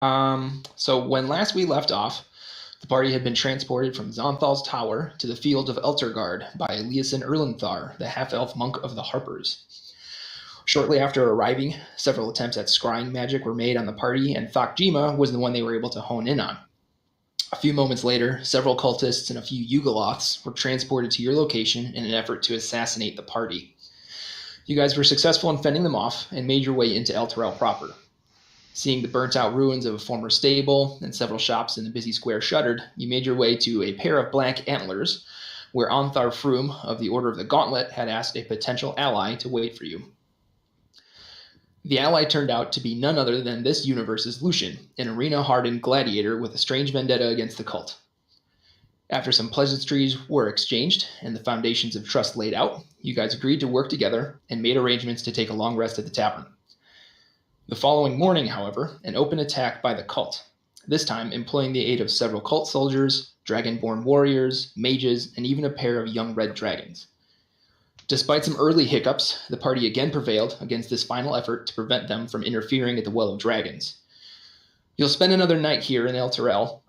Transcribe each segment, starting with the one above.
So when last we left off, the party had been transported from Zonthal's tower to the field of Eltergard by Eliason Erlenthar, the half-elf monk of the Harpers. Shortly after arriving, several attempts at scrying magic were made on the party, and Thokjima was the one they were able to hone in on. A few moments later, several cultists and a few Yugoloths were transported to your location in an effort to assassinate the party. You guys were successful in fending them off and made your way into Elturel proper. Seeing the burnt-out ruins of a former stable and several shops in the busy square shuttered, you made your way to a pair of black antlers, where Anthar Froom of the Order of the Gauntlet had asked a potential ally to wait for you. The ally turned out to be none other than this universe's Lucian, an arena-hardened gladiator with a strange vendetta against the cult. After some pleasantries were exchanged and the foundations of trust laid out, you guys agreed to work together and made arrangements to take a long rest at the tavern. The following morning, however, an open attack by the cult, this time employing the aid of several cult soldiers, dragonborn warriors, mages, and even a pair of young red dragons. Despite some early hiccups, the party again prevailed against this final effort to prevent them from interfering at the Well of Dragons. You'll spend another night here in Elturel,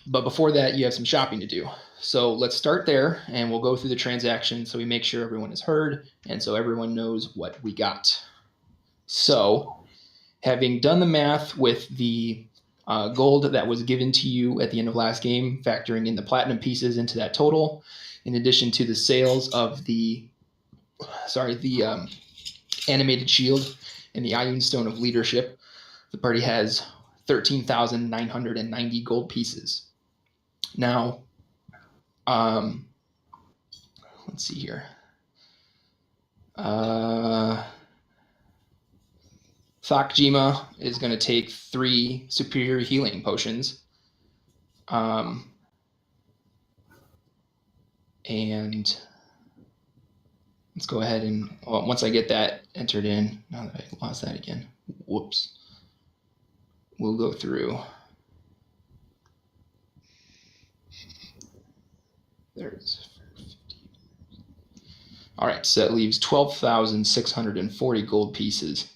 but before that you have some shopping to do. So let's start there, and we'll go through the transaction so we make sure everyone is heard, and so everyone knows what we got. So, having done the math with the gold that was given to you at the end of last game, factoring in the platinum pieces into that total, in addition to the sales of the animated shield and the Ioun Stone of Leadership, the party has 13,990 gold pieces. Now, let's see here. Thokjima is going to take 3 superior healing potions. And let's go ahead and, once I get that entered in, now that I lost that again, whoops, we'll go through. There's 50. All right, so that leaves 12,640 gold pieces.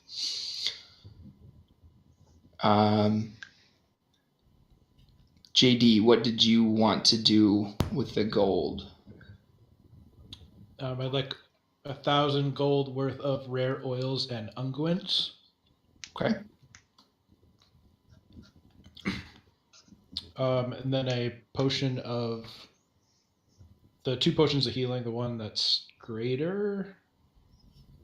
JD, what did you want to do with the gold? I'd like 1,000 gold worth of rare oils and unguents. Okay. And then a potion of the 2 potions of healing, the one that's greater.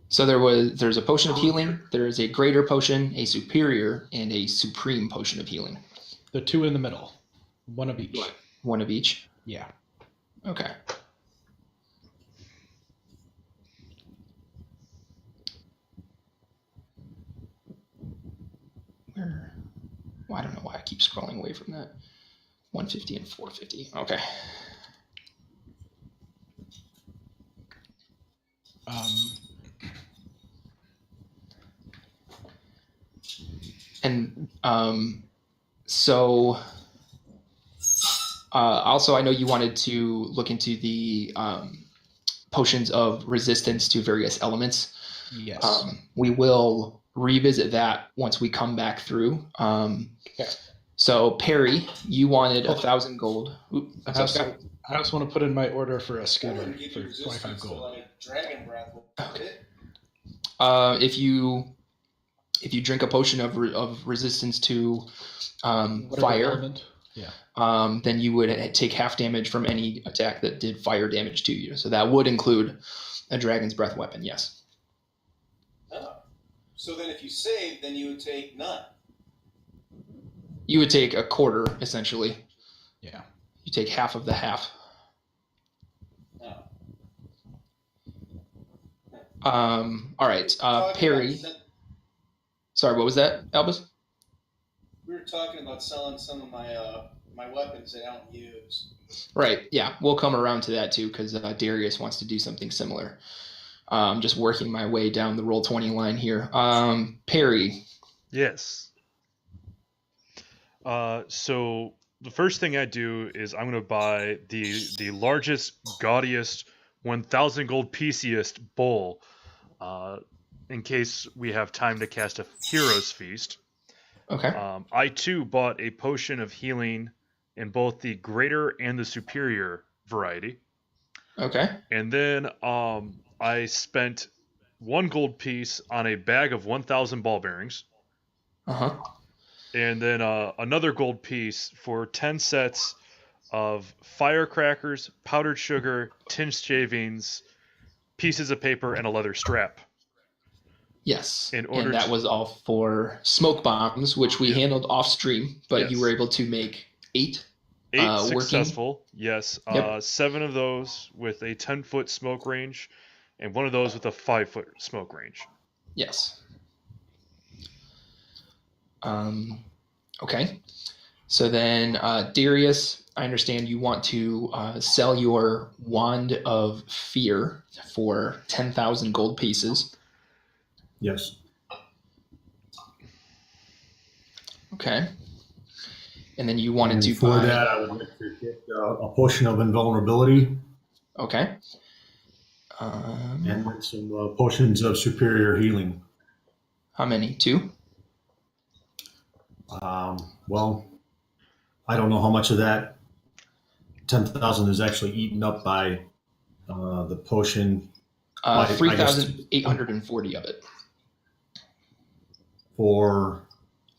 So there's a potion of healing, there is a greater potion, a superior, and a supreme potion of healing. The 2 in the middle. One of each. What? One of each? Yeah. Okay. Well, I don't know why I keep scrolling away from that. 150 and 450. Okay. So also I know you wanted to look into the potions of resistance to various elements. Yes. We will revisit that once we come back through. Okay. So Perry, you wanted 1,000 gold. Ooh, I just want to put in my order for a scooter for 25 gold. Like dragon breath. Okay. If you drink a potion of resistance to fire, element. Yeah. Then you would take half damage from any attack that did fire damage to you. So that would include a dragon's breath weapon, yes. Oh. So then if you save, then you would take none. You would take a quarter, essentially. Yeah. You take half of the half. Oh. All right. Perry. Sorry, what was that, Albus? We were talking about selling some of my weapons that I don't use. Right. Yeah, we'll come around to that too, because Darius wants to do something similar. Just working my way down the Roll20 line here. Perry. Yes. So the first thing I do is I'm going to buy the largest, gaudiest, 1,000 gold pieciest bowl, in case we have time to cast a Hero's Feast. Okay. I too bought a potion of healing in both the greater and the superior variety. Okay. And then I spent 1 gold piece on a bag of 1,000 ball bearings. Uh-huh. And then another gold piece for 10 sets of firecrackers, powdered sugar, tin shavings, pieces of paper, and a leather strap. Yes. In order And that to- was all for smoke bombs, which we Yeah. handled off stream, but you Yes. were able to make 8 8 working. successful, yes. Yep. 7 of those with a 10-foot smoke range, and 1 of those with a 5-foot smoke range. Yes. Okay. So then, Darius, I understand you want to sell your Wand of Fear for 10,000 gold pieces. Yes. Okay. And then you wanted And to for buy. that, I would like to get a potion of invulnerability Okay. and with some potions of superior healing. How many? 2? Well, I don't know how much of that 10,000 is actually eaten up by the potion. I guess 3,840 of it for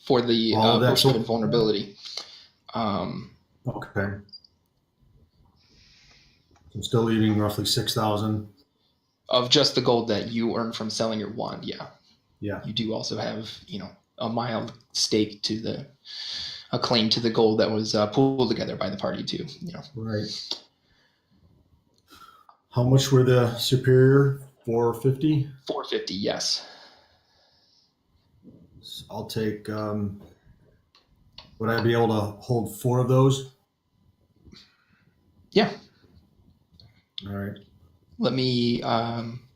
the all of that. potion of invulnerability. Okay. I'm still leaving roughly 6,000. Of just the gold that you earn from selling your wand, yeah. Yeah. You do also have, a mild stake to a claim to the gold that was pulled together by the party too. Right. How much were the superior? 450? 450, yes. I'll take, would I be able to hold 4 of those? Yeah. All right. Let me,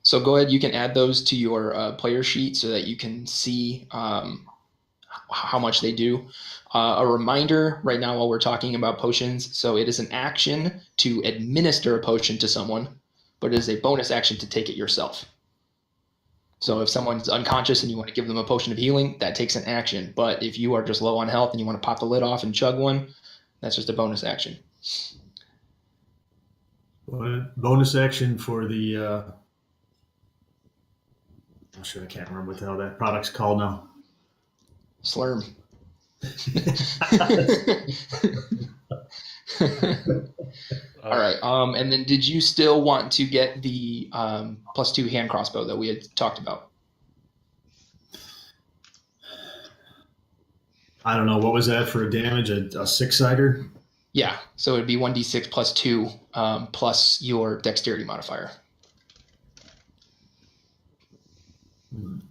so go ahead, you can add those to your player sheet so that you can see how much they do. A reminder right now while we're talking about potions, so it is an action to administer a potion to someone, but it is a bonus action to take it yourself. So if someone's unconscious and you want to give them a potion of healing, that takes an action. But if you are just low on health and you want to pop the lid off and chug one, that's just a bonus action. Bonus action for the, I'm sure I can't remember what the hell that product's called now. Slurm. All right. And then did you still want to get the +2 hand crossbow that we had talked about? I don't know. What was that for a damage? A 6-sider? Yeah. So it'd be 1d6 +2 plus your dexterity modifier.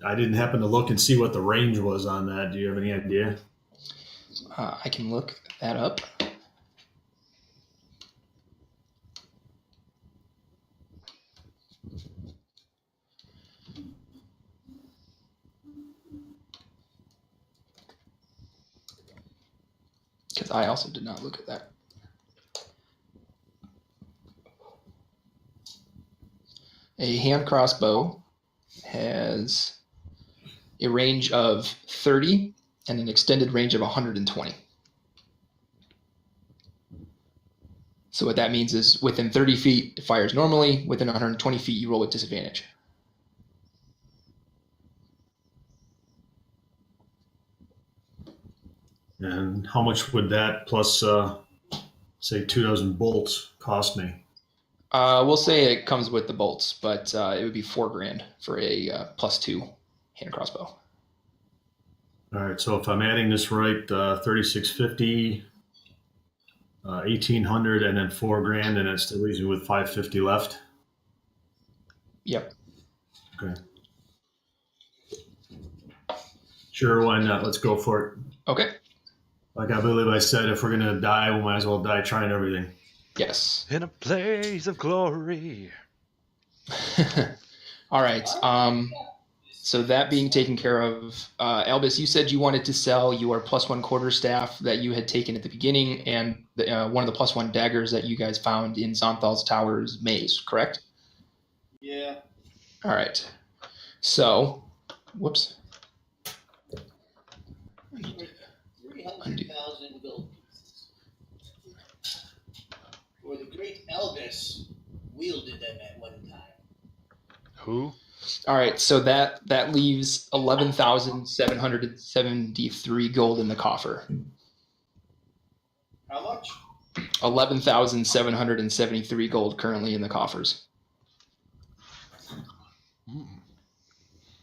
I didn't happen to look and see what the range was on that. Do you have any idea? I can look that up. Because I also did not look at that. A hand crossbow has a range of 30 and an extended range of 120. So what that means is within 30 feet, it fires normally. Within 120 feet, you roll with disadvantage. And how much would that plus, say, 2 dozen bolts cost me? We'll say it comes with the bolts, but it would be $4,000 for a +2 hand crossbow. All right. So if I'm adding this right, 3,650, 1,800, and then $4,000, and it still leaves me with 550 left. Yep. Okay. Sure, why not? Let's go for it. Okay. Like I believe I said, if we're gonna die, we might as well die trying everything. Yes. In a blaze of glory. All right. So that being taken care of, Albus, you said you wanted to sell your +1 quarterstaff that you had taken at the beginning and one of the +1 daggers that you guys found in Zonthal's Tower's maze, correct? Yeah. All right. So, whoops. Undo. 100,000 gold pieces. For the great Elvis wielded them at one time. Who? All right, so that leaves 11,773 gold in the coffer. How much? 11,773 gold currently in the coffers.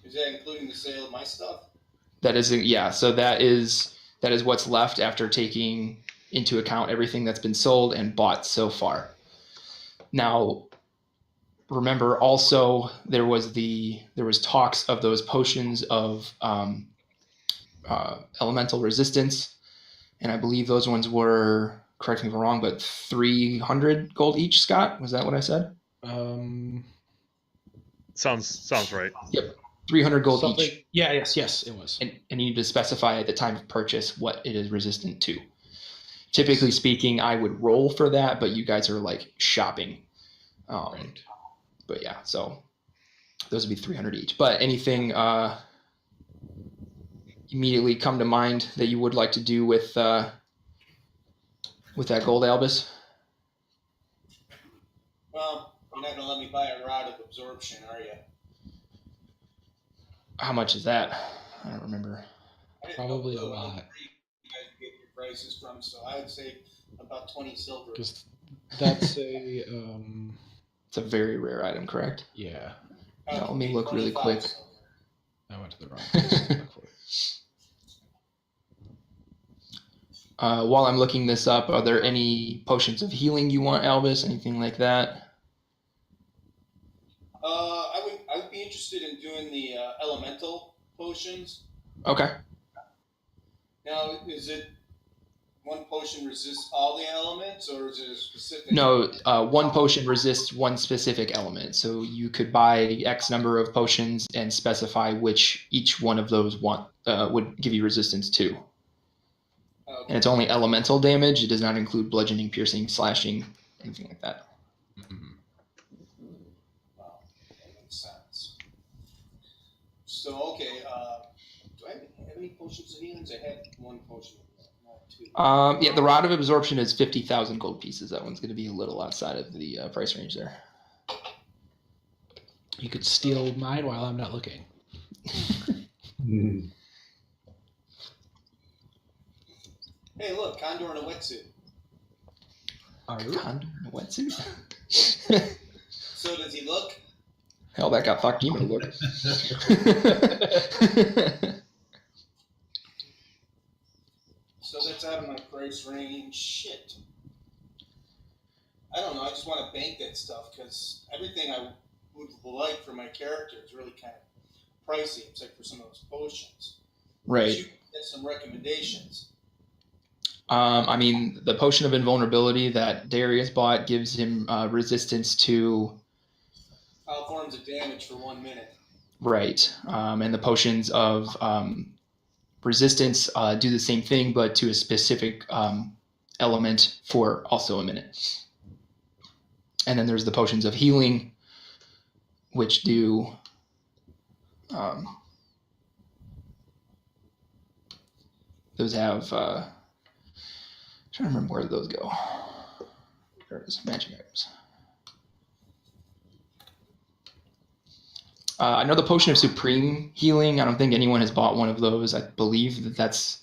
Is that including the sale of my stuff? That is, yeah. So that is what's left after taking into account everything that's been sold and bought so far. Now, remember also there was talks of those potions of elemental resistance, and I believe those ones were, correct me if I'm wrong, but 300 gold each. Scott, was that what I said? Sounds right. Yep, 300 gold each. Yeah, yes, it was. And you need to specify at the time of purchase what it is resistant to. Typically speaking, I would roll for that, but you guys are like shopping. Right. But yeah, so those would be 300 each. But anything immediately come to mind that you would like to do with that gold, Albus? Well, you're not going to let me buy a rod of absorption, are you? How much is that? I don't remember. Probably a lot. You guys get your prices from, so I would say about 20 silver. Because that's a It's a very rare item, correct? yeah. Now, let me look really quick. silver. I went to the wrong place to look for it. While I'm looking this up, are there any potions of healing you want, Albus? Anything like that? I would be interested in doing the elemental potions. Okay. Now, is it one potion resists all the elements, or is it a specific? No, one potion resists one specific element. So you could buy X number of potions and specify which each one of those would give you resistance to. Okay. And it's only elemental damage. It does not include bludgeoning, piercing, slashing, anything like that. Wow, that makes sense. So, okay, do I have any potions of healings? I had one potion of healing, not two. Yeah, the Rod of Absorption is 50,000 gold pieces. That one's going to be a little outside of the price range there. You could steal mine while I'm not looking. Hey, look, Condor in a wetsuit. Condor in a wetsuit? So does he look? Hell, that got fucked demon look. So that's out of my price range. Shit. I don't know. I just want to bank that stuff because everything I would like for my character is really kind of pricey, except for some of those potions. Right. You get some recommendations. I mean, the Potion of Invulnerability that Darius bought gives him resistance to... All forms of damage for 1 minute. Right. And the potions of resistance do the same thing, but to a specific element for also a minute. And then there's the potions of healing, which do... those have... I'm trying to remember where those go. There it is, magic items. I know the Potion of Supreme Healing. I don't think anyone has bought one of those. I believe that's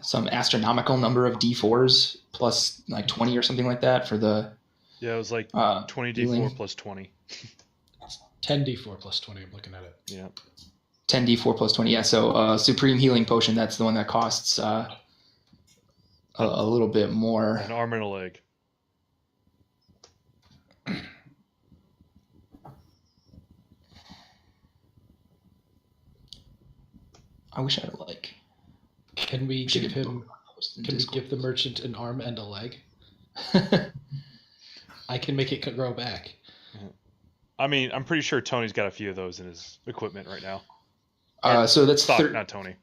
some astronomical number of D4s plus like 20 or something like that for the... Yeah, it was like 20 healing. D4 plus 20. 10 D4 plus 20, I'm looking at it. Yeah. 10 D4 plus 20, yeah. So Supreme Healing Potion, that's the one that costs a little bit more. An arm and a leg. I wish I had a leg. Can we should give get him? post in Can we Discord. give the merchant an arm and a leg? I can make it grow back. I mean, I'm pretty sure Tony's got a few of those in his equipment right now. So that's Stock, not Tony.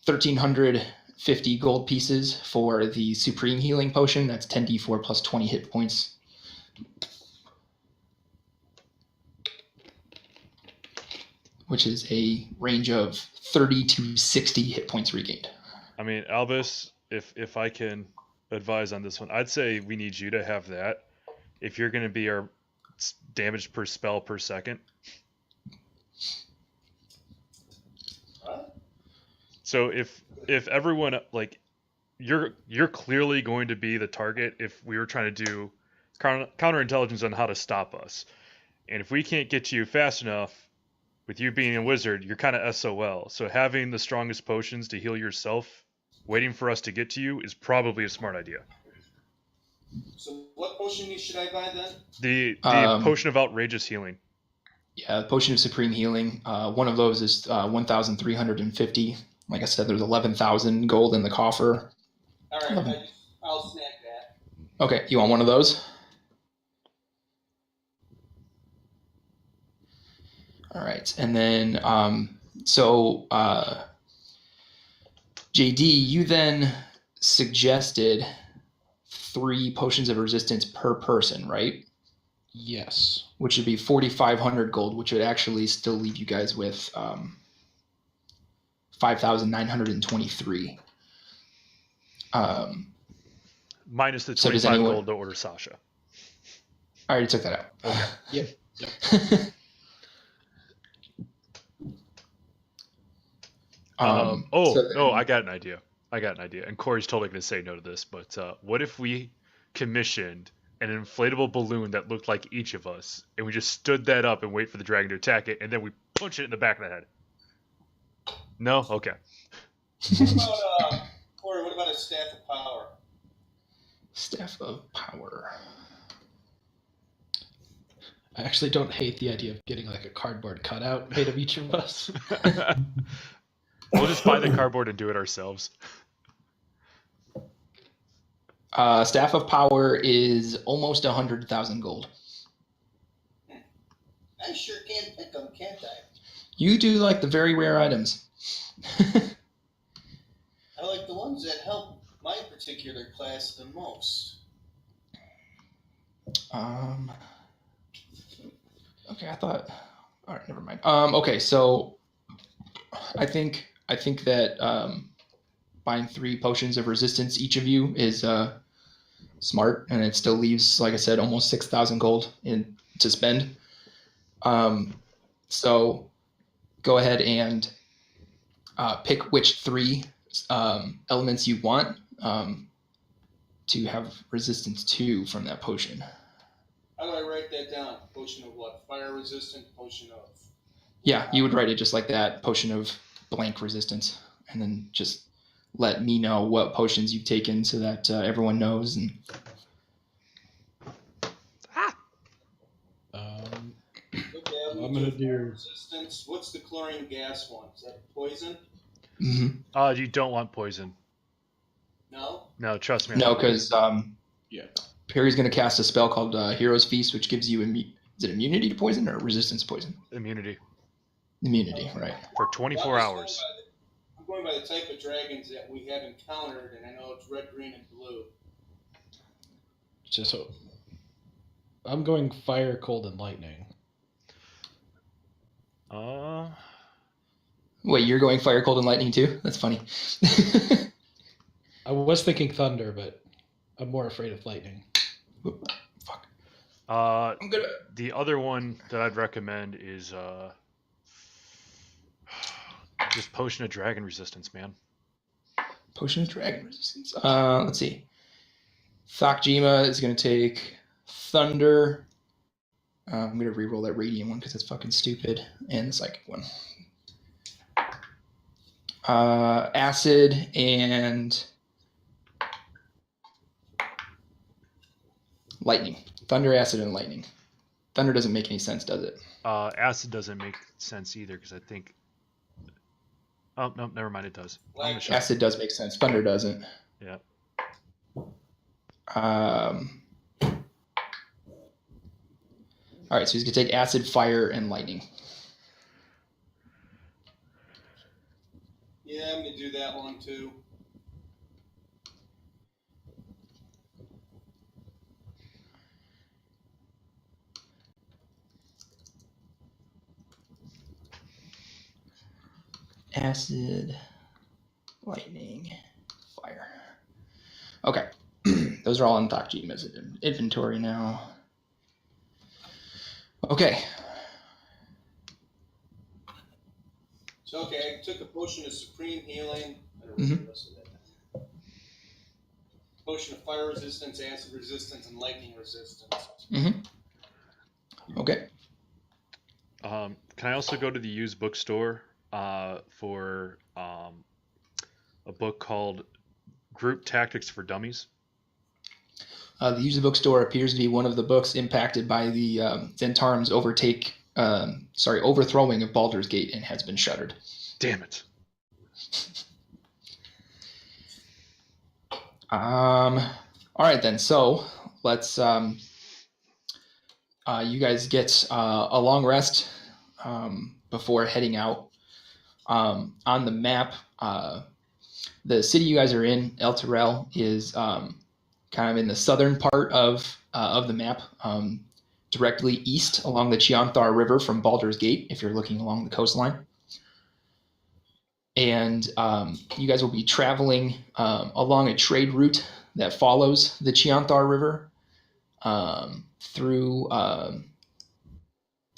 1,350 gold pieces for the Supreme Healing Potion. That's 10d4 plus 20 hit points. Which is a range of 30 to 60 hit points regained. I mean, Albus, if I can advise on this one, I'd say we need you to have that if you're going to be our damage per spell per second. What? So if everyone like you're clearly going to be the target if we were trying to do counterintelligence on how to stop us, and if we can't get to you fast enough, with you being a wizard, you're kind of SOL. So having the strongest potions to heal yourself, waiting for us to get to you, is probably a smart idea. So what potion should I buy then? The potion of outrageous healing. Yeah, potion of supreme healing. One of those is 1,350. Like I said, there's 11,000 gold in the coffer. All right, I'll snag that. Okay, you want one of those? All right, and then JD, you then suggested 3 potions of resistance per person, right? Yes. Which would be 4,500 gold, which would actually still leave you guys with 5,923. Minus the So 25 gold to order Sasha. I already took that out. Okay. Yep. I got an idea. And Corey's totally going to say no to this, but what if we commissioned an inflatable balloon that looked like each of us, and we just stood that up and wait for the dragon to attack it, and then we punch it in the back of the head? No? Okay. Corey, what about a staff of power? Staff of power. I actually don't hate the idea of getting like a cardboard cutout made of each of us. We'll just buy the cardboard and do it ourselves. Staff of power is almost 100,000 gold. I sure can pick them, can't I? You do like the very rare items. I like the ones that help my particular class the most. Okay, I thought. All right, never mind. Okay, so I think that buying 3 potions of resistance each of you is smart, and it still leaves, like I said, almost 6,000 gold to spend. So go ahead and pick which 3 elements you want to have resistance to from that potion. How do I write that down? Potion of what? Fire resistant, potion of... Yeah, you would write it just like that, potion of blank resistance, and then just let me know what potions you've taken so that everyone knows. And Okay, I'm gonna do resistance. What's the chlorine gas one? Is that poison? mm-hmm. You don't want poison. No? No, trust me. No, because yeah. Perry's going to cast a spell called Hero's Feast, which gives you is it immunity to poison or resistance to poison? Immunity. Immunity, right? For 24 hours. I'm going by the type of dragons that we have encountered, and I know it's red, green, and blue. So I'm going fire, cold, and lightning. Wait, you're going fire, cold, and lightning too? That's funny. I was thinking thunder, but I'm more afraid of lightning. Fuck. I'm good. The other one that I'd recommend is just potion of dragon resistance, man. Potion of dragon resistance. Let's see. Thakjima is going to take thunder. I'm going to reroll that radiant one because it's fucking stupid. And the psychic one. Acid and lightning. Thunder, acid, and lightning. Thunder doesn't make any sense, does it? Acid doesn't make sense either because I think... Oh, no, never mind, it does. Acid does make sense. Thunder doesn't. Yeah. All right, so he's going to take acid, fire, and lightning. Yeah, I'm going to do that one too. Acid, lightning. Okay. Those are all in Thakjima's inventory now. Okay. So, okay, I took a potion of supreme healing. I don't remember the rest of that. Potion of fire resistance, acid resistance, and lightning resistance. Okay. Can I also go to the used bookstore for a book called Group Tactics for Dummies? The user bookstore appears to be one of the books impacted by the Zentarim's overthrowing of Baldur's Gate and has been shuttered. Damn it. All right then. So let's you guys get a long rest before heading out. On the map, the city you guys are in, El Terrell, is kind of in the southern part of the map, directly east along the Chianthar River from Baldur's Gate, if you're looking along the coastline. And you guys will be traveling along a trade route that follows the Chianthar River through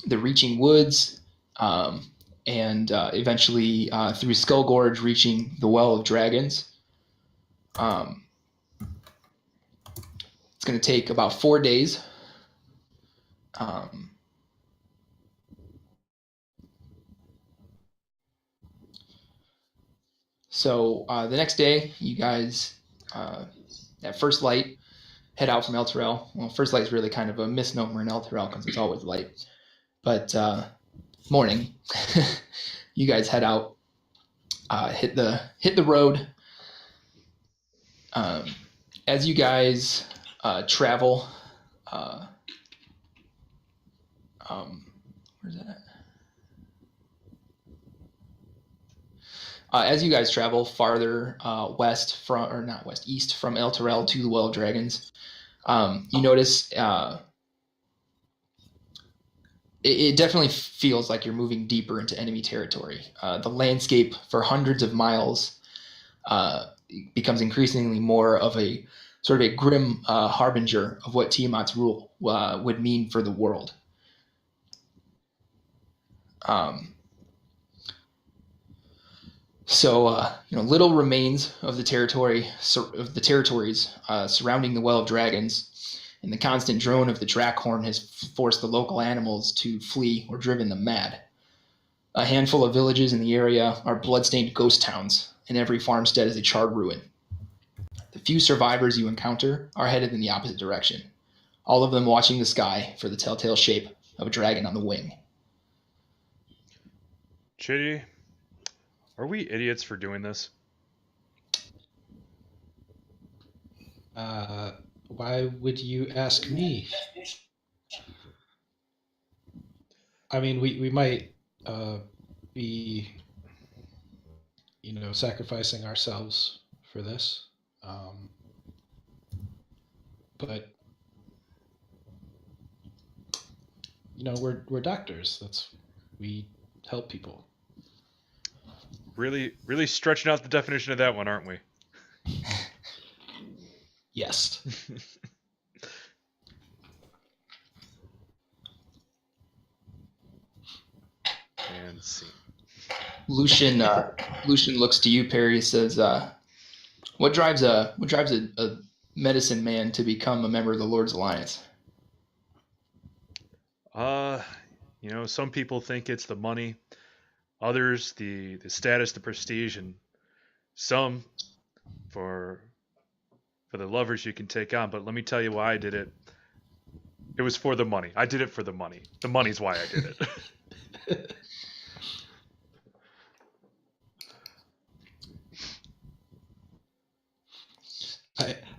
the Reaching Woods and eventually through Skull Gorge, reaching the Well of Dragons. It's going to take about 4 days. So the next day, you guys, at first light, head out from El Terrell. Well, first light is really kind of a misnomer in El Terrell because it's always light. But morning, you guys head out, hit the road. As you guys travel, where's that at? As you guys travel farther east from El Terrell to the Well of Dragons, you notice it definitely feels like you're moving deeper into enemy territory. The landscape for hundreds of miles becomes increasingly more of a sort of a grim harbinger of what Tiamat's rule would mean for the world. Little remains of the territories surrounding the Well of Dragons, and the constant drone of the Drakhorn has forced the local animals to flee or driven them mad. A handful of villages in the area are blood-stained ghost towns, and every farmstead is a charred ruin. The few survivors you encounter are headed in the opposite direction, all of them watching the sky for the telltale shape of a dragon on the wing. JD, are we idiots for doing this? Why would you ask me? I mean, we might be, sacrificing ourselves for this. But we're doctors. We help people. Really, really stretching out the definition of that one, aren't we? Yes. And see. Lucian looks to you, Perry. Says, "What drives a medicine man to become a member of the Lord's Alliance?" Some people think it's the money, others the status, the prestige, and some for the lovers you can take on. But let me tell you why I did it. It was for the money. I did it for the money. The money's why I did it.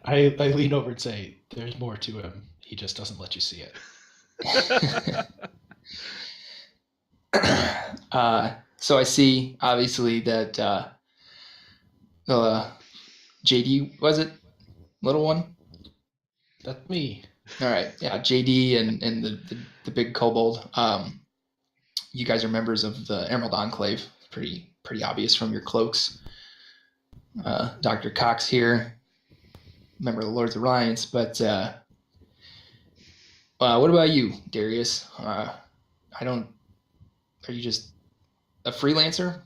I lean over and say, "There's more to him. He just doesn't let you see it." So I see, obviously, that JD, was it? Little one? That's me. All right. Yeah, JD and the big kobold. You guys are members of the Emerald Enclave. Pretty obvious from your cloaks. Dr. Cox here. member of the Lord's Alliance, but what about you, Darius? Are you just a freelancer?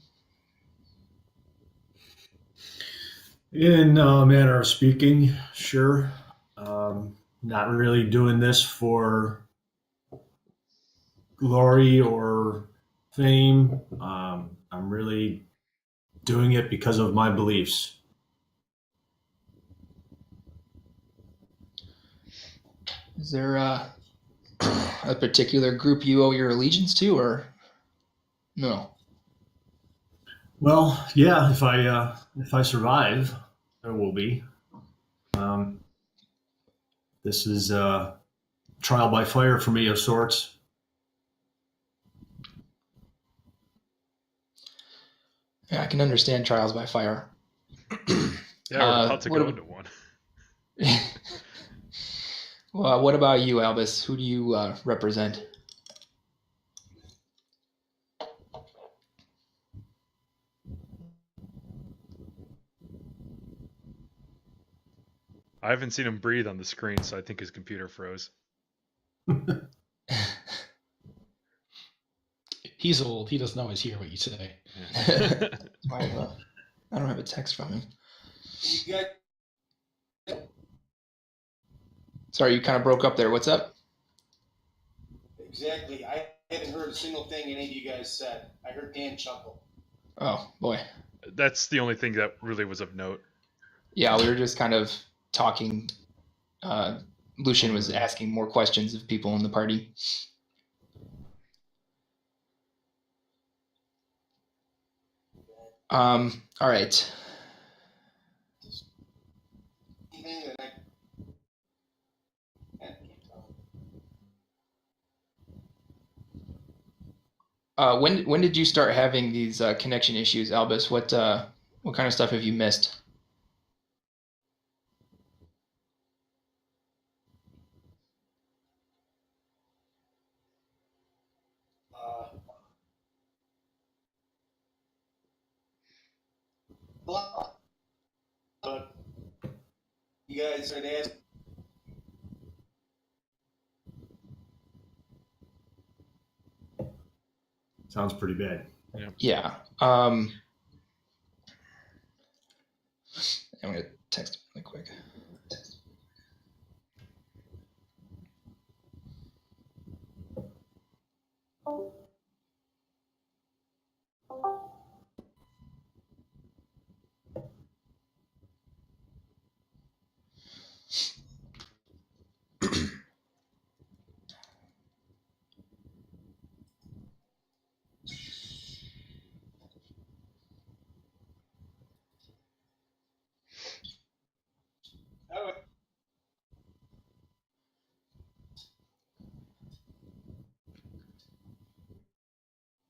In a manner of speaking, sure. Not really doing this for glory or fame. I'm really doing it because of my beliefs. Is there a particular group you owe your allegiance to, or no? Well, yeah, if I survive, there will be. This is trial by fire for me of sorts. Yeah, I can understand trials by fire. Yeah, we're about to go into one. Well, what about you, Albus? Who do you represent? I haven't seen him breathe on the screen, so I think his computer froze. He's old. He doesn't always hear what you say. Yeah. I don't have a text from him. You guys, Sorry, you kind of broke up there. What's up? exactly. I haven't heard a single thing any of you guys said. I heard Dan chuckle. Oh, boy. That's the only thing that really was of note. Yeah, we were just kind of talking. Lucian was asking more questions of people in the party. All right. Anything that I can't tell. When did you start having these connection issues, Albus? What kind of stuff have you missed? But you guys are asking. Sounds pretty bad. Yeah. I'm gonna text him really quick.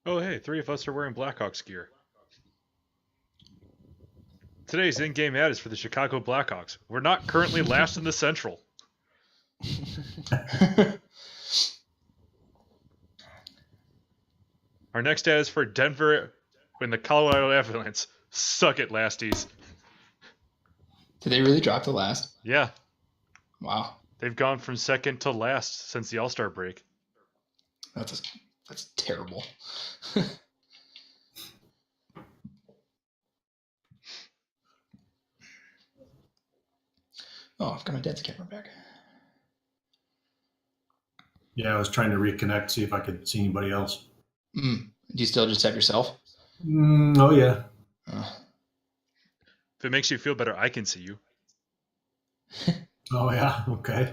Oh, hey, 3 of us are wearing Blackhawks gear. Today's in-game ad is for the Chicago Blackhawks. We're not currently last in the Central. Our next ad is for Denver and the Colorado Avalanche. Suck it, lasties. Did they really drop the last? Yeah. Wow. They've gone from second to last since the All-Star break. That's terrible. Oh, I've got my dad's camera back. Yeah, I was trying to reconnect, see if I could see anybody else. Do you still just have yourself? Oh, yeah. If it makes you feel better, I can see you. Oh, yeah. Okay.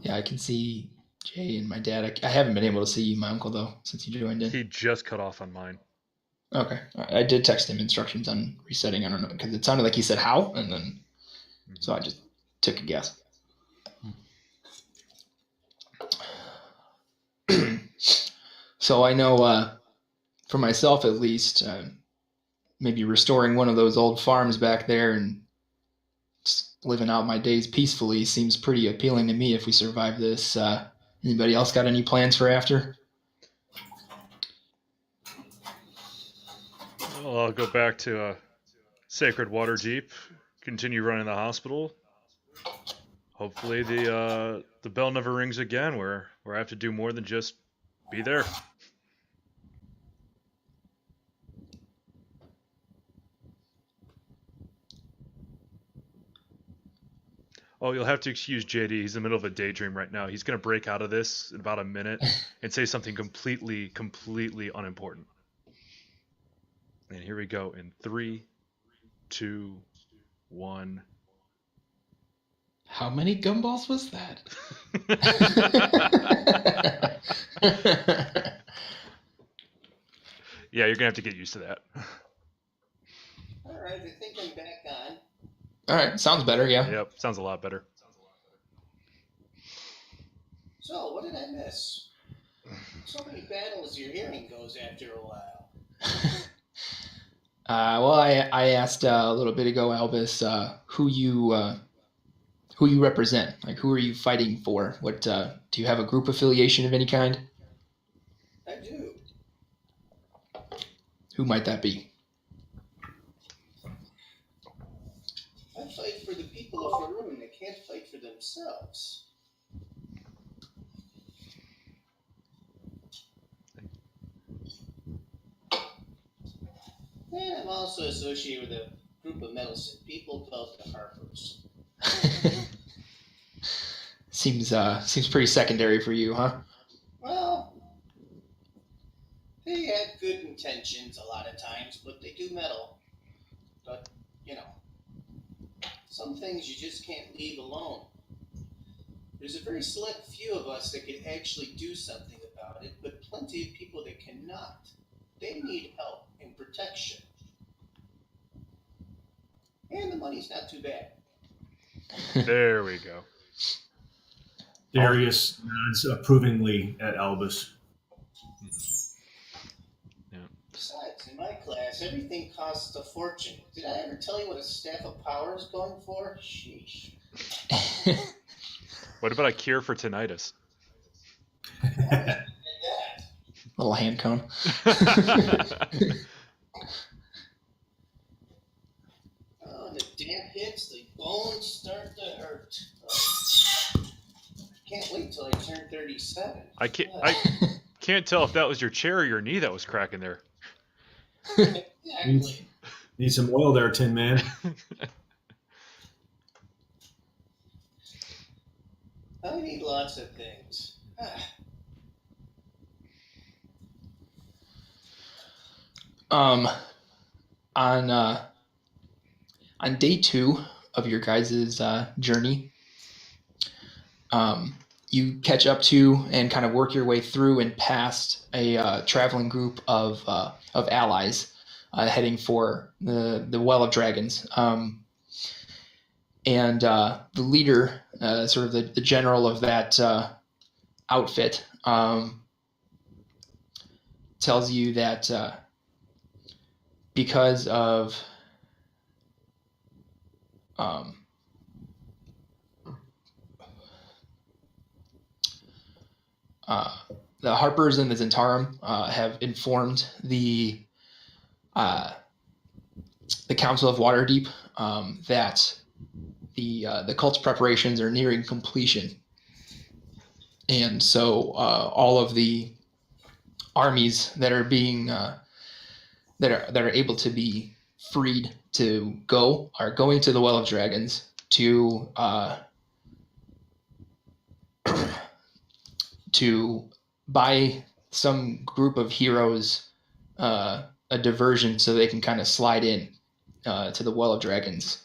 Yeah, I can see Jay and my dad. I haven't been able to see my uncle, though, since he joined in. He just cut off on mine. Okay. I did text him instructions on resetting. I don't know, because it sounded like he said how, and then so I just took a guess. So I know, for myself at least, maybe restoring one of those old farms back there and just living out my days peacefully seems pretty appealing to me if we survive this. Anybody else got any plans for after? Well, I'll go back to Sacred Waterdeep, continue running the hospital, Hopefully the bell never rings again where I have to do more than just be there. Oh, you'll have to excuse JD. He's in the middle of a daydream right now. He's going to break out of this in about a minute and say something completely unimportant. And here we go in 3, 2, 1. How many gumballs was that? Yeah, you're going to have to get used to that. All right, I think I'm back on. All right, sounds better. Yeah. Yep, sounds a lot better. So, what did I miss? So many battles your hearing goes after a while. Well, I asked a little bit ago, Albus, who you represent. Like, who are you fighting for? What do you have a group affiliation of any kind? I do. Who might that be? I fight for the people of Faerun that can't fight for themselves. And I'm also associated with a group of meddlesome people called the Harpers. Seems pretty secondary for you, huh? Well, they have good intentions a lot of times, but they do meddle. But, some things you just can't leave alone. There's a very select few of us that can actually do something about it, but plenty of people that cannot. They need help and protection. And the money's not too bad. There we go. Darius nods approvingly at Albus. Yeah. Besides, in my class, everything costs a fortune. Did I ever tell you what a staff of power is going for? Sheesh. What about a cure for tinnitus? And that. Little hand cone. Oh, the damp hits, the bones start to hurt. Oh. Can't wait till I turn 37. I can't tell if that was your chair or your knee that was cracking there. Exactly. Need some oil there, Tin Man. I need lots of things. On day 2 of your guys' journey, you catch up to and kind of work your way through and past a traveling group of allies heading for the Well of Dragons. And the leader, sort of the general of that outfit, tells you that because of the Harpers and the Zentarum have informed the Council of Waterdeep that the cult's preparations are nearing completion, and so all of the armies that are being that are able to be freed to go are going to the Well of Dragons to to buy some group of heroes a diversion so they can kind of slide in to the Well of Dragons.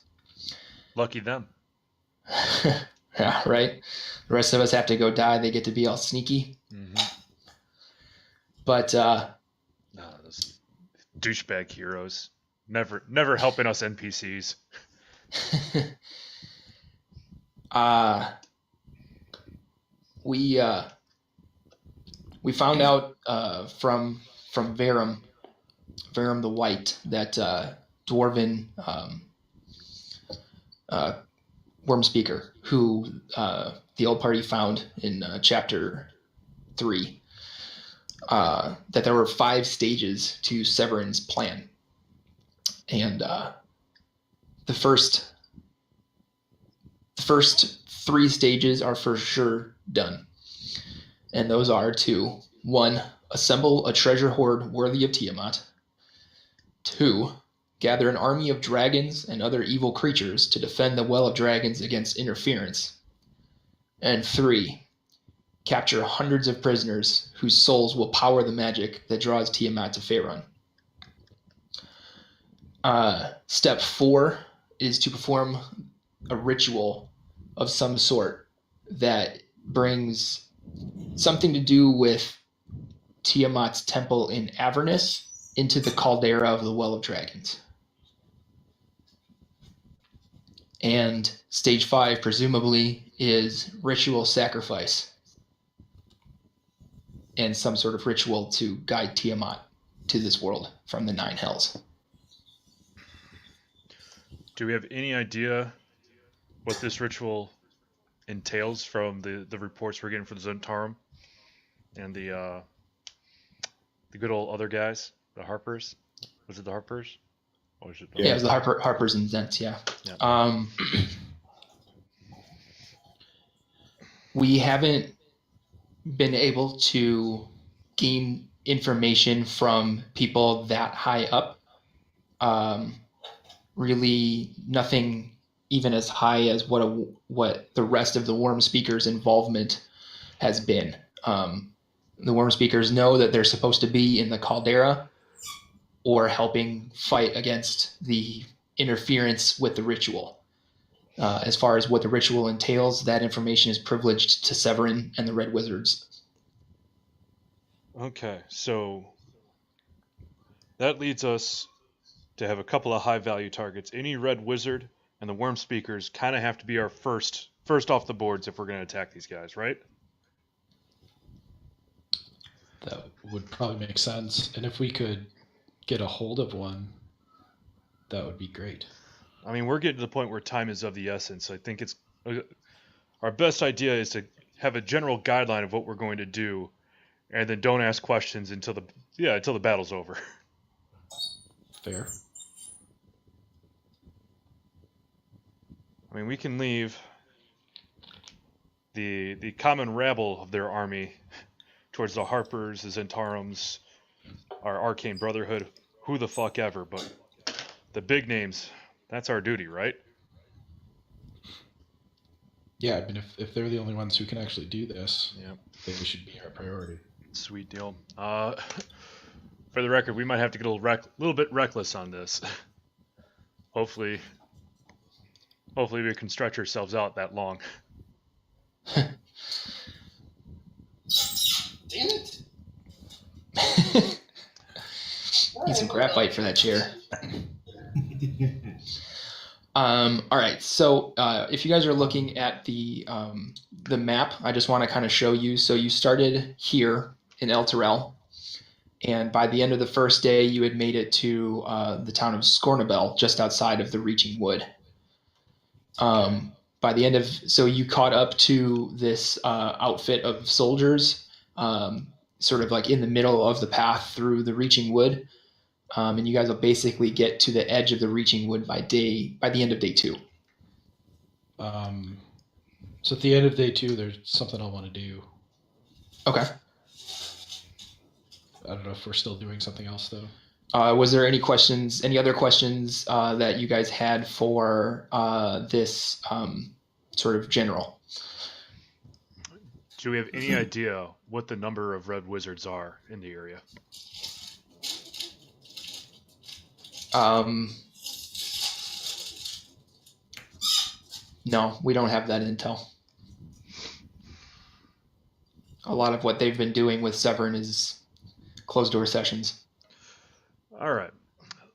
Lucky them. Yeah, right. The rest of us have to go die. They get to be all sneaky. Mm-hmm. But those douchebag heroes never helping us NPCs. We found out from Verum the White that dwarven Wormspeaker, who the old party found in chapter 3, that there were 5 stages to Severin's plan, and the first The first 3 stages are for sure done. And those are to 1. Assemble a treasure hoard worthy of Tiamat. 2. Gather an army of dragons and other evil creatures to defend the Well of Dragons against interference. And 3. Capture hundreds of prisoners whose souls will power the magic that draws Tiamat to Faerun. Step 4 is to perform a ritual of some sort that brings something to do with Tiamat's temple in Avernus into the caldera of the Well of Dragons. And stage 5, presumably, is ritual sacrifice and some sort of ritual to guide Tiamat to this world from the 9 hells. Do we have any idea what this ritual entails from the reports we're getting from the Zentarum and the good old other guys, the Harpers? Was it the Harpers? Or was it Yeah, it was the Harpers and Zents, yeah. We haven't been able to gain information from people that high up. Really nothing even as high as what the rest of the Worm Speakers' involvement has been. The Worm Speakers know that they're supposed to be in the caldera or helping fight against the interference with the ritual. As far as what the ritual entails, that information is privileged to Severin and the Red Wizards. Okay, so that leads us to have a couple of high-value targets. Any Red Wizard and the Worm Speakers kind of have to be our first off the boards if we're going to attack these guys, right? That would probably make sense. And if we could get a hold of one, that would be great. I mean, we're getting to the point where time is of the essence. I think it's our best idea is to have a general guideline of what we're going to do, and then don't ask questions until the battle's over. Fair. I mean, we can leave the common rabble of their army towards the Harpers, the Zentarums, our Arcane Brotherhood, who the fuck ever, but the big names, that's our duty, right? Yeah, I mean, if they're the only ones who can actually do this, Yep. they should be our priority. Sweet deal. For the record, we might have to get a little bit reckless on this. Hopefully we can stretch ourselves out that long. Damn it! Need some graphite for that chair. All right, so if you guys are looking at the map, I just want to kind of show you. So you started here in El Terrell, and by the end of the first day, you had made it to the town of Scornabel, just outside of the Reaching Wood. By the end of, so you caught up to this outfit of soldiers, sort of like in the middle of the path through the Reaching Wood. And you guys will basically get to the edge of the Reaching Wood by the end of day 2. So at the end of day 2, there's something I want to do. Okay. I don't know if we're still doing something else though. Was there any other questions that you guys had for this sort of general? Do we have any idea what the number of Red Wizards are in the area? No, we don't have that intel. A lot of what they've been doing with Severin is closed door sessions. All right,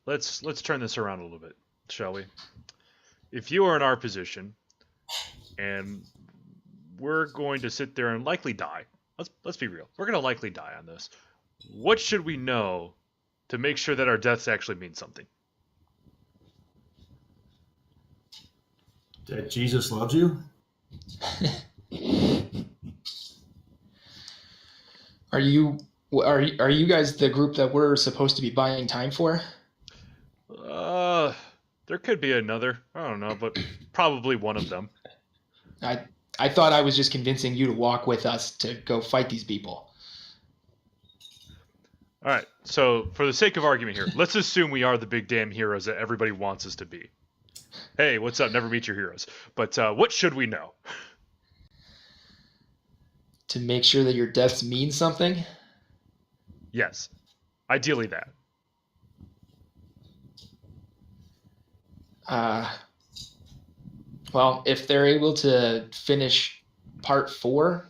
let's turn this around a little bit, shall we? If you are in our position, and we're going to sit there and likely die. Let's be real. We're going to likely die on this. What should we know to make sure that our deaths actually mean something? That Jesus loves you? Are you guys the group that we're supposed to be buying time for? There could be another. I don't know, but probably one of them. I thought I was just convincing you to walk with us to go fight these people. All right. So, for the sake of argument here, let's assume we are the big damn heroes that everybody wants us to be. Hey, what's up? Never meet your heroes. But what should we know? To make sure that your deaths mean something? Yes. Ideally that. Well, if they're able to finish part 4,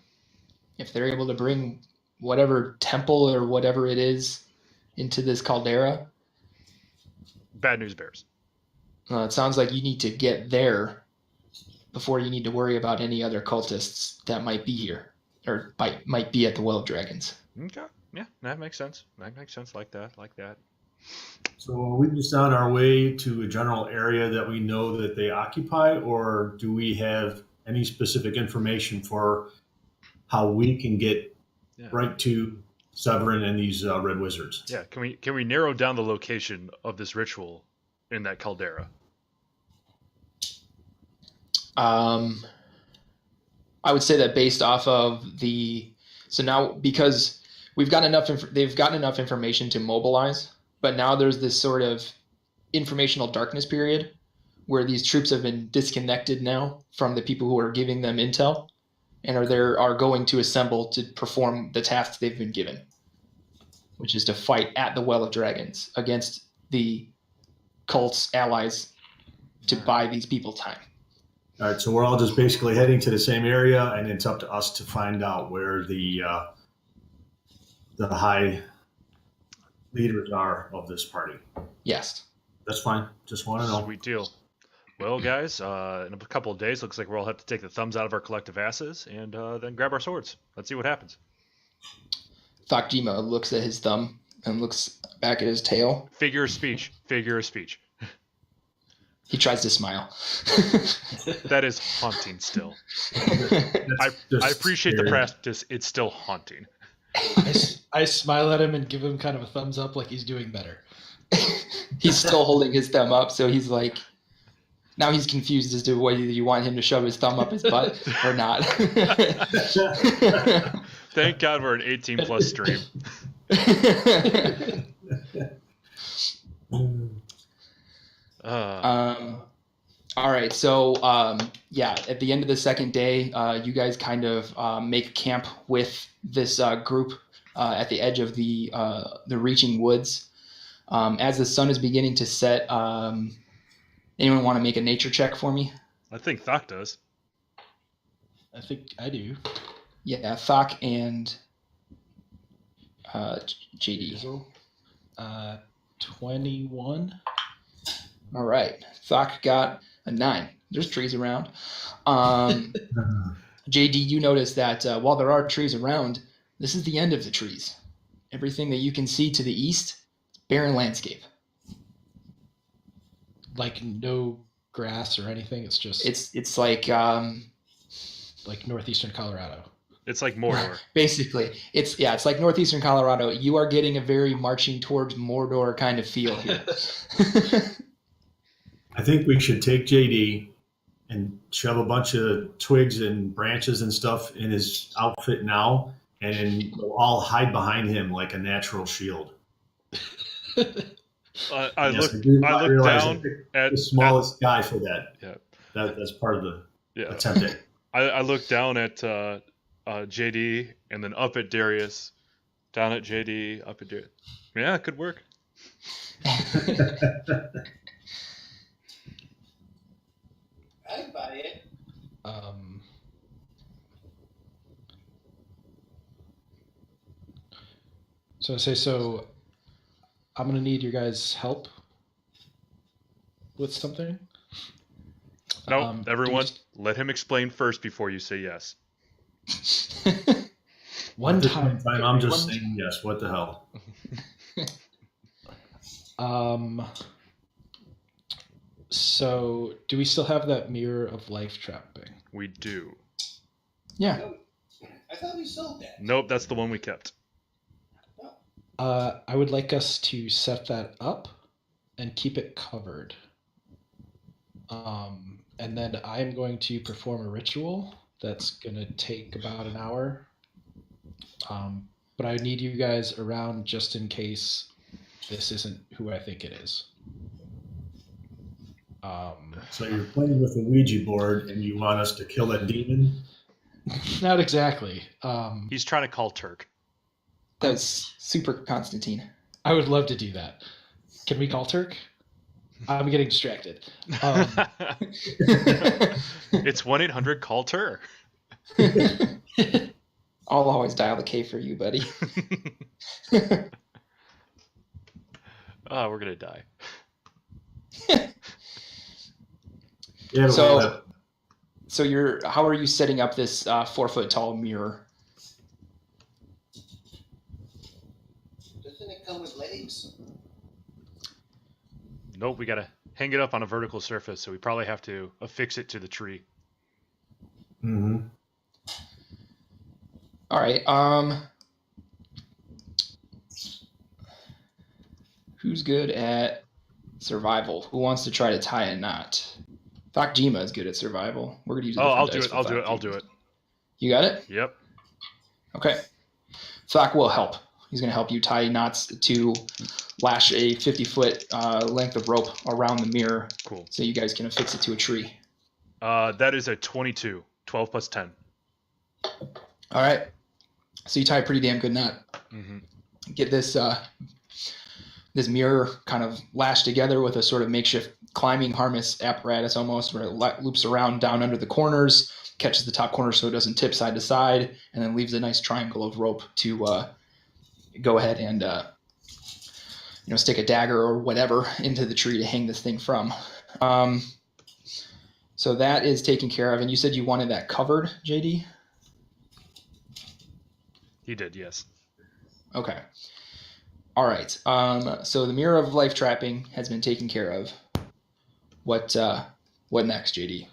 if they're able to bring whatever temple or whatever it is into this caldera, Bad news bears. it sounds like you need to get there before you need to worry about any other cultists that might be here or might be at the Well of Dragons. Okay. Yeah, that makes sense. That makes sense. Like that. So are we just on our way to a general area that we know that they occupy, or do we have any specific information for how we can get right to Severin and these red wizards? Yeah. Can we narrow down the location of this ritual in that caldera? I would say that based off of so now, because they've gotten enough information to mobilize, but now there's this sort of informational darkness period where these troops have been disconnected now from the people who are giving them intel and are going to assemble to perform the tasks they've been given, which is to fight at the Well of Dragons against the cult's allies to buy these people time. All right, so we're all just basically heading to the same area, and it's up to us to find out where the high leaders are of this party. Yes. That's fine. Just want to know. Sweet deal. Well, guys, in a couple of days, looks like we'll all have to take the thumbs out of our collective asses and then grab our swords. Let's see what happens. Thakjima looks at his thumb and looks back at his tail. Figure of speech. He tries to smile. That is haunting still. I appreciate the practice. It's still haunting. I smile at him and give him kind of a thumbs up like he's doing better. He's still holding his thumb up, so he's like, now he's confused as to whether you want him to shove his thumb up his butt or not. Thank God we're an 18+ stream. All right, so at the end of the second day, you guys kind of make camp with this group at the edge of the reaching woods. As the sun is beginning to set, anyone want to make a nature check for me? I think Thok does. I think I do. Yeah, Thok and JD. 21. All right. Thok got a 9. There's trees around. JD, you notice that while there are trees around, this is the end of the trees. Everything that you can see to the east, barren landscape. Like no grass or anything. It's just it's like northeastern Colorado. It's like Mordor. Basically, it's like northeastern Colorado. You are getting a very marching towards Mordor kind of feel here. I think we should take JD and shove a bunch of twigs and branches and stuff in his outfit now, and we'll all hide behind him like a natural shield. I look down at the smallest guy for that. Yeah, that's part of the attempt. I look down at JD and then up at Darius, down at JD, up at Darius. Yeah, it could work. I'd buy it. So I'm gonna need your guys' help with something. No, everyone, let him explain first before you say yes. One time I'm just saying yes. What the hell? So do we still have that mirror of life trapping? We do. Yeah. No, I thought we sold that. Nope, that's the one we kept. I would like us to set that up and keep it covered. And then I'm going to perform a ritual that's going to take about an hour. But I need you guys around just in case this isn't who I think it is. So you're playing with a Ouija board and you want us to kill a demon? Not exactly. He's trying to call Turk. That's super Constantine. I would love to do that. Can we call Turk? I'm getting distracted. It's 1-800-CALL-TURK. I'll always dial the K for you, buddy. Oh, we're gonna die. Yeah, So how are you setting up this 4-foot tall mirror? Doesn't it come with legs? Nope, we gotta hang it up on a vertical surface, so we probably have to affix it to the tree. Mm-hmm. All right. Who's good at survival? Who wants to try to tie a knot? Thakjima is good at survival. We're gonna use. I'll do it. I'll do it. You got it? Yep. Okay. Thak will help. He's gonna help you tie knots to lash a 50-foot length of rope around the mirror. Cool. So you guys can affix it to a tree. That is a 22. 12 plus 10. All right. So you tie a pretty damn good knot. Mm-hmm. Get this this mirror kind of lashed together with a sort of makeshift climbing harness apparatus almost, where it loops around down under the corners, catches the top corner so it doesn't tip side to side, and then leaves a nice triangle of rope to go ahead and stick a dagger or whatever into the tree to hang this thing from. So that is taken care of. And you said you wanted that covered, JD? He did, yes. Okay. All right. So the mirror of life trapping has been taken care of. What next, JD?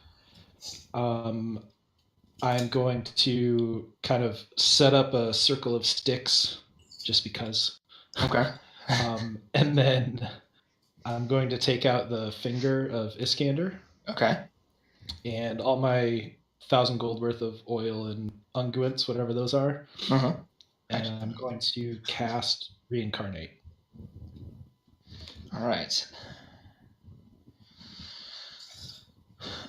I'm going to kind of set up a circle of sticks, just because. Okay. And then I'm going to take out the finger of Iskander. Okay. And all my 1,000 gold worth of oil and unguents, whatever those are. Uh-huh. And I'm going to cast Reincarnate. All right.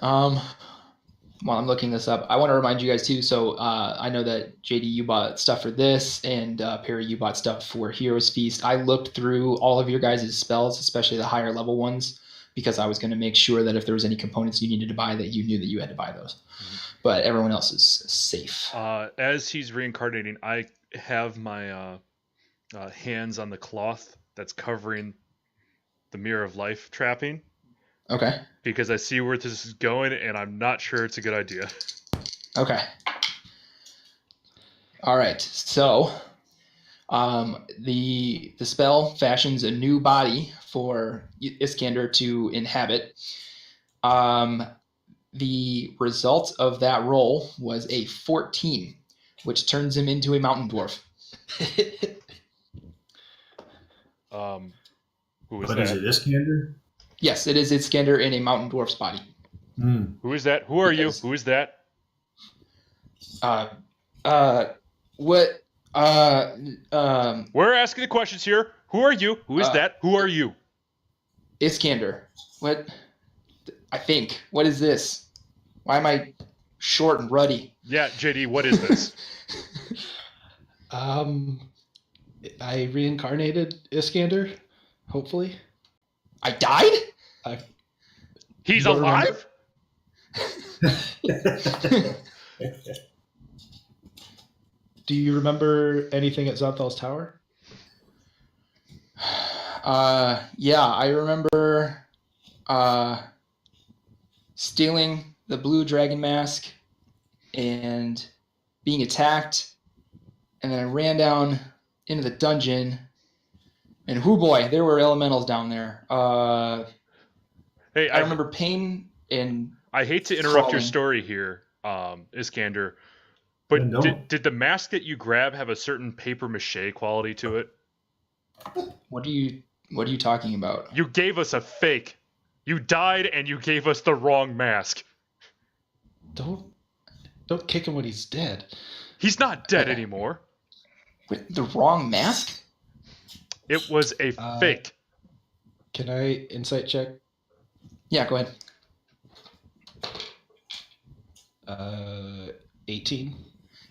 While I'm looking this up, I want to remind you guys too. So I know that JD, you bought stuff for this, and Perry, you bought stuff for Heroes Feast. I looked through all of your guys' spells, especially the higher level ones, because I was going to make sure that if there was any components you needed to buy, that you knew that you had to buy those. Mm-hmm. But everyone else is safe. As he's reincarnating, I have my hands on the cloth that's covering the Mirror of Life trapping. Okay. Because I see where this is going, and I'm not sure it's a good idea. Okay. All right. So, the spell fashions a new body for Iskander to inhabit. The result of that roll was a 14, which turns him into a mountain dwarf. Who is but that? Is it Iskander? Yes, it is Iskander in a mountain dwarf's body. Who is that? Who are you? Who is that? What? We're asking the questions here. Who are you? Who is that? Who are you? Iskander. What? I think. What is this? Why am I short and ruddy? Yeah, JD, what is this? I reincarnated Iskander, hopefully. I died? He's alive? Do you remember anything at Zonthal's Tower? Yeah, I remember stealing the blue dragon mask and being attacked, and then I ran down into the dungeon, and whoo boy, there were elementals down there. Hey, I remember pain and I hate to interrupt your story here, Iskander, but did the mask that you grab have a certain paper mache quality to it? What are you talking about? You gave us a fake You died and you gave us the wrong mask. Don't kick him when he's dead. He's not dead anymore. Wait, the wrong mask? It was a fake. Can I insight check? Yeah, go ahead. 18.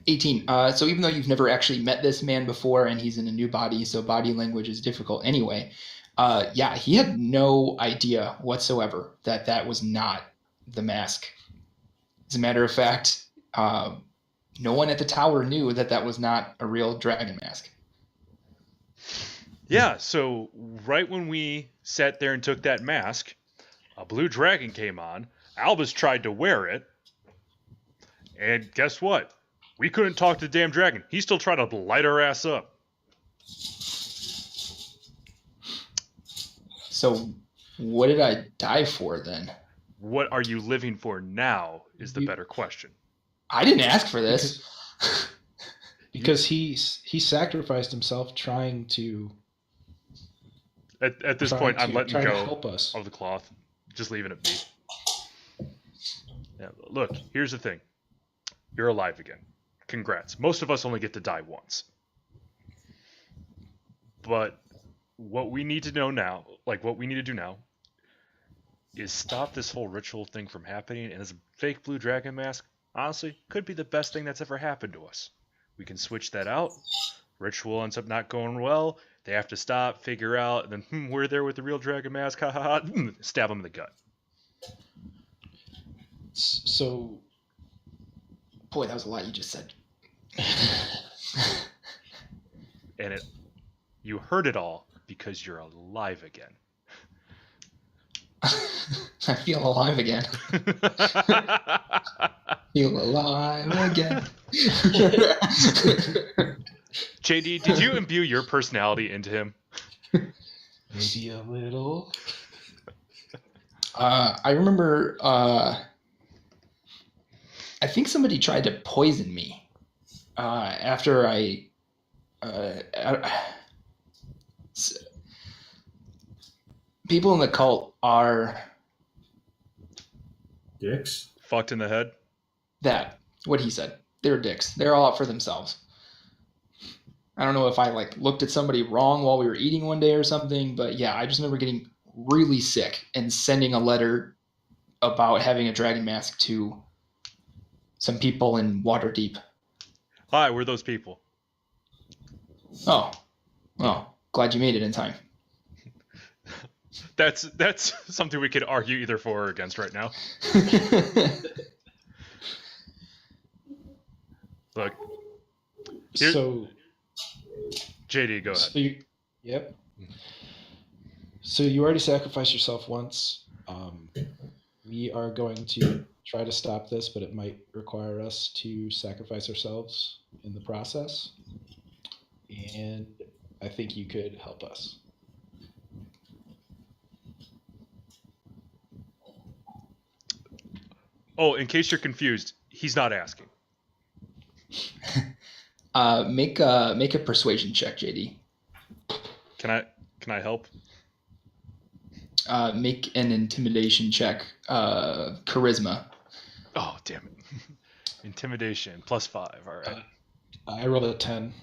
18. So even though you've never actually met this man before and he's in a new body, so body language is difficult anyway, yeah, he had no idea whatsoever that that was not the mask. As a matter of fact, no one at the tower knew that that was not a real dragon mask. Yeah, so right when we sat there and took that mask, a blue dragon came on. Albus tried to wear it. And guess what? We couldn't talk to the damn dragon. He still tried to light our ass up. So what did I die for then? What are you living for now is the better question. I didn't ask for this. Because he sacrificed himself trying to... At this point, I'm letting trying to go help us. of the cloth. Just leaving it be. Yeah, look, here's the thing. You're alive again. Congrats. Most of us only get to die once. But what we need to know now, like what we need to do now, is stop this whole ritual thing from happening. And this fake blue dragon mask, honestly, could be the best thing that's ever happened to us. We can switch that out. Ritual ends up not going well. They have to stop, figure out, and then we're there with the real dragon mask. Ha ha ha! Stab him in the gut. So, Boy, that was a lot you just said. And you heard it all because you're alive again. I feel alive again. Feel alive again. JD, did you imbue your personality into him? maybe a little. I remember, I think somebody tried to poison me after people in the cult are Dicks? Fucked in the head? what he said. They're dicks. They're all out for themselves. I don't know if I looked at somebody wrong while we were eating one day or something, but yeah, I just remember getting really sick and sending a letter about having a dragon mask to some people in Waterdeep. Hi, we're those people. Oh, glad you made it in time. That's something we could argue either for or against right now. Look. So, JD, go ahead. Yep. So you already sacrificed yourself once. We are going to try to stop this, but it might require us to sacrifice ourselves in the process. And I think you could help us. Oh, in case you're confused, he's not asking. Make a persuasion check, JD. Can I help? Make an intimidation check. Charisma. Oh, damn it. Intimidation, +5, all right. I rolled a 10.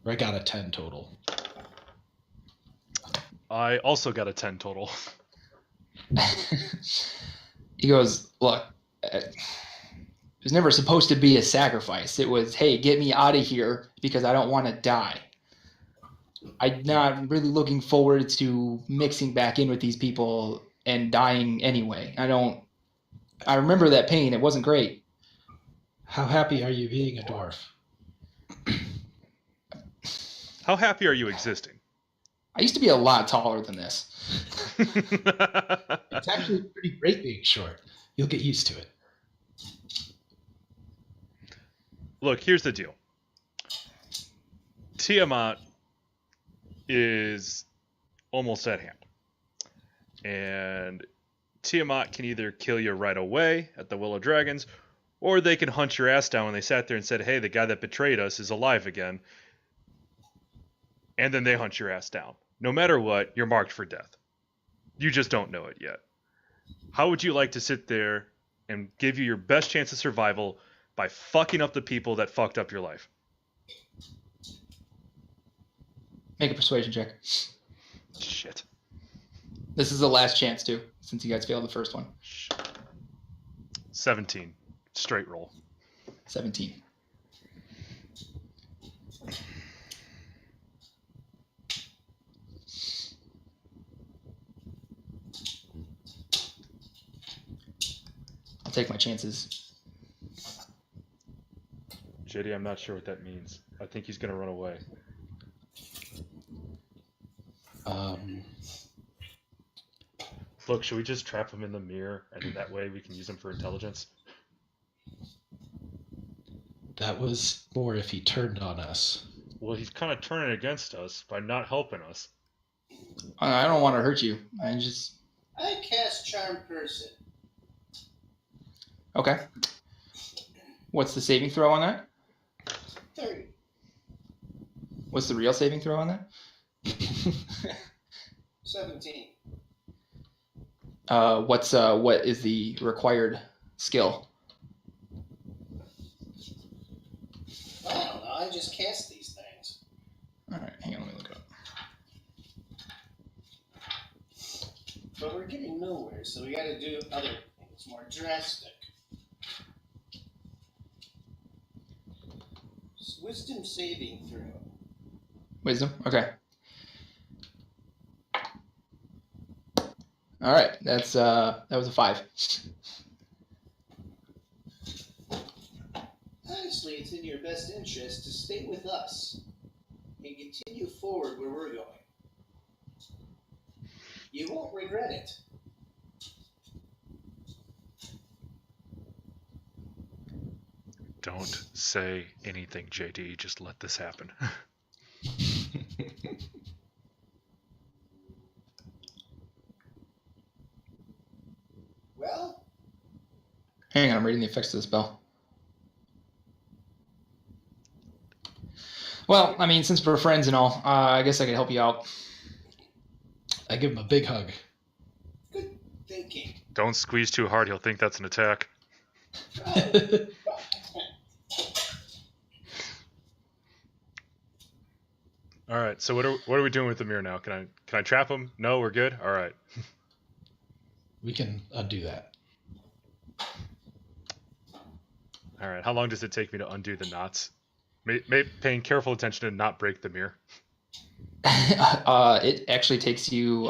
Or I got a 10 total. I also got a 10 total. He goes, look, it was never supposed to be a sacrifice. It was, hey, get me out of here because I don't want to die. I'm not really looking forward to mixing back in with these people and dying anyway. I remember that pain. It wasn't great. How happy are you being a dwarf? How happy are you existing? I used to be a lot taller than this. It's actually pretty great being short. You'll get used to it. Look, here's the deal. Tiamat is almost at hand. And Tiamat can either kill you right away at the Will of Dragons, or they can hunt your ass down when they sat there and said, hey, the guy that betrayed us is alive again. And then they hunt your ass down. No matter what, you're marked for death. You just don't know it yet. how would you like to sit there and give you your best chance of survival by fucking up the people that fucked up your life? Make a persuasion check. Shit. This is the last chance too, since you guys failed the first one. 17. Straight roll. 17. I'll take my chances. JD, I'm not sure what that means. I think he's gonna run away. Look, should we just trap him in the mirror, and in that way we can use him for intelligence? That was more if he turned on us. Well, he's kind of turning against us by not helping us. I don't want to hurt you. I cast Charm Person. Okay. What's the saving throw on that? 30. What's the real saving throw on that? 17. What is the required skill? I don't know. I just cast these things. All right, hang on, let me look it up. But we're getting nowhere, so we got to do other things more drastic. Wisdom saving throw. Wisdom. Okay. All right, that was a 5. Honestly, it's in your best interest to stay with us and continue forward where we're going. You won't regret it. Don't say anything, JD. Just let this happen. Well, Hang on, I'm reading the effects of the spell. Well, I mean, since we're friends and all, I guess I could help you out. I give him a big hug. good thinking. Don't squeeze too hard. He'll think that's an attack. All right. So what are we doing with the mirror now? Can I trap him? No, we're good. All right. We can undo that. All right. How long does it take me to undo the knots? Paying careful attention to not break the mirror. It actually takes you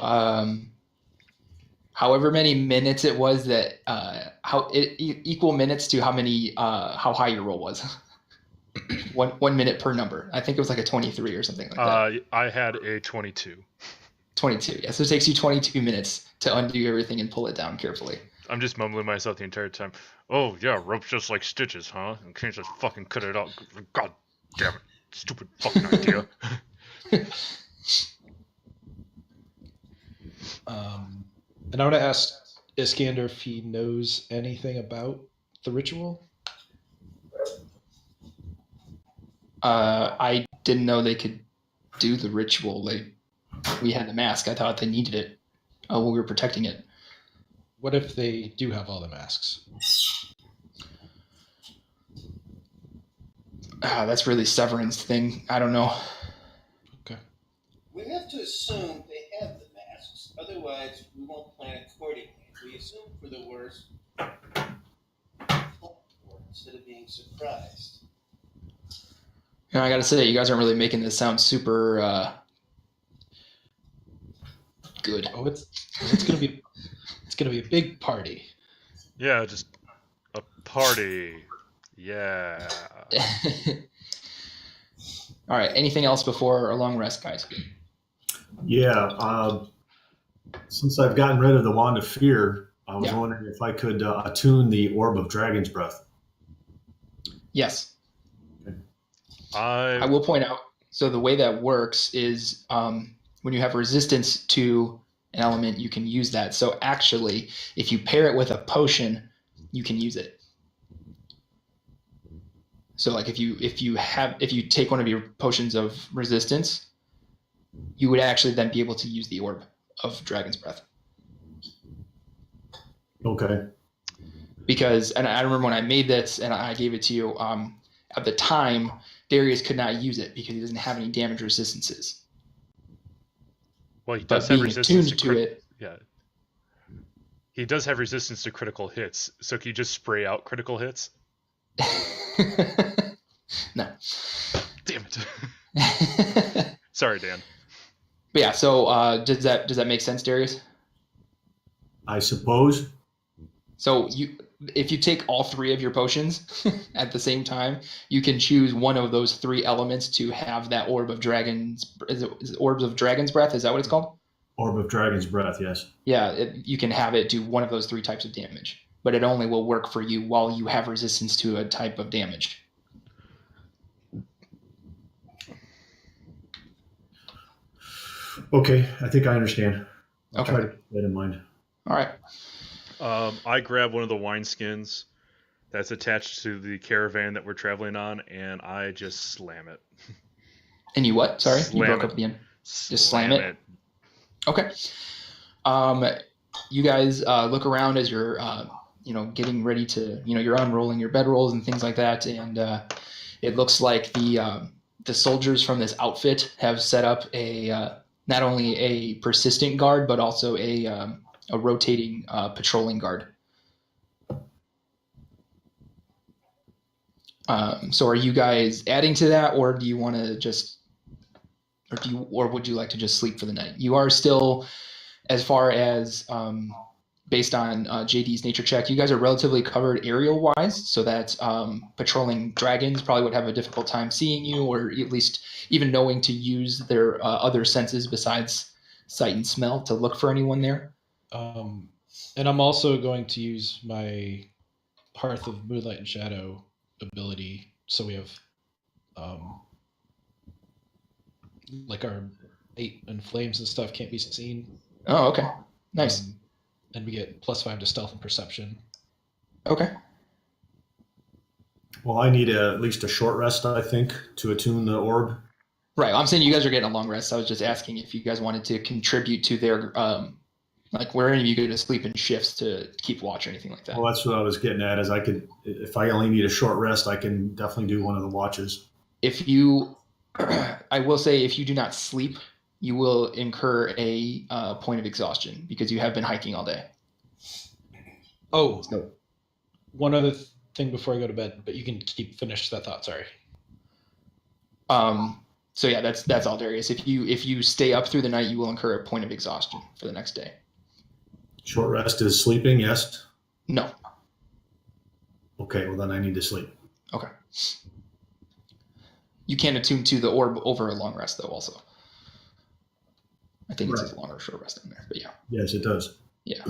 however many minutes it was that equal minutes to how high your roll was. 1 minute per number. I think it was like a 23 or something like that. I had a 22. 22. Yeah, so it takes you 22 minutes to undo everything and pull it down carefully. I'm just mumbling myself the entire time. Oh yeah, rope's just like stitches, huh? In case I fucking cut it out. God damn it, stupid fucking idea. And I want to ask Iskander if he knows anything about the ritual. I didn't know they could do the ritual. We had the mask. I thought they needed it while we were protecting it. What if they do have all the masks? That's really Severin's thing. I don't know. Okay. We have to assume they have the masks. Otherwise, we won't plan accordingly. If we assume for the worst, instead of being surprised. You know, I gotta say, you guys aren't really making this sound super good. Oh, it's gonna be a big party. Yeah, just a party. Yeah. All right. Anything else before a long rest, guys? Yeah. Since I've gotten rid of the Wand of Fear, I was wondering if I could attune the Orb of Dragon's Breath. Yes. Okay. I will point out. So the way that works is when you have resistance to an element, you can use that. So actually, if you pair it with a potion, you can use it. So like if you take one of your potions of resistance, you would actually then be able to use the Orb of Dragon's Breath. Okay. Because, and I remember when I made this and I gave it to you, at the time, Darius could not use it because he doesn't have any damage resistances. Well, he But does have being resistance attuned to to it, Yeah. He does have resistance to critical hits, so can you just spray out critical hits? no. Damn it. Sorry, Dan. But yeah, so does that make sense, Darius? I suppose. So if you take all 3 of your potions at the same time, you can choose one of those 3 elements to have that orb of dragons. Is it orbs of dragon's breath? Is that what it's called? Orb of Dragon's Breath, yes. Yeah, you can have it do one of those 3 types of damage, but it only will work for you while you have resistance to a type of damage. Okay, I think I understand. I'll Okay. try to keep that in mind. All right. I grab one of the wineskins that's attached to the caravan that we're traveling on, and I just slam it. And you what? Sorry, Slam you broke it. up at the end. Just Slam it. Okay. You guys look around as you're, getting ready to, you're unrolling your bedrolls and things like that, and it looks like the soldiers from this outfit have set up a not only a persistent guard but also a rotating patrolling guard. So are you guys adding to that, or do you want to just, or would you like to just sleep for the night? You are still, as far as based on JD's nature check, you guys are relatively covered aerial wise, so that patrolling dragons probably would have a difficult time seeing you, or at least even knowing to use their other senses besides sight and smell to look for anyone there. And I'm also going to use my Hearth of Moonlight and Shadow ability, so we have like our light and flames and stuff can't be seen. Oh, okay. Nice. And we get +5 to stealth and perception. Okay. Well, I need at least a short rest, I think, to attune the orb. Right. I'm saying you guys are getting a long rest. I was just asking if you guys wanted to contribute to their, like where any of you go to sleep in shifts to keep watch or anything like that. Well, that's what I was getting at. Is I could, if I only need a short rest, I can definitely do one of the watches. If you, I will say, if you do not sleep, you will incur a point of exhaustion because you have been hiking all day. Oh, So, one other thing before I go to bed, but you can finish that thought. Sorry. so yeah, that's all, Darius. If you stay up through the night, you will incur a point of exhaustion for the next day. Short rest is sleeping, yes? No. Okay, well then I need to sleep. Okay. You can attune to the orb over a long rest, though, also. I think it says long or short rest in there, but yeah. Yes, it does. Yeah.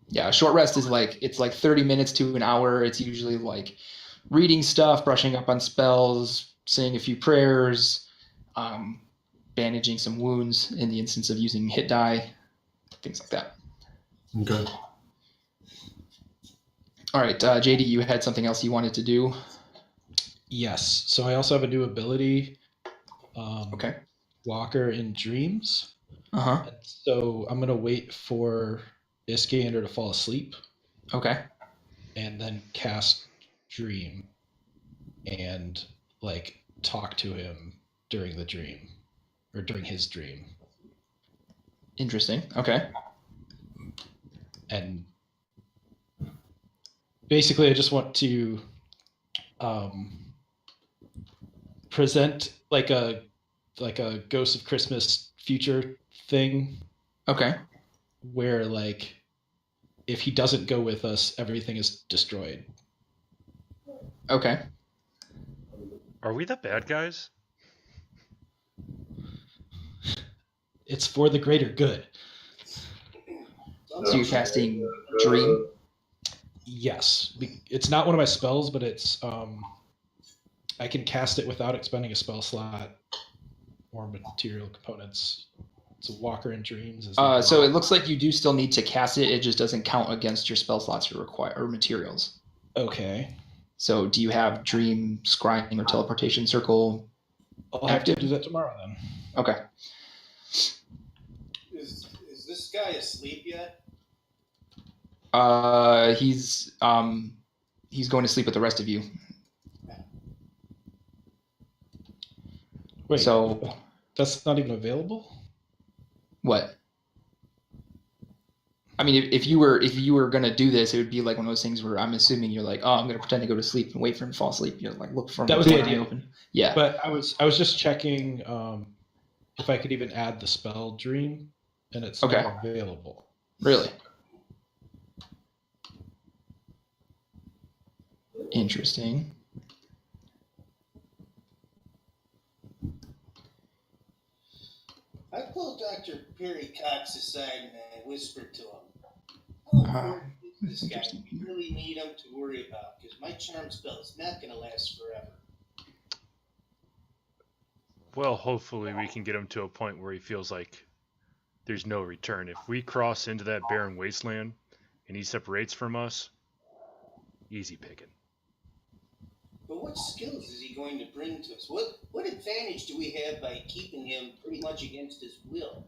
Yeah, a short rest is it's like 30 minutes to an hour. It's usually like reading stuff, brushing up on spells, saying a few prayers, bandaging some wounds in the instance of using hit die, things like that. Okay. All right, JD, you had something else you wanted to do? Yes. So I also have a new ability. Okay. Walker in Dreams. Uh-huh. And so I'm going to wait for Iskander to fall asleep. Okay. And then cast Dream and like talk to him during the dream or during his dream. Interesting. Okay. And basically I just want to present like a Ghost of Christmas future thing. Okay. Where like if he doesn't go with us, everything is destroyed. Okay. Are we the bad guys? It's for the greater good. So you're casting Dream? Yes. It's not one of my spells, but it's I can cast it without expending a spell slot or material components. It's a Walker in Dreams. So it looks like you do still need to cast it. It just doesn't count against your spell slots you require or materials. Okay. So do you have Dream, Scrying, or Teleportation Circle? I'll have to do that tomorrow then. Okay. Is this guy asleep yet? He's going to sleep with the rest of you. Wait, So that's not even available? what? I mean, if you were gonna do this, it would be like one of those things where I'm assuming you're like, oh, I'm gonna pretend to go to sleep and wait for him to fall asleep. You're like, look for him. That was the idea. Open. Yeah. But I was just checking if I could even add the spell dream, and it's not available. Really? Interesting. I pulled Dr. Perry Cox aside and I whispered to him, how important is this guy? We really need him to worry about, because my charm spell is not going to last forever. Well, hopefully we can get him to a point where he feels like there's no return. If we cross into that barren wasteland and he separates from us, easy picking. But what skills is he going to bring to us? What advantage do we have by keeping him pretty much against his will?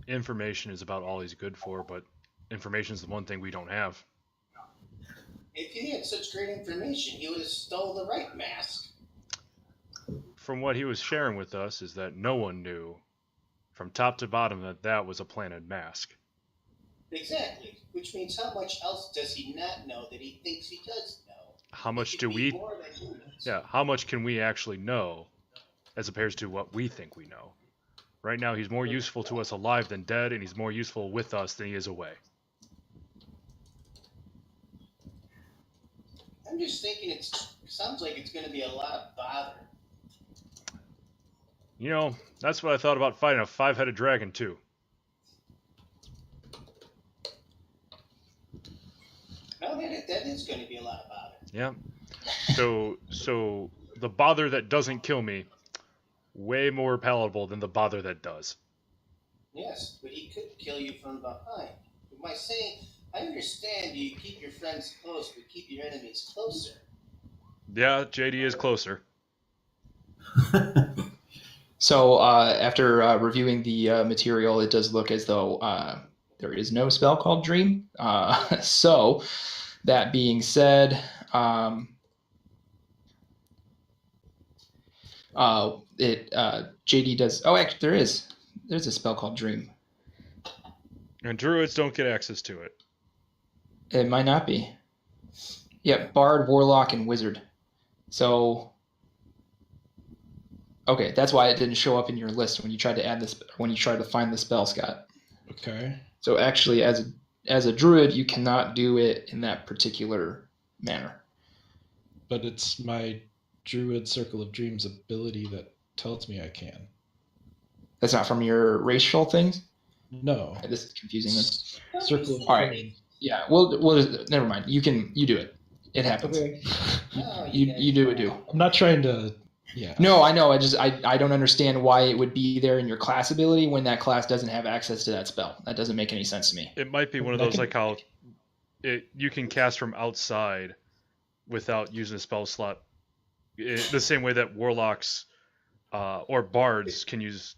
Information is about all he's good for, but information is the one thing we don't have. If he had such great information, he would have stole the right mask. From what he was sharing with us is that no one knew from top to bottom that that was a planted mask. Exactly. Which means how much else does he not know that he thinks he does know? How much do we... Yeah, how much can we actually know as opposed to what we think we know? Right now, he's more useful to us alive than dead, and he's more useful with us than he is away. I'm just thinking it sounds like it's going to be a lot of bother. You know, that's what I thought about fighting a 5-headed dragon, too. No, that is going to be a lot of bother. Yeah. So the bother that doesn't kill me, way more palatable than the bother that does. Yes, but he could kill you from behind. By saying, I understand you keep your friends close, but keep your enemies closer. Yeah, JD is closer. So after reviewing the material, it does look as though there is no spell called Dream. So that being said, JD does. Oh, actually, there's a spell called Dream. And druids don't get access to it. It might not be. Yeah, Bard, Warlock, and Wizard. So, okay, that's why it didn't show up in your list when you tried to add this. When you tried to find the spell, Scott. Okay. So actually, as a druid, you cannot do it in that particular manner. But it's my Druid Circle of Dreams ability that tells me I can. That's not from your racial things? No. Okay, this is confusing then. Circle of All right. Dreams. Yeah, well, never mind. You do it. It happens. Okay. You do it. I'm not trying to. Yeah. No, I know. I don't understand why it would be there in your class ability when that class doesn't have access to that spell. That doesn't make any sense to me. It might be one of those like how you can cast from outside without using a spell slot. The same way that warlocks or bards can use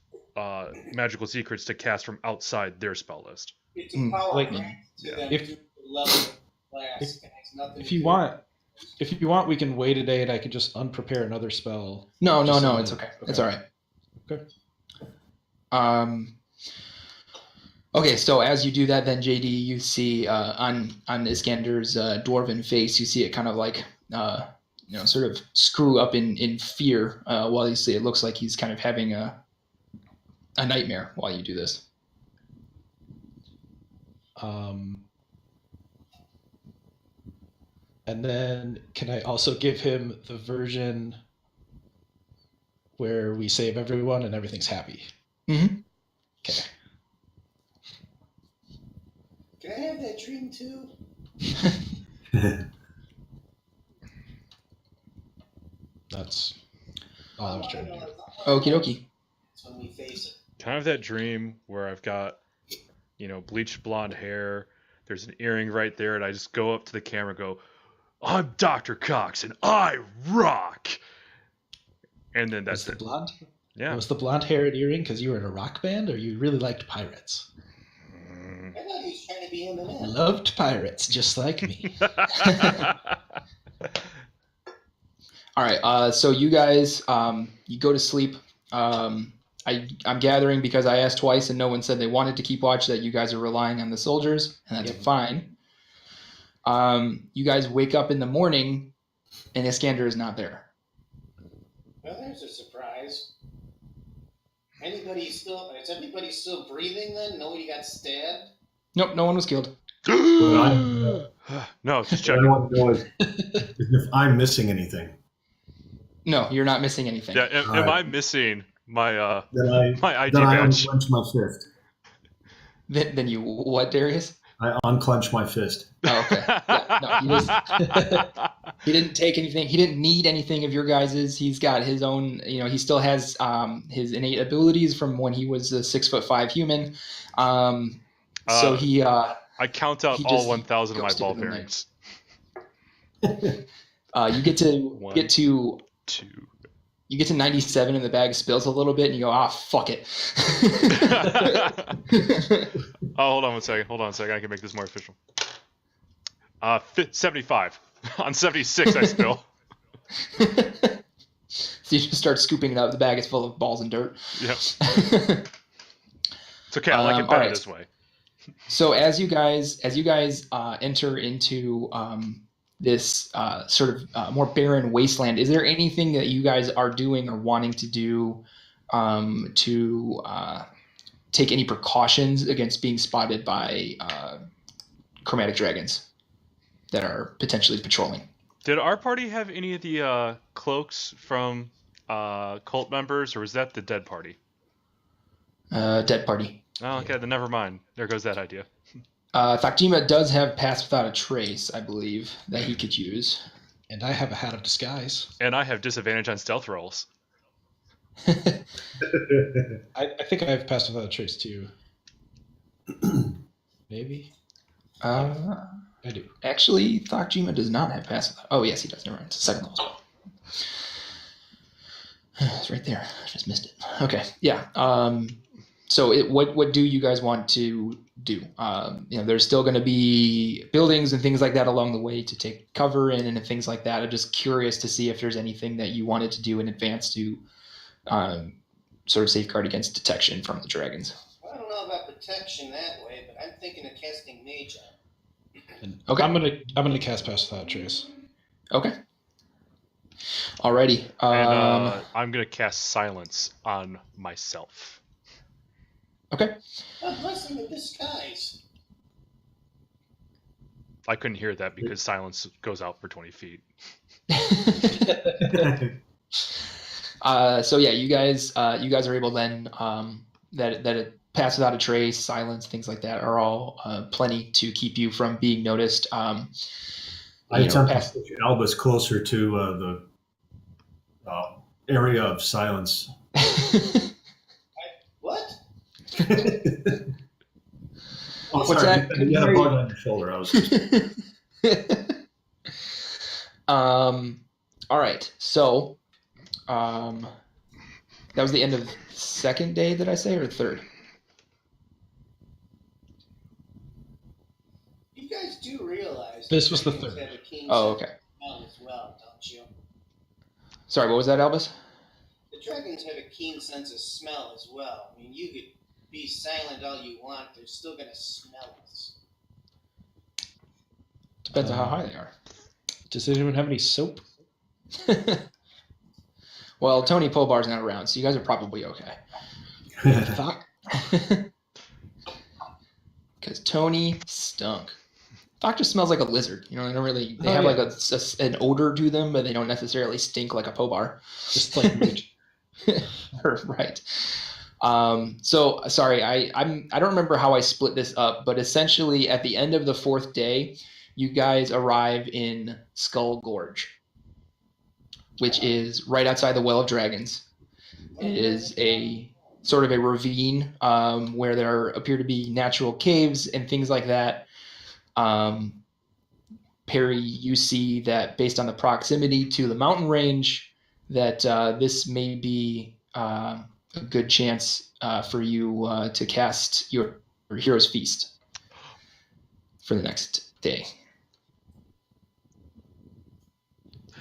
magical secrets to cast from outside their spell list. It's a power Like, grant to them if- to the level of class. It has nothing If to you do want, we can wait a day and I could just unprepare another spell. No, Just no, so it's you- okay. okay. It's all right. Okay. Okay, so as you do that, then JD, you see on Iskander's dwarven face, you see it kind of like sort of screw up in fear while you see it looks like he's kind of having a nightmare while you do this. And then can I also give him the version where we save everyone and everything's happy? Mm-hmm. Okay. Can I have that dream too? That's all I was trying to do. Okie dokie. That's when we face it. Kind of that dream where I've got, bleached blonde hair. There's an earring right there, and I just go up to the camera and go, I'm Dr. Cox, and I rock! And then that's Was it. the blonde? Yeah. Was the blonde hair and earring because you were in a rock band, or you really liked pirates? I thought he was trying to happy M&M. Loved pirates, just like me. All right. So you guys, you go to sleep. I'm gathering because I asked twice and no one said they wanted to keep watch that you guys are relying on the soldiers, and that's Yep. fine. You guys wake up in the morning, and Iskander is not there. Well, there's a surprise. Is everybody still breathing then? Nobody got stabbed? Nope, no one was killed. No, just What I checking. want to know is if I'm missing anything. No, you're not missing anything. Yeah, am I missing my Then my ID I badge? unclench my fist. Then you what, Darius? I unclench my fist. Oh, okay. Yeah, no, he didn't take anything. He didn't need anything of your guys's. He's got his own. He still has his innate abilities from when he was a 6'5" human. So he. I count out he all just 1,000 of my ghosted ball in the night. bearings. You get to One. get to. 2. You get to 97 and the bag spills a little bit and you go, fuck it. Oh, hold on one second. I can make this more official. 75. On 76, I spill. So you just start scooping it up. The bag is full of balls and dirt. Yep. It's okay. I like it better alright. this way. So as you guys enter into this sort of more barren wasteland, is there anything that you guys are doing or wanting to do to take any precautions against being spotted by chromatic dragons that are potentially patrolling? Did our party have any of the cloaks from cult members, or was that the dead party? Dead party. Oh, okay, then never mind. There goes that idea. Thakjima does have Pass Without a Trace, I believe, that he could use. And I have a hat of disguise. And I have disadvantage on stealth rolls. I think I have passed without a trace too. Maybe? I do. Actually, Thakjima does not have Pass Without. Oh, yes, he does. Never mind. It's a second level spell. It's right there. I just missed it. Okay. Yeah. So what do you guys want to do? There's still going to be buildings and things like that along the way to take cover in and things like that. I'm just curious to see if there's anything that you wanted to do in advance to sort of safeguard against detection from the dragons. I don't know about protection that way, but I'm thinking of casting Mage on. Okay. I'm gonna cast Pass Without a Trace. Okay. Alrighty. And I'm going to cast Silence on myself. Okay. A blessing in disguise. I couldn't hear that because silence goes out for 20 feet. So yeah, you guys are able then that it Pass Without a Trace, Silence, things like that are all plenty to keep you from being noticed. I attempt to push Albus closer to the area of silence. What? Oh, What's sorry. that? You had a bug on your shoulder. I was. All right. So, that was the end of the second day, did I say, or third? You guys do realize This was the dragons third. have a keen Oh, sense okay. of smell as well, don't you? Sorry, what was that, Albus? The dragons have a keen sense of smell as well. I mean, you could be silent all you want, they're still gonna smell us. Depends on how high they are. Does anyone have any soap? Well, Tony Pobar's not around, so you guys are probably okay. Thought Because Tony stunk. Doc just smells like a lizard. They don't really. They Oh, have yeah. like an odor to them, but they don't necessarily stink like a Pobar. just like me. Right. So sorry, I don't remember how I split this up, but essentially at the end of the fourth day, you guys arrive in Skull Gorge, which is right outside the Well of Dragons. It is a sort of a ravine where there appear to be natural caves and things like that. Perry, you see that based on the proximity to the mountain range, that this may be a good chance for you to cast your Hero's Feast. for the next day.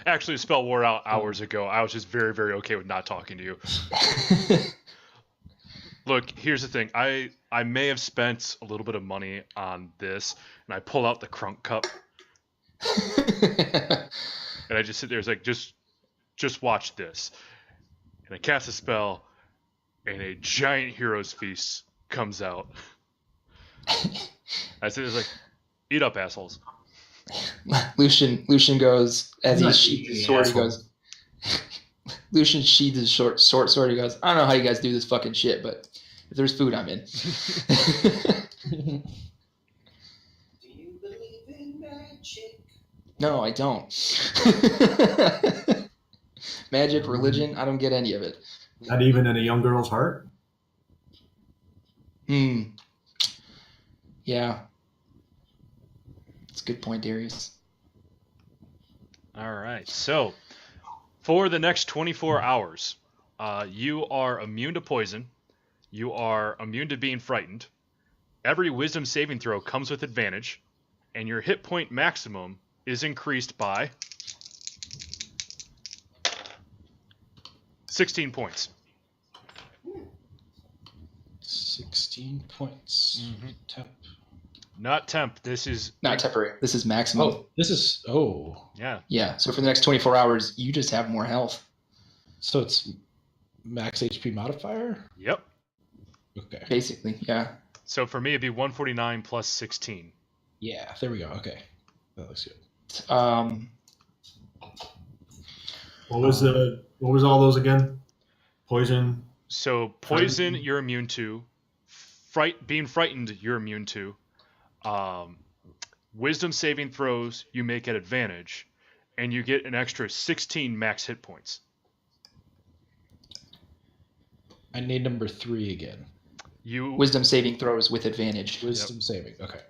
Actually, the spell wore out hours ago. I was just very, very okay with not talking to you. Look, here's the thing. I may have spent a little bit of money on this, and I pull out the crunk cup, and I just sit there. It's like, just watch this. And I cast a spell, and a giant hero's feast comes out. I sit there, it's like, eat up, assholes. Lucian goes, as he Not sheathes his sword, he goes, Lucian sheathes his short sword, he goes, I don't know how you guys do this fucking shit, but if there's food, I'm in. Do you believe in magic? No, I don't. Magic, religion, I don't get any of it. Not even in a young girl's heart? Yeah. That's a good point, Darius. All right. So, for the next 24 hours, you are immune to poison. You are immune to being frightened. Every wisdom saving throw comes with advantage. And your hit point maximum is increased by 16 points. 16 points. Mhm. Temp. Not temp. This is Not temporary. This is maximum. Oh, this is. Oh. yeah. Yeah, so for the next 24 hours, you just have more health. So it's max HP modifier? Yep. Okay. Basically, yeah. So for me, it'd be 149 plus 16. Yeah, there we go. Okay. That looks good. What was all those again? Poison. So poison, you're immune to. Being frightened, you're immune to. Wisdom saving throws, you make at advantage, and you get an extra 16 max hit points. I need number 3 again. Wisdom saving throws with advantage. Wisdom saving. Okay.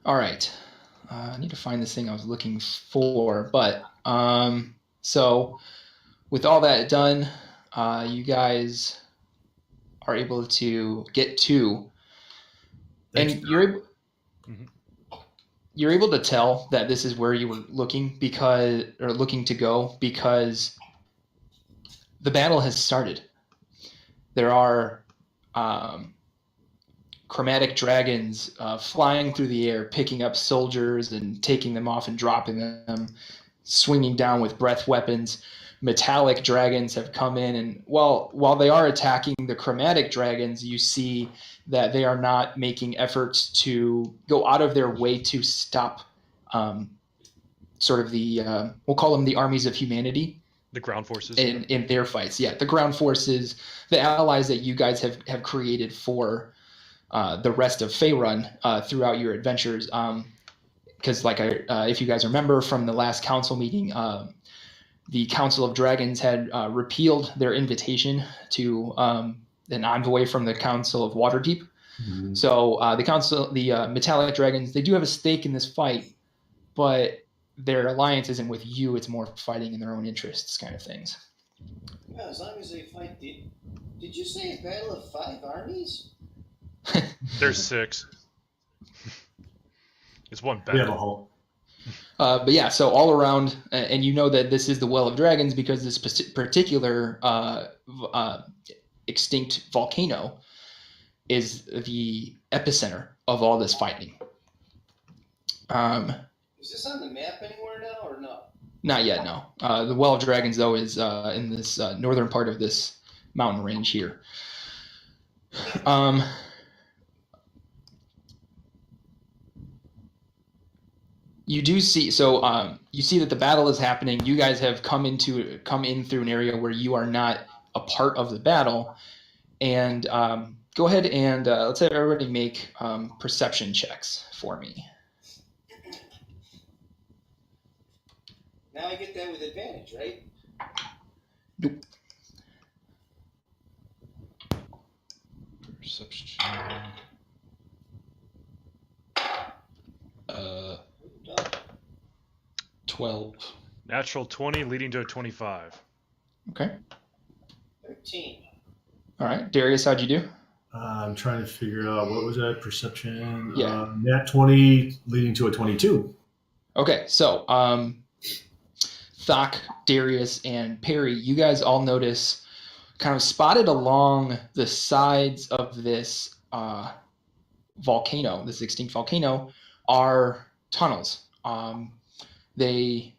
All right. I need to find this thing I was looking for. But so with all that done, you guys are able to get to, and you're able to tell that this is where you were looking looking to go because the battle has started. There are chromatic dragons flying through the air, picking up soldiers and taking them off and dropping them, swinging down with breath weapons. Metallic dragons have come in, and while they are attacking the chromatic dragons, you see that they are not making efforts to go out of their way to stop sort of the we'll call them the armies of humanity. The ground forces. In their fights. Yeah, the ground forces, the allies that you guys have created for the rest of Faerun throughout your adventures. Because if you guys remember from the last council meeting, the Council of Dragons had repealed their invitation to an envoy from the Council of Waterdeep. Mm-hmm. So the Metallic Dragons, they do have a stake in this fight, but their alliance isn't with you. It's more fighting in their own interests kind of things. Yeah, as long as they fight. Did you say a battle of 5 armies? There's 6. It's one battle. We have a whole. But yeah, so all around, and you know that this is the Well of Dragons because this particular extinct volcano is the epicenter of all this fighting. Is this on the map anywhere now or no? Not yet, no. The Well of Dragons, though, is in this northern part of this mountain range here. You do see, you see that the battle is happening. You guys have come in through an area where you are not a part of the battle. And go ahead and let's have everybody make perception checks for me. Now I get that with advantage, right? Nope. Perception. 12. Natural 20 leading to a 25. Okay. 13. All right. Darius, how'd you do? I'm trying to figure out what was that perception. Yeah. Nat 20 leading to a 22. Okay, so Thok, Darius, and Perry, you guys all notice kind of spotted along the sides of this volcano, this extinct volcano, are tunnels. They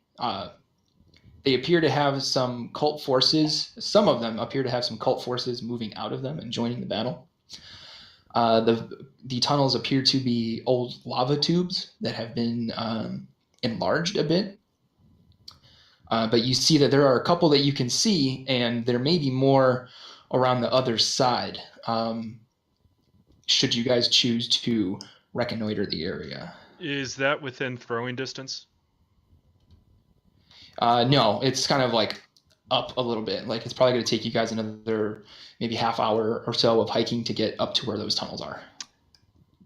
appear to have some cult forces. Some of them appear to have some cult forces moving out of them and joining the battle. The tunnels appear to be old lava tubes that have been enlarged a bit. But you see that there are a couple that you can see, and there may be more around the other side. Should you guys choose to reconnoiter the area. Is that within throwing distance? No, it's kind of like up a little bit. Like it's probably going to take you guys another maybe half hour or so of hiking to get up to where those tunnels are.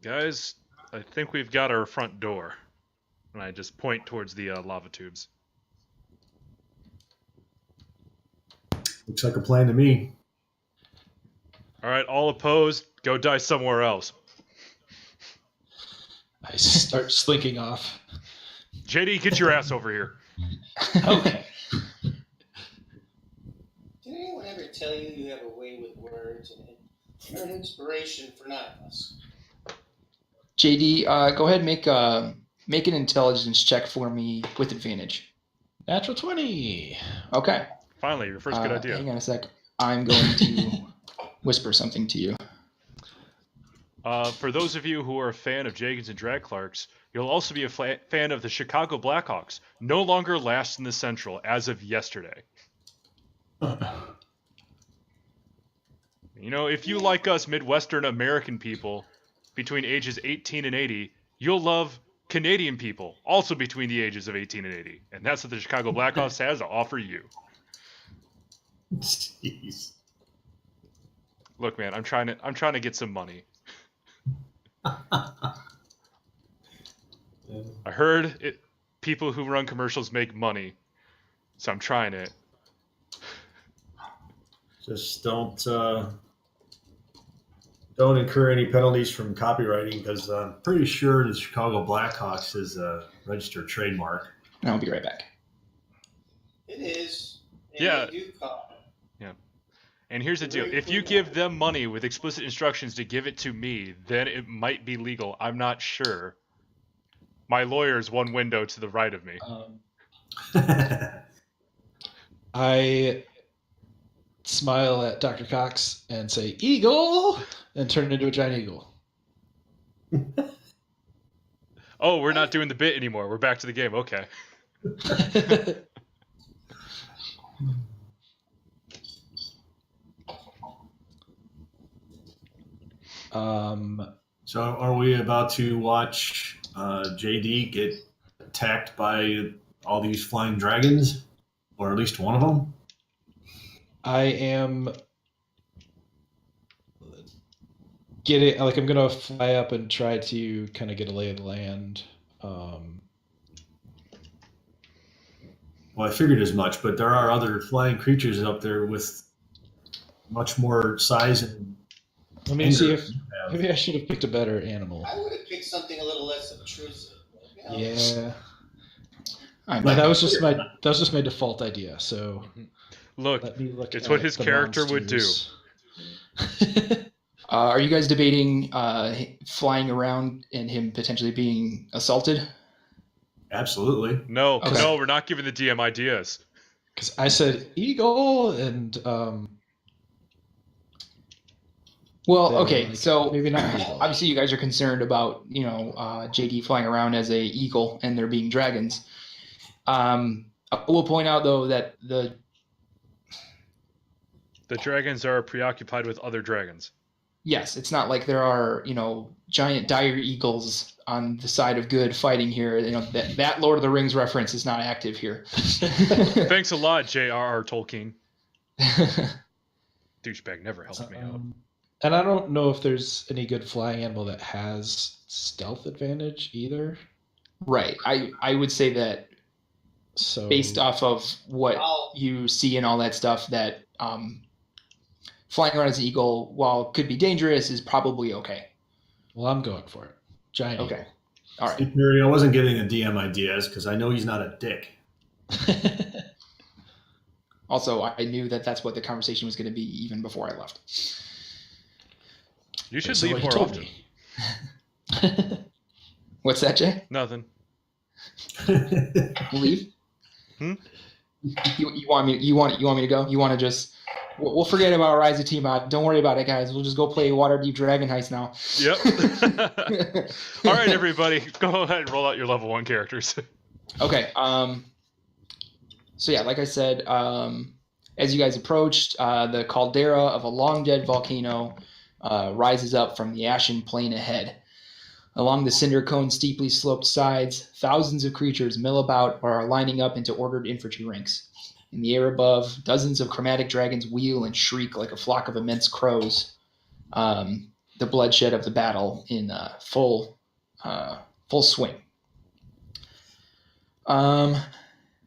Guys, I think we've got our front door. And I just point towards the lava tubes. Looks like a plan to me. All right, all opposed, go die somewhere else. I start slinking off. JD, get your ass over here. Okay. Did anyone ever tell you you have a way with words and you're an inspiration for none of us? JD, go ahead and make an intelligence check for me with advantage. Natural 20. Okay. Finally, your first good idea. Hang on a sec. I'm going to whisper something to you. For those of you who are a fan of Jagans and Drag Clarks, you'll also be a fan of the Chicago Blackhawks, no longer last in the Central as of yesterday. You know, if you like us Midwestern American people between ages 18 and 80, you'll love Canadian people also between the ages of 18 and 80. And that's what the Chicago Blackhawks has to offer you. Jeez. Look, man, I'm trying to get some money. I heard people who run commercials make money, so I'm trying it. Just don't incur any penalties from copywriting because I'm pretty sure the Chicago Blackhawks is a registered trademark. And I'll be right back. It is. And Yeah. they do call. And here's the deal. If you give them money with explicit instructions to give it to me, then it might be legal. I'm not sure. My lawyer's one window to the right of me. I smile at Dr. Cox and say, "Eagle!" and turn it into a giant eagle. Oh, we're not doing the bit anymore. We're back to the game. Okay. So are we about to watch JD get attacked by all these flying dragons? Or at least one of them? I am I'm going to fly up and try to kind of get a lay of the land. Well, I figured as much, but there are other flying creatures up there with much more size and Let me see if maybe I should have picked a better animal. I would have picked something a little less obtrusive. But, you know, Yeah. I'm But back. that was just my default idea. So Look, let me look it's at what his the character would do. monsters. Are you guys debating flying around and him potentially being assaulted? Absolutely. No, Okay. no, we're not giving the DM ideas. Because I said eagle and Well, they were okay, like, so maybe not eagle. obviously you guys are concerned about JD flying around as a eagle and there being dragons. I will point out though that The dragons are preoccupied with other dragons. yes, it's not like there are giant dire eagles on the side of good fighting here. That Lord of the Rings reference is not active here. Thanks a lot, J.R.R. Tolkien. Douchebag never helped me out. And I don't know if there's any good flying animal that has stealth advantage either. Right. I would say that So based off of what I'll- you see and all that stuff, that flying around as an eagle, while could be dangerous, is probably okay. Well, I'm going for it. Giant Okay. All right. See, Mary, I wasn't getting a DM ideas because I know he's not a dick. eagle. Also, I knew that that's what the conversation was going to be even before I left. You should So leave what you more told often. me. What's that, Jay? Nothing. Leave? Hmm? You want me? You want me to go? You want to just? We'll forget about Rise of Tiamat. Don't worry about it, guys. We'll just go play Waterdeep Dragon Heist now. Yep. All right, everybody, go ahead and roll out your level 1 characters. Okay. So yeah, like I said, as you guys approached, the caldera of a long dead volcano rises up from the ashen plain ahead. Along the cinder cone's steeply sloped sides, thousands of creatures mill about or are lining up into ordered infantry ranks. In the air above, dozens of chromatic dragons wheel and shriek like a flock of immense crows. The bloodshed of the battle in full swing.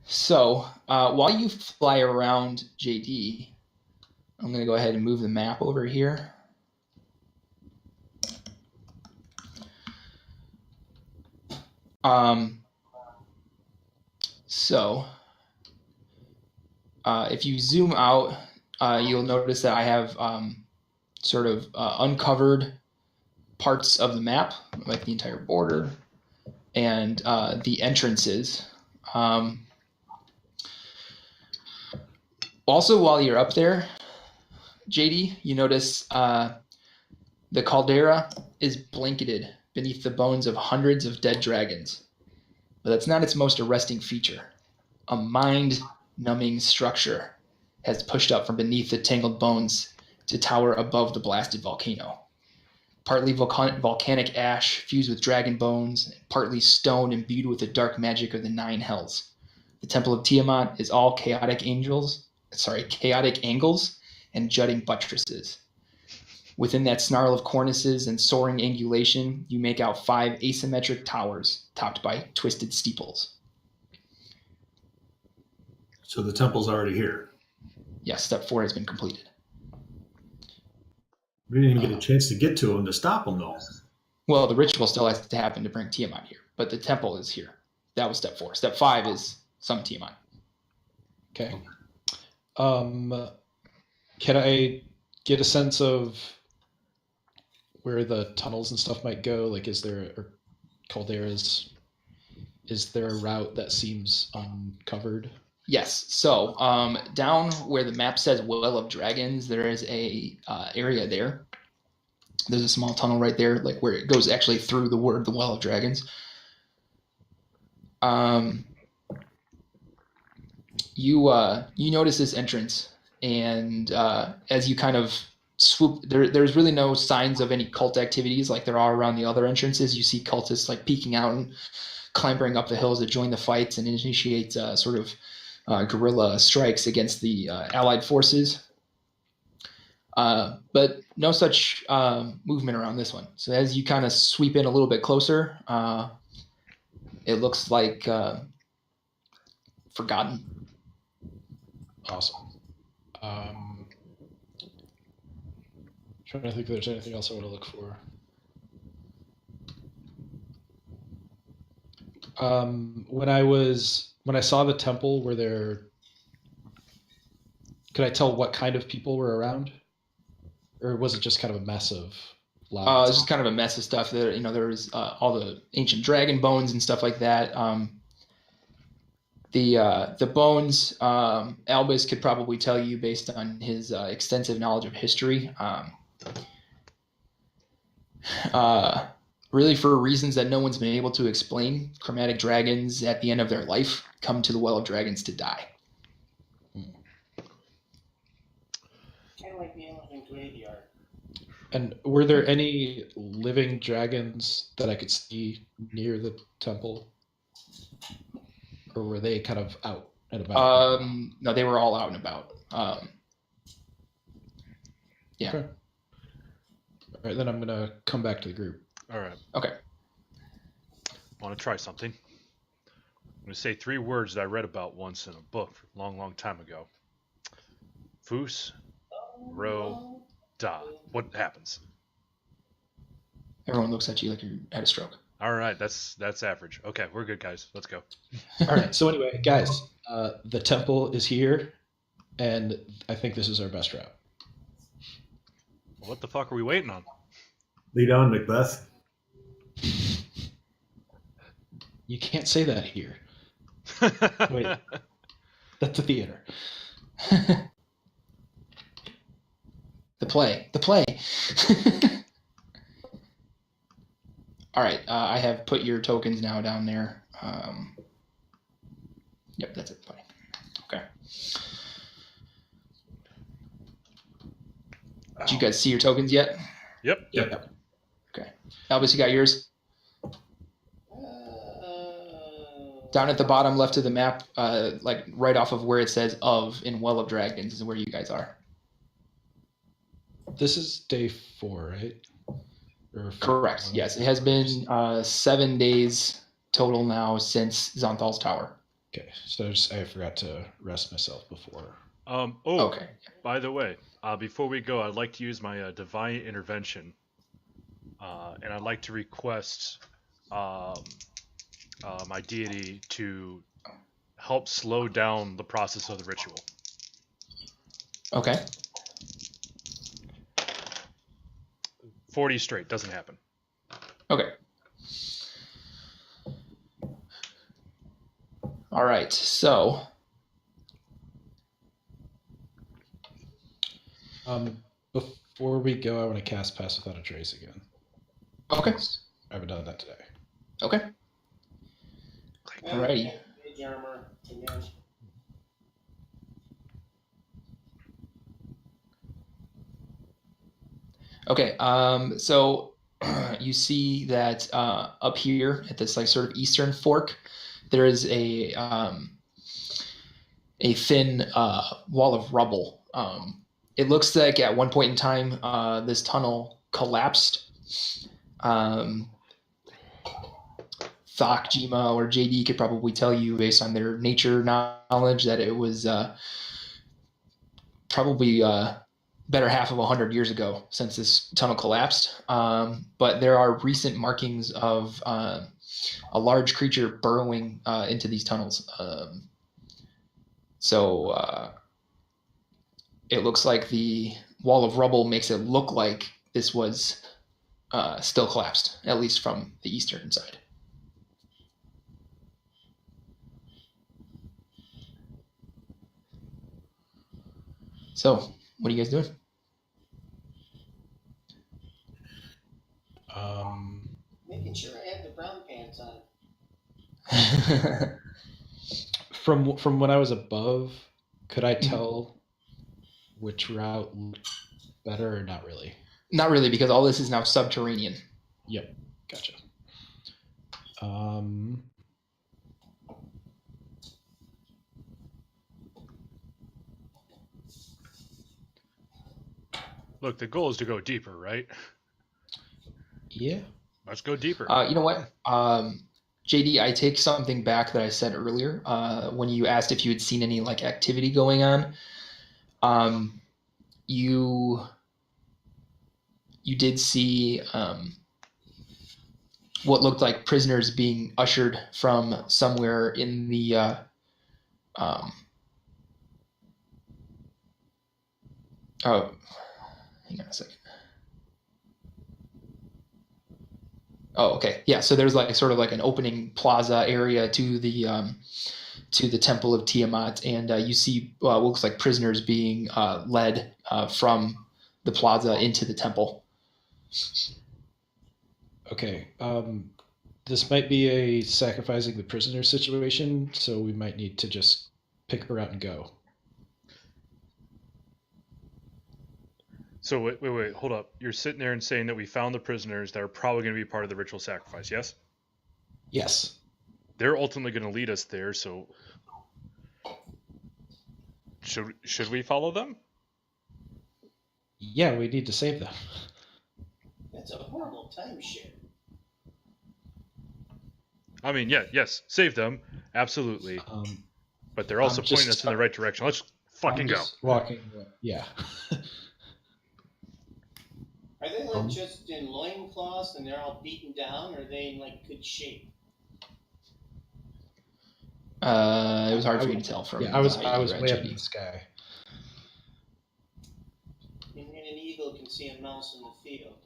So while you fly around JD, I'm going to go ahead and move the map over here. If you zoom out, you'll notice that I have sort of uncovered parts of the map, like the entire border and the entrances. Also, while you're up there, JD, you notice the caldera is blanketed beneath the bones of hundreds of dead dragons. But that's not its most arresting feature. A mind-numbing structure has pushed up from beneath the tangled bones to tower above the blasted volcano. Partly volcanic ash fused with dragon bones, partly stone imbued with the dark magic of the 9 hells. The Temple of Tiamat is all chaotic angles and jutting buttresses. Within that snarl of cornices and soaring angulation, you make out 5 asymmetric towers topped by twisted steeples. So the temple's already here. Yes, step 4 has been completed. We didn't even get a chance to get to him to stop him, though. Well, the ritual still has to happen to bring Tiamat here, but the temple is here. That was step 4. Step 5 is some Tiamat. Okay. Can I get a sense of where the tunnels and stuff might go? Like, is there a route that seems uncovered? Yes. So down where the map says Well of Dragons, there is a area there. There's a small tunnel right there, like where it goes actually through the Well of Dragons. You notice this entrance, and as you kind of swoop, there's really no signs of any cult activities like there are around the other entrances. You see cultists like peeking out and clambering up the hills to join the fights and initiate sort of guerrilla strikes against the allied forces. But no such movement around this one. So as you kind of sweep in a little bit closer, it looks like forgotten. Awesome. Trying to think if there's anything else I want to look for. When I saw the temple, could I tell what kind of people were around, or was it just kind of a mess of loud? It's just kind of a mess of stuff. There was all the ancient dragon bones and stuff like that. The bones, Albus could probably tell you based on his extensive knowledge of history. Really, for reasons that no one's been able to explain, chromatic dragons at the end of their life come to the Well of Dragons to die. Kind of like the elephant graveyard. And were there any living dragons that I could see near the temple? Or were they kind of out and about? No, they were all out and about. Yeah. Okay. All right, then I'm going to come back to the group. All right. Okay. Want to try something? I'm going to say 3 words that I read about once in a book a long, long time ago. Foos, Row, what happens? Everyone looks at you like you had a stroke. All right, that's average. Okay, we're good, guys. Let's go. All right. So anyway, guys, the temple is here, and I think this is our best route. What the fuck are we waiting on? Lead on, Macbeth. You can't say that here. Wait. That's a theater. The play. All right, I have put your tokens now down there. Yep, that's it. Fine. Okay. Did you guys see your tokens yet? Yep. Okay. Albus, you got yours? Down at the bottom left of the map, like right off of where it says "of" in Well of Dragons is where you guys are. This is day 4, right? Or Correct. Yes, it has been 7 days total now since Zonthal's Tower. Okay, so I forgot to rest myself before. Okay. By the way, before we go, I'd like to use my divine intervention, and I'd like to request my deity to help slow down the process of the ritual. Okay. 40 straight doesn't happen. Okay. All right. So. Before we go, I want to cast Pass Without a Trace again. Okay. I haven't done that today. Okay. Alrighty. Mage armor again. Okay. So you see that up here at this like sort of eastern fork, there is a thin wall of rubble. It looks like at one point in time this tunnel collapsed. Thok, Jima, or JD could probably tell you based on their nature knowledge that it was probably better half of 100 years ago since this tunnel collapsed. But there are recent markings of a large creature burrowing into these tunnels. So it looks like the wall of rubble makes it look like this was still collapsed, at least from the eastern side. So, what are you guys doing? Making sure I have the brown pants on. From when I was above, could I tell which route looked better or not really? Not really, because all this is now subterranean. Yep, gotcha. Look, the goal is to go deeper, right? Yeah. Let's go deeper. You know what? JD, I take something back that I said earlier when you asked if you had seen any like activity going on. You did see what looked like prisoners being ushered from somewhere in the hang on a second. Oh, okay. Yeah, so there's like sort of like an opening plaza area to the Temple of Tiamat, and you see what looks like prisoners being led from the plaza into the temple. Okay. This might be a sacrificing the prisoner situation, so we might need to just pick a route and go. So wait, hold up. You're sitting there and saying that we found the prisoners that are probably going to be part of the ritual sacrifice, yes? Yes. They're ultimately going to lead us there, so should we follow them? Yeah, we need to save them. That's a horrible timeshare. I mean, yes, save them, absolutely. But they're also pointing us in the right direction. Let's fucking go. Walking, yeah. they like just in loincloths and they're all beaten down, or are they in like good shape? It was hard for you to tell from I was the height you were way at, up in JD. the sky. And an eagle can see a mouse in the field.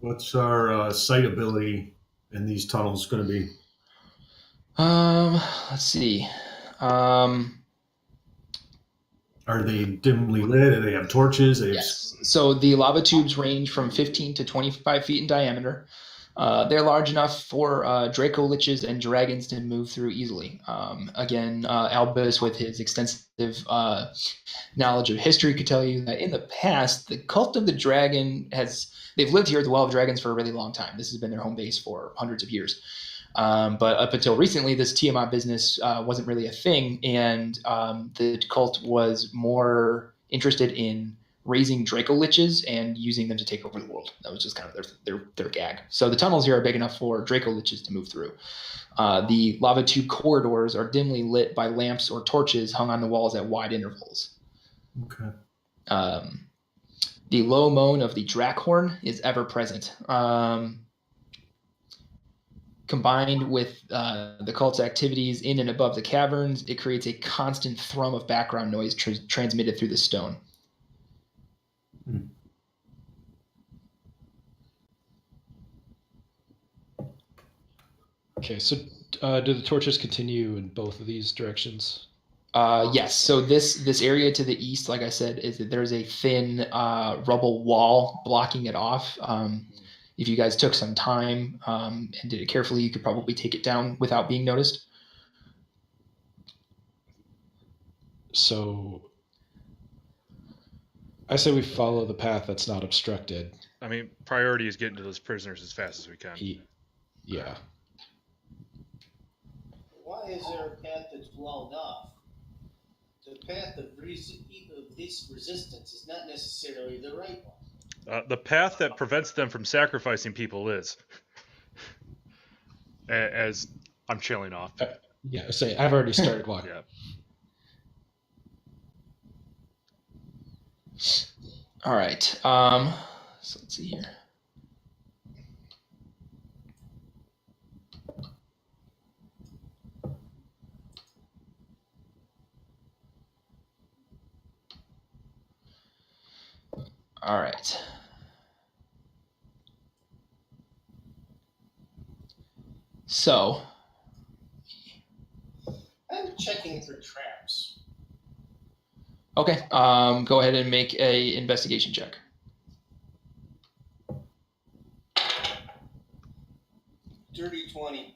What's our sight ability in these tunnels going to be? Let's see. Are they dimly lit? Do they have torches? Yes. So the lava tubes range from 15 to 25 feet in diameter. They're large enough for Draco liches and dragons to move through easily. Again, Albus, with his extensive knowledge of history, could tell you that in the past, the cult of the dragon they've lived here at the Well of Dragons for a really long time. This has been their home base for hundreds of years. But up until recently, this Tiamat business wasn't really a thing, and the cult was more interested in raising Draco liches and using them to take over the world. That was just kind of their gag. So the tunnels here are big enough for Draco liches to move through. The lava tube corridors are dimly lit by lamps or torches hung on the walls at wide intervals. Okay. The low moan of the Drakhorn is ever present. Combined with the cult's activities in and above the caverns, it creates a constant thrum of background noise transmitted through the stone. Okay, so do the torches continue in both of these directions? Yes. So this area to the east, like I said, is that there's a thin rubble wall blocking it off. If you guys took some time and did it carefully, you could probably take it down without being noticed. So I say we follow the path that's not obstructed. I mean, priority is getting to those prisoners as fast as we can. Yeah. Why is there a path that's walled off? The path of this resistance is not necessarily the right one. The path that prevents them from sacrificing people is. As I'm chilling off. Yeah, say I've already started walking. Yeah. All right. So let's see here. All right. So I'm checking for traps. okay. Go ahead and make a investigation check. Dirty 20.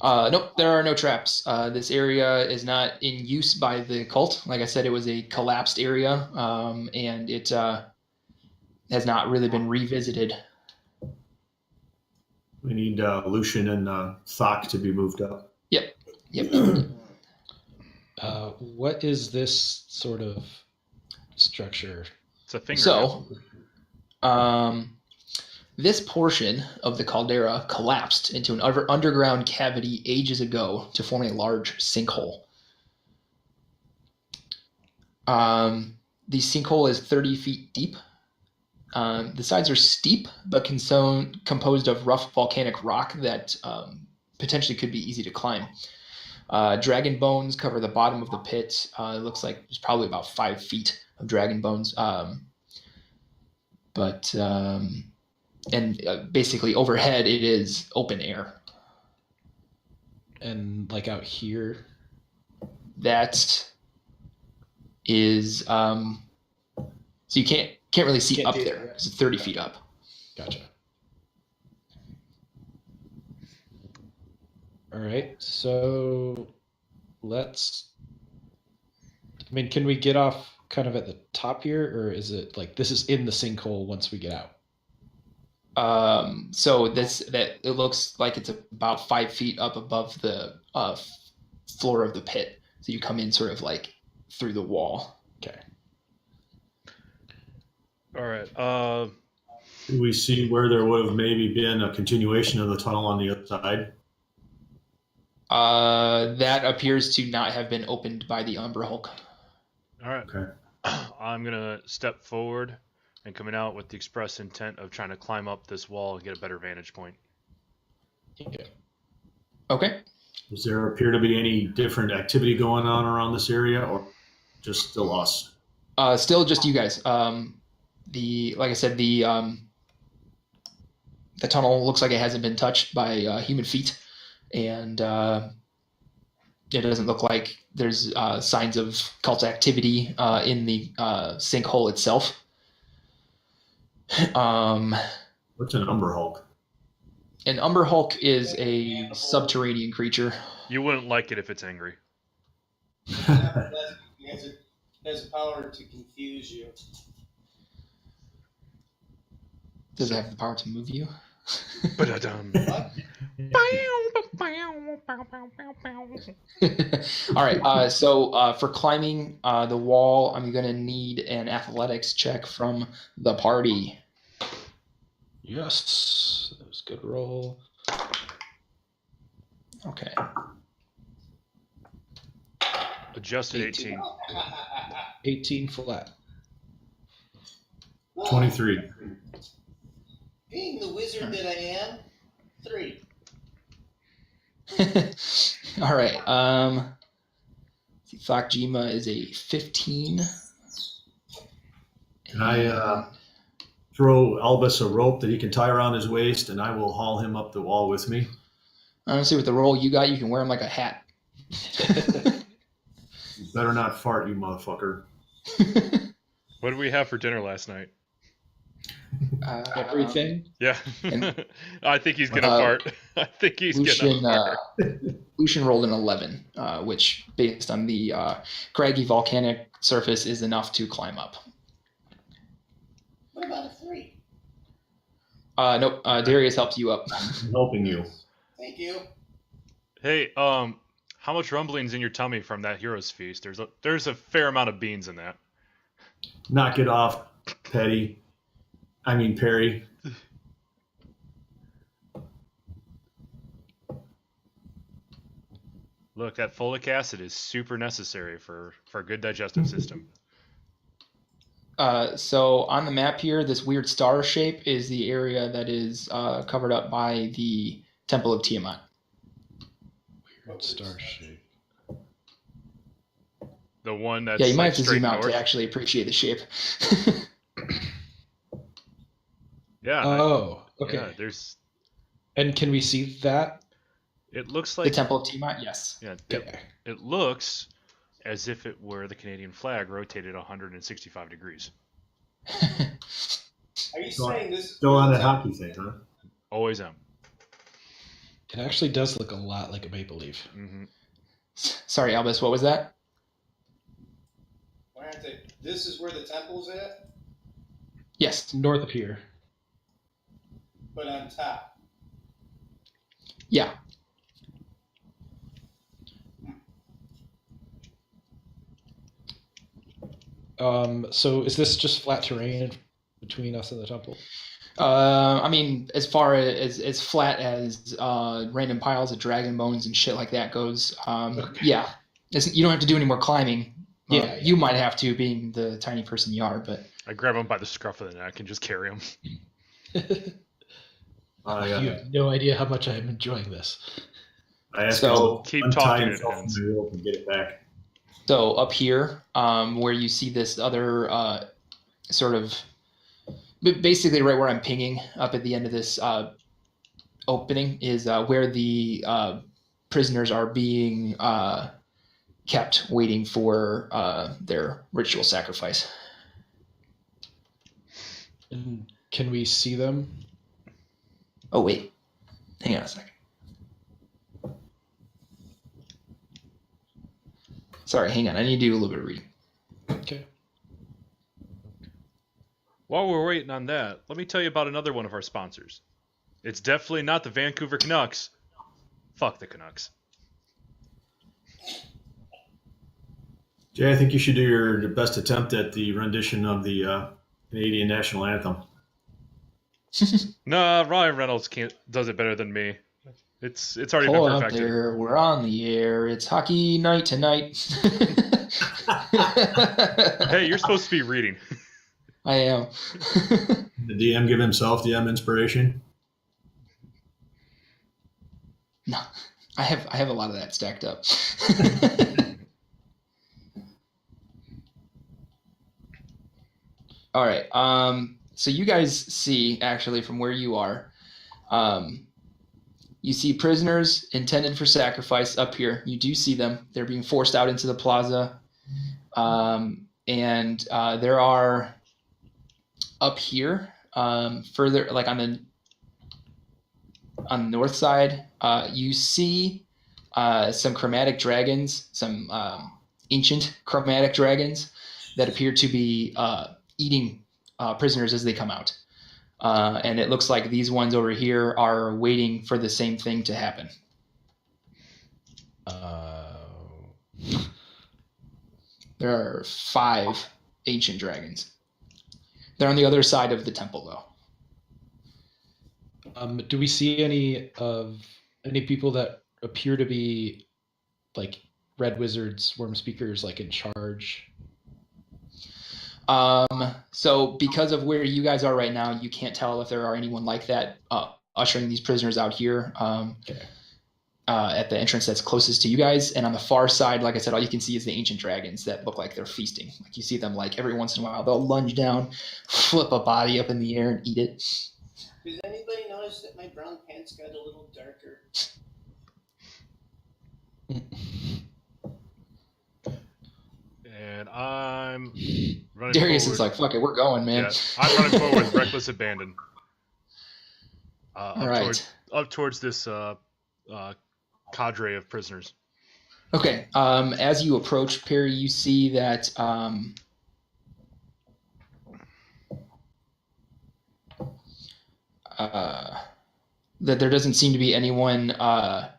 Nope, there are no traps. This area is not in use by the cult. Like I said, it was a collapsed area, and it has not really been revisited. We need Lucian and Thok to be moved up. Yep. What is this sort of structure? It's a finger. So, this portion of the caldera collapsed into an underground cavity ages ago to form a large sinkhole. The sinkhole is 30 feet deep. The sides are steep, but composed of rough volcanic rock that potentially could be easy to climb. Dragon bones cover the bottom of the pit. It looks like there's probably about 5 feet of dragon bones. Basically overhead it is open air. And like out here? That is so you can't really see up there. It's 30 feet up. Gotcha. All right, so can we get off kind of at the top here, or is it like this is in the sinkhole once we get out? So it looks like it's about 5 feet up above the floor of the pit. So you come in sort of like through the wall. Okay. All right. Do we see where there would have maybe been a continuation of the tunnel on the other side? That appears to not have been opened by the Umber Hulk. All right. Okay. I'm gonna step forward and coming out with the express intent of trying to climb up this wall and get a better vantage point. Yeah. Okay. Does there appear to be any different activity going on around this area, or just still us? Still just you guys. Like I said, the tunnel looks like it hasn't been touched by human feet, and it doesn't look like there's signs of cult activity in the sinkhole itself. What's an Umber Hulk? An Umber Hulk is a subterranean creature. You wouldn't like it if it's angry. It has the power to confuse you. Does it have the power to move you? Ba-da-dum. All right. So for climbing the wall, I'm going to need an athletics check from the party. Yes. That was a good roll. Okay. Adjusted 18. 18 flat. 23. Being the wizard that I am, 3. All right. Fakjima is a 15. Can I throw Albus a rope that he can tie around his waist, and I will haul him up the wall with me? Honestly, with the roll you got, you can wear him like a hat. You better not fart, you motherfucker. What did we have for dinner last night? Everything. Yeah. And- I think he's going to fart. I think he's going to fart. Lucian rolled an 11, which, based on the craggy volcanic surface, is enough to climb up. What about a 3? Nope. Darius helps you up. I'm helping you. Thank you. Hey, how much rumbling's in your tummy from that hero's feast? There's a fair amount of beans in that. Knock it off, Perry. Look, that folic acid is super necessary for a good digestive system. So on the map here, this weird star shape is the area that is covered up by the Temple of Tiamat. Weird star shape. The one that's Yeah, you might like have to straight zoom out north. to actually appreciate the shape. Yeah. Oh, okay. Yeah, there's. And can we see that? It looks The like. Temple of Tiamat, yes. Yeah. Okay. It looks as if it were the Canadian flag rotated 165 degrees. Are you saying this? Still on that hockey thing, huh? Always am. It actually does look a lot like a maple leaf. Mm-hmm. Sorry, Albus, what was that? Why aren't they? This is where the temple's at, It's Yes. north of here. but on top. Yeah. So is this just flat terrain between us and the temple? I mean, as far as flat as random piles of dragon bones and shit like that goes, Okay. yeah. You don't have to do any more climbing. Yeah, You might have to, being the tiny person you are, but I grab him by the scruff of the neck and just carry him. You have no idea how much I'm enjoying this. I asked So- to Keep untie talking, himself Vince. from the rope and get it back. so up here, where you see this other sort of, basically right where I'm pinging up at the end of this opening is where the prisoners are being kept, waiting for their ritual sacrifice. And can we see them? Oh wait, hang on a second. Sorry, hang on. I need to do a little bit of reading. Okay. While we're waiting on that, let me tell you about another one of our sponsors. It's definitely not the Vancouver Canucks. Fuck the Canucks. Jay, I think you should do your best attempt at the rendition of the Canadian national anthem. Nah, Ryan Reynolds does it better than me. It's already Pull been up perfected. there. We're on the air. It's hockey night tonight. Hey, you're supposed to be reading. I am. The DM give himself DM inspiration. No, I have a lot of that stacked up. All right. So you guys see actually from where you are, you see prisoners intended for sacrifice up here. You do see them. They're being forced out into the plaza, and there are up here, further like on the north side. You see some chromatic dragons, some ancient chromatic dragons that appear to be eating prisoners as they come out. And it looks like these ones over here are waiting for the same thing to happen. There are 5 ancient dragons. They're on the other side of the temple, though. Do we see any people that appear to be like red wizards, worm speakers, like in charge? So because of where you guys are right now, you can't tell if there are anyone like that ushering these prisoners out here at the entrance that's closest to you guys. And on the far side, like I said, all you can see is the ancient dragons that look like they're feasting. Like you see them like every once in a while, they'll lunge down, flip a body up in the air and eat it. Does anybody notice that my brown pants got a little darker? And I'm running Darius forward. is like, fuck it, we're going, man. Yeah, I'm running forward with reckless abandon. Up towards this cadre of prisoners. Okay. As you approach, Perry, you see that that there doesn't seem to be anyone at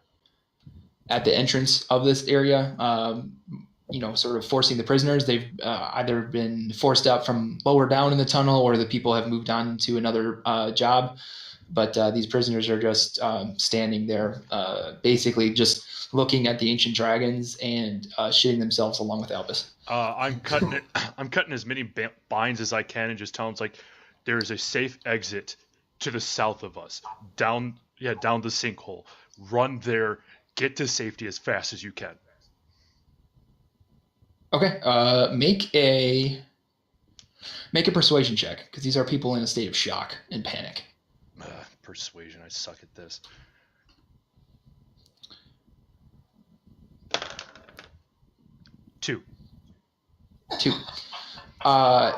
the entrance of this area. Sort of forcing the prisoners. They've either been forced out from lower down in the tunnel, or the people have moved on to another job. But these prisoners are just standing there, basically just looking at the ancient dragons and shitting themselves along with Albus. I'm cutting as many binds as I can and just telling them, like, there is a safe exit to the south of us, down the sinkhole. Run there, get to safety as fast as you can. Okay. Make a persuasion check, because these are people in a state of shock and panic. Persuasion, I suck at this. 2. Out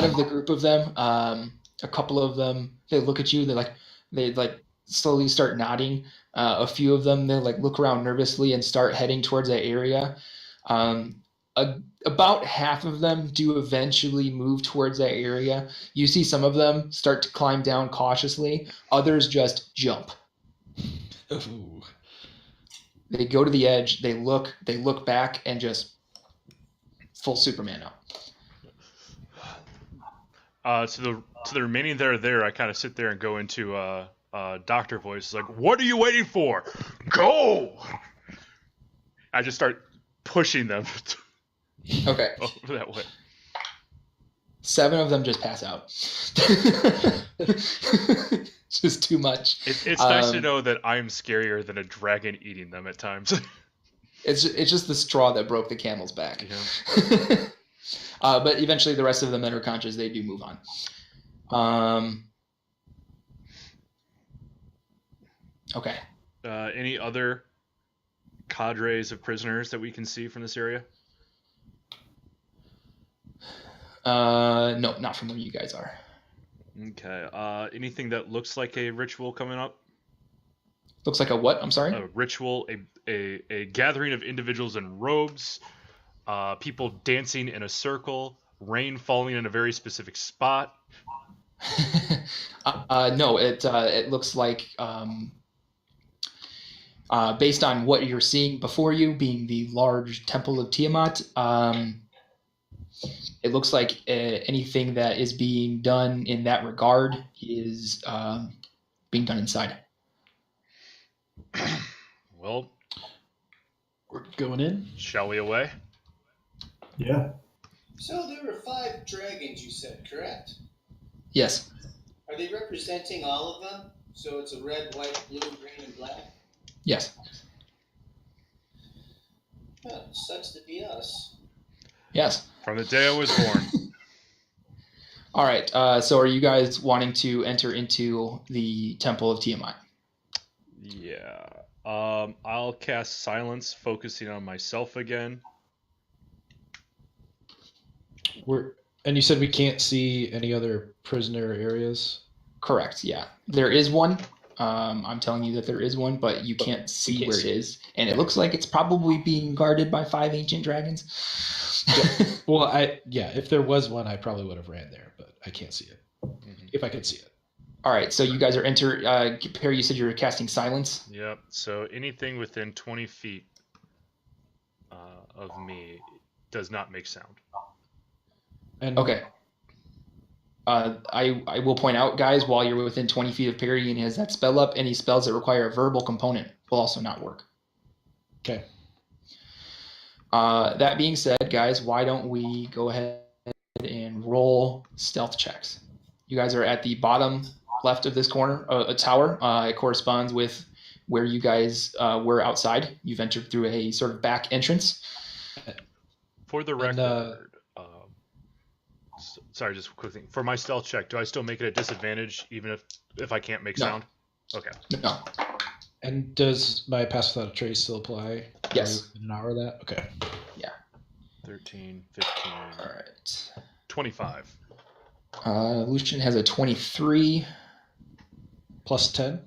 of the group of them, a couple of them, they look at you. They slowly start nodding. A few of them, they look around nervously and start heading towards that area. About half of them do eventually move towards that area. You see some of them start to climb down cautiously. Others just jump. Ooh. They go to the edge. They look back and just full Superman out. To the remaining that are there, I kind of sit there and go into doctor voice, like, what are you waiting for? Go! I just start pushing them Okay. over that way. 7 of them just pass out. Just too much. It's nice to know that I'm scarier than a dragon eating them at times. It's just the straw that broke the camel's back. Yeah. But eventually the rest of them that are conscious, they do move on. Okay. Any other cadres of prisoners that we can see from this area? No, not from where you guys are. Okay. Anything that looks like a ritual coming up? Looks like a what? I'm sorry? A ritual, a gathering of individuals in robes, people dancing in a circle, rain falling in a very specific spot. No, it looks like, based on what you're seeing before you, being the large temple of Tiamat, it looks like anything that is being done in that regard is being done inside. Well, we're going in. Shall we away? Yeah. So there were 5 dragons, you said, correct? Yes. Are they representing all of them? So it's a red, white, blue, green, and black? Yes. Huh, sucks to be us. Yes. From the day I was born. All right. So are you guys wanting to enter into the Temple of Tiamat? Yeah. I'll cast Silence, focusing on myself again. And you said we can't see any other prisoner areas? Correct. Yeah. There is one. I'm telling you that there is one, but you can't see where it is. And it looks like it's probably being guarded by 5 ancient dragons. Well, if there was one, I probably would have ran there, but I can't see it. Mm-hmm. If I could see it. All right. So you guys are Perry, you said you were casting Silence? Yep. So anything within 20 feet of me does not make sound. And Okay. I will point out, guys, while you're within 20 feet of Perry and he has that spell up, any spells that require a verbal component will also not work. Okay. That being said, guys, why don't we go ahead and roll stealth checks? You guys are at the bottom left of this corner, a tower. It corresponds with where you guys were outside. You've entered through a sort of back entrance. For the record, sorry, just a quick thing. For my stealth check, do I still make it a disadvantage even if I can't make sound? Okay. No. And does my pass without a trace still apply? Yes. In an hour of that? Okay. Yeah. 13, 15. All right. 25. Lucian has a 23. Plus 10?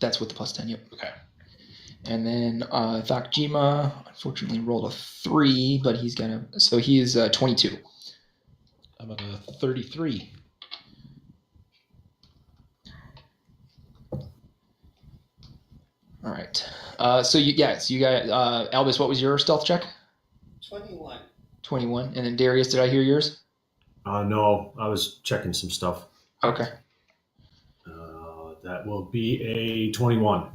That's with the plus 10, yep. Okay. And then Thakjima, unfortunately, rolled a 3, but he's going to... So he is 22. I'm at a 33. All right. So you got Albus. What was your stealth check? 21. 21. And then Darius, did I hear yours? No, I was checking some stuff. Okay. That will be a 21.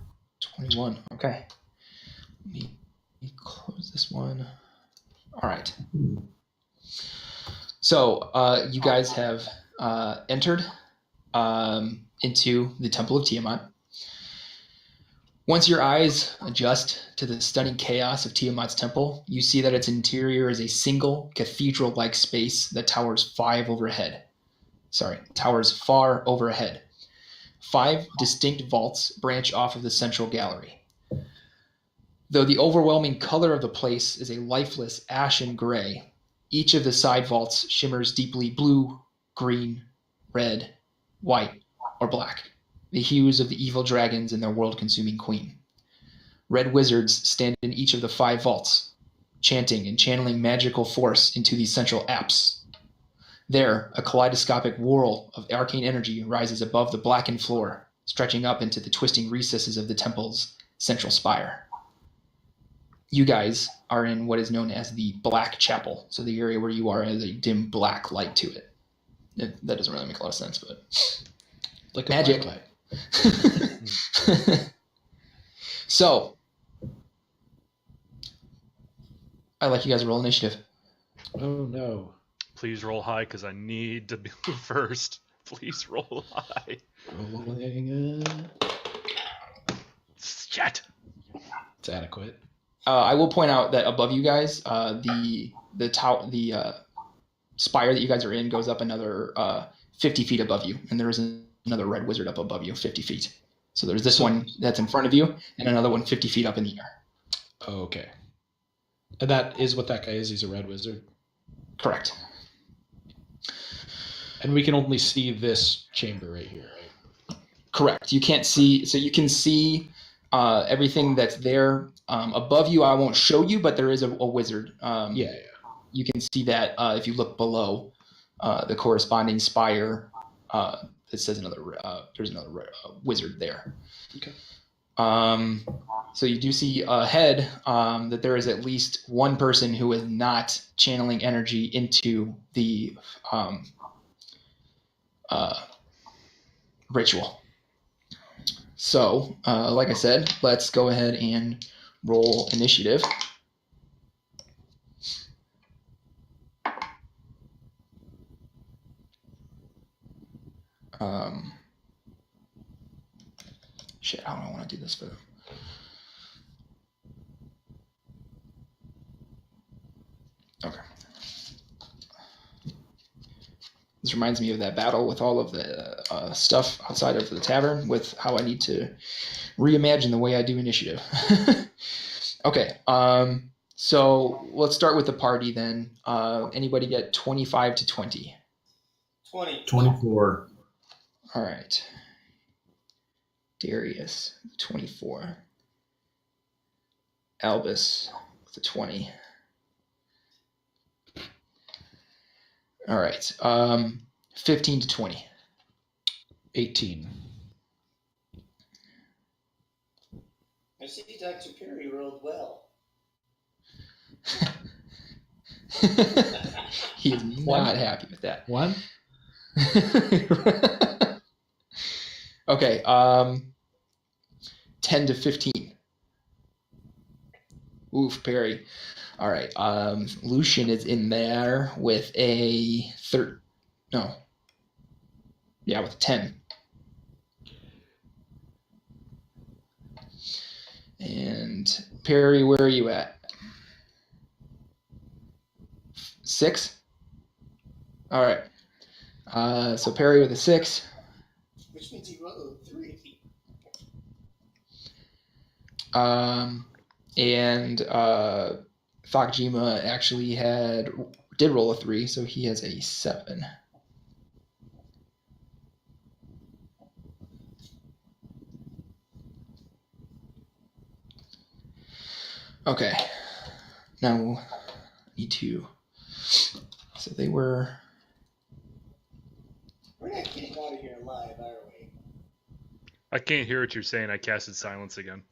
21. Okay. Let me close this one. All right. So you guys have entered into the Temple of Tiamat. Once your eyes adjust to the stunning chaos of Tiamat's temple, you see that its interior is a single cathedral-like space that towers far overhead. 5 distinct vaults branch off of the central gallery. Though the overwhelming color of the place is a lifeless ashen gray, each of the side vaults shimmers deeply blue, green, red, white, or black, the hues of the evil dragons and their world-consuming queen. Red wizards stand in each of the 5 vaults, chanting and channeling magical force into the central apse. There, a kaleidoscopic whirl of arcane energy rises above the blackened floor, stretching up into the twisting recesses of the temple's central spire. You guys are in what is known as the Black Chapel, so the area where you are has a dim black light to it. That doesn't really make a lot of sense, but Like a magic. black light. So, I'd like you guys to roll initiative. Oh no. Please roll high because I need to be first. Please roll high. Rolling. Shit. It's adequate. I will point out that above you guys, the spire that you guys are in goes up another 50 feet above you, and there is another red wizard up above you, 50 feet. So there's this one that's in front of you, and another one 50 feet up in the air. Oh, okay. And that is what that guy is. He's a red wizard. Correct. And we can only see this chamber right here, right? Correct. You can't see, so you can see everything that's there above you. I won't show you, but there is a wizard. Yeah. You can see that if you look below the corresponding spire. It says there's another wizard there. Okay. So you do see ahead that there is at least one person who is not channeling energy into the ritual. So, like I said, let's go ahead and roll initiative. Shit, how do I want to do this for them? Okay. This reminds me of that battle with all of the stuff outside of the tavern with how I need to reimagine the way I do initiative. Okay. So let's start with the party then. Anybody get 25 to 20? 20. 24. All right. Darius, 24. Albus with a 20. All right. 15 to 20. 18. I see Dr. Perry rolled well. He is not happy with that. 1. Okay. 10 to 15. Oof, Perry. All right. Lucian is in there with a with 10. And Perry, where are you at? 6? All right. So Perry with a 6. Which means he rolled a 3. And Thakjima actually did roll a 3, so he has a 7. Okay. Now we'll need to. So they were. We're not getting out of here alive, are we? I can't hear what you're saying. I casted silence again.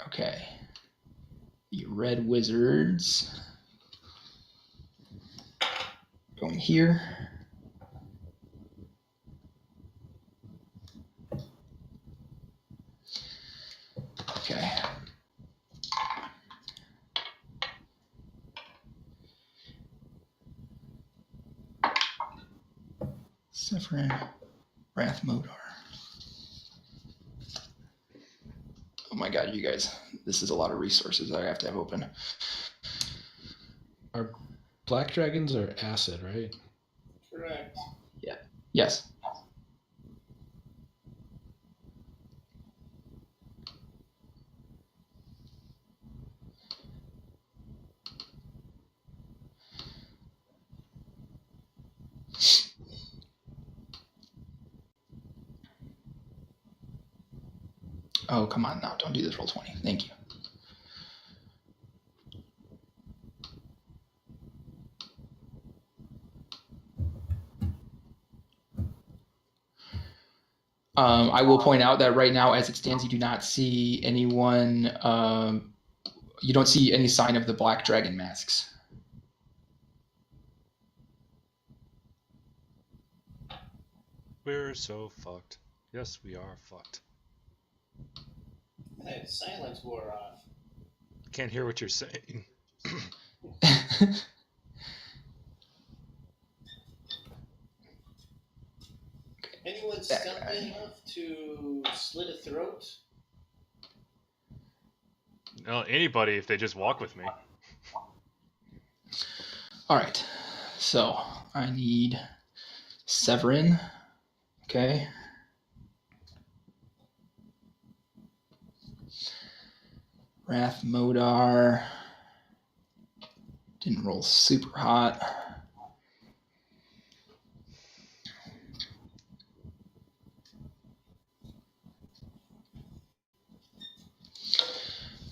Okay. The red wizards. Going here. Okay. Severin, Wrath Modar. Oh my god, you guys. This is a lot of resources that I have to have open. Our black dragons are acid, right? Correct. Yes. Oh, come on now. Don't do this roll 20. Thank you. I will point out that right now, as it stands, you do not see anyone. You don't see any sign of the black dragon masks. We're so fucked. Yes, we are fucked. That silence wore off. Can't hear what you're saying. Anyone stealthy enough to slit a throat? No, anybody if they just walk with me. All right. So I need Severin. Okay. Wrath Modar. Didn't roll super hot.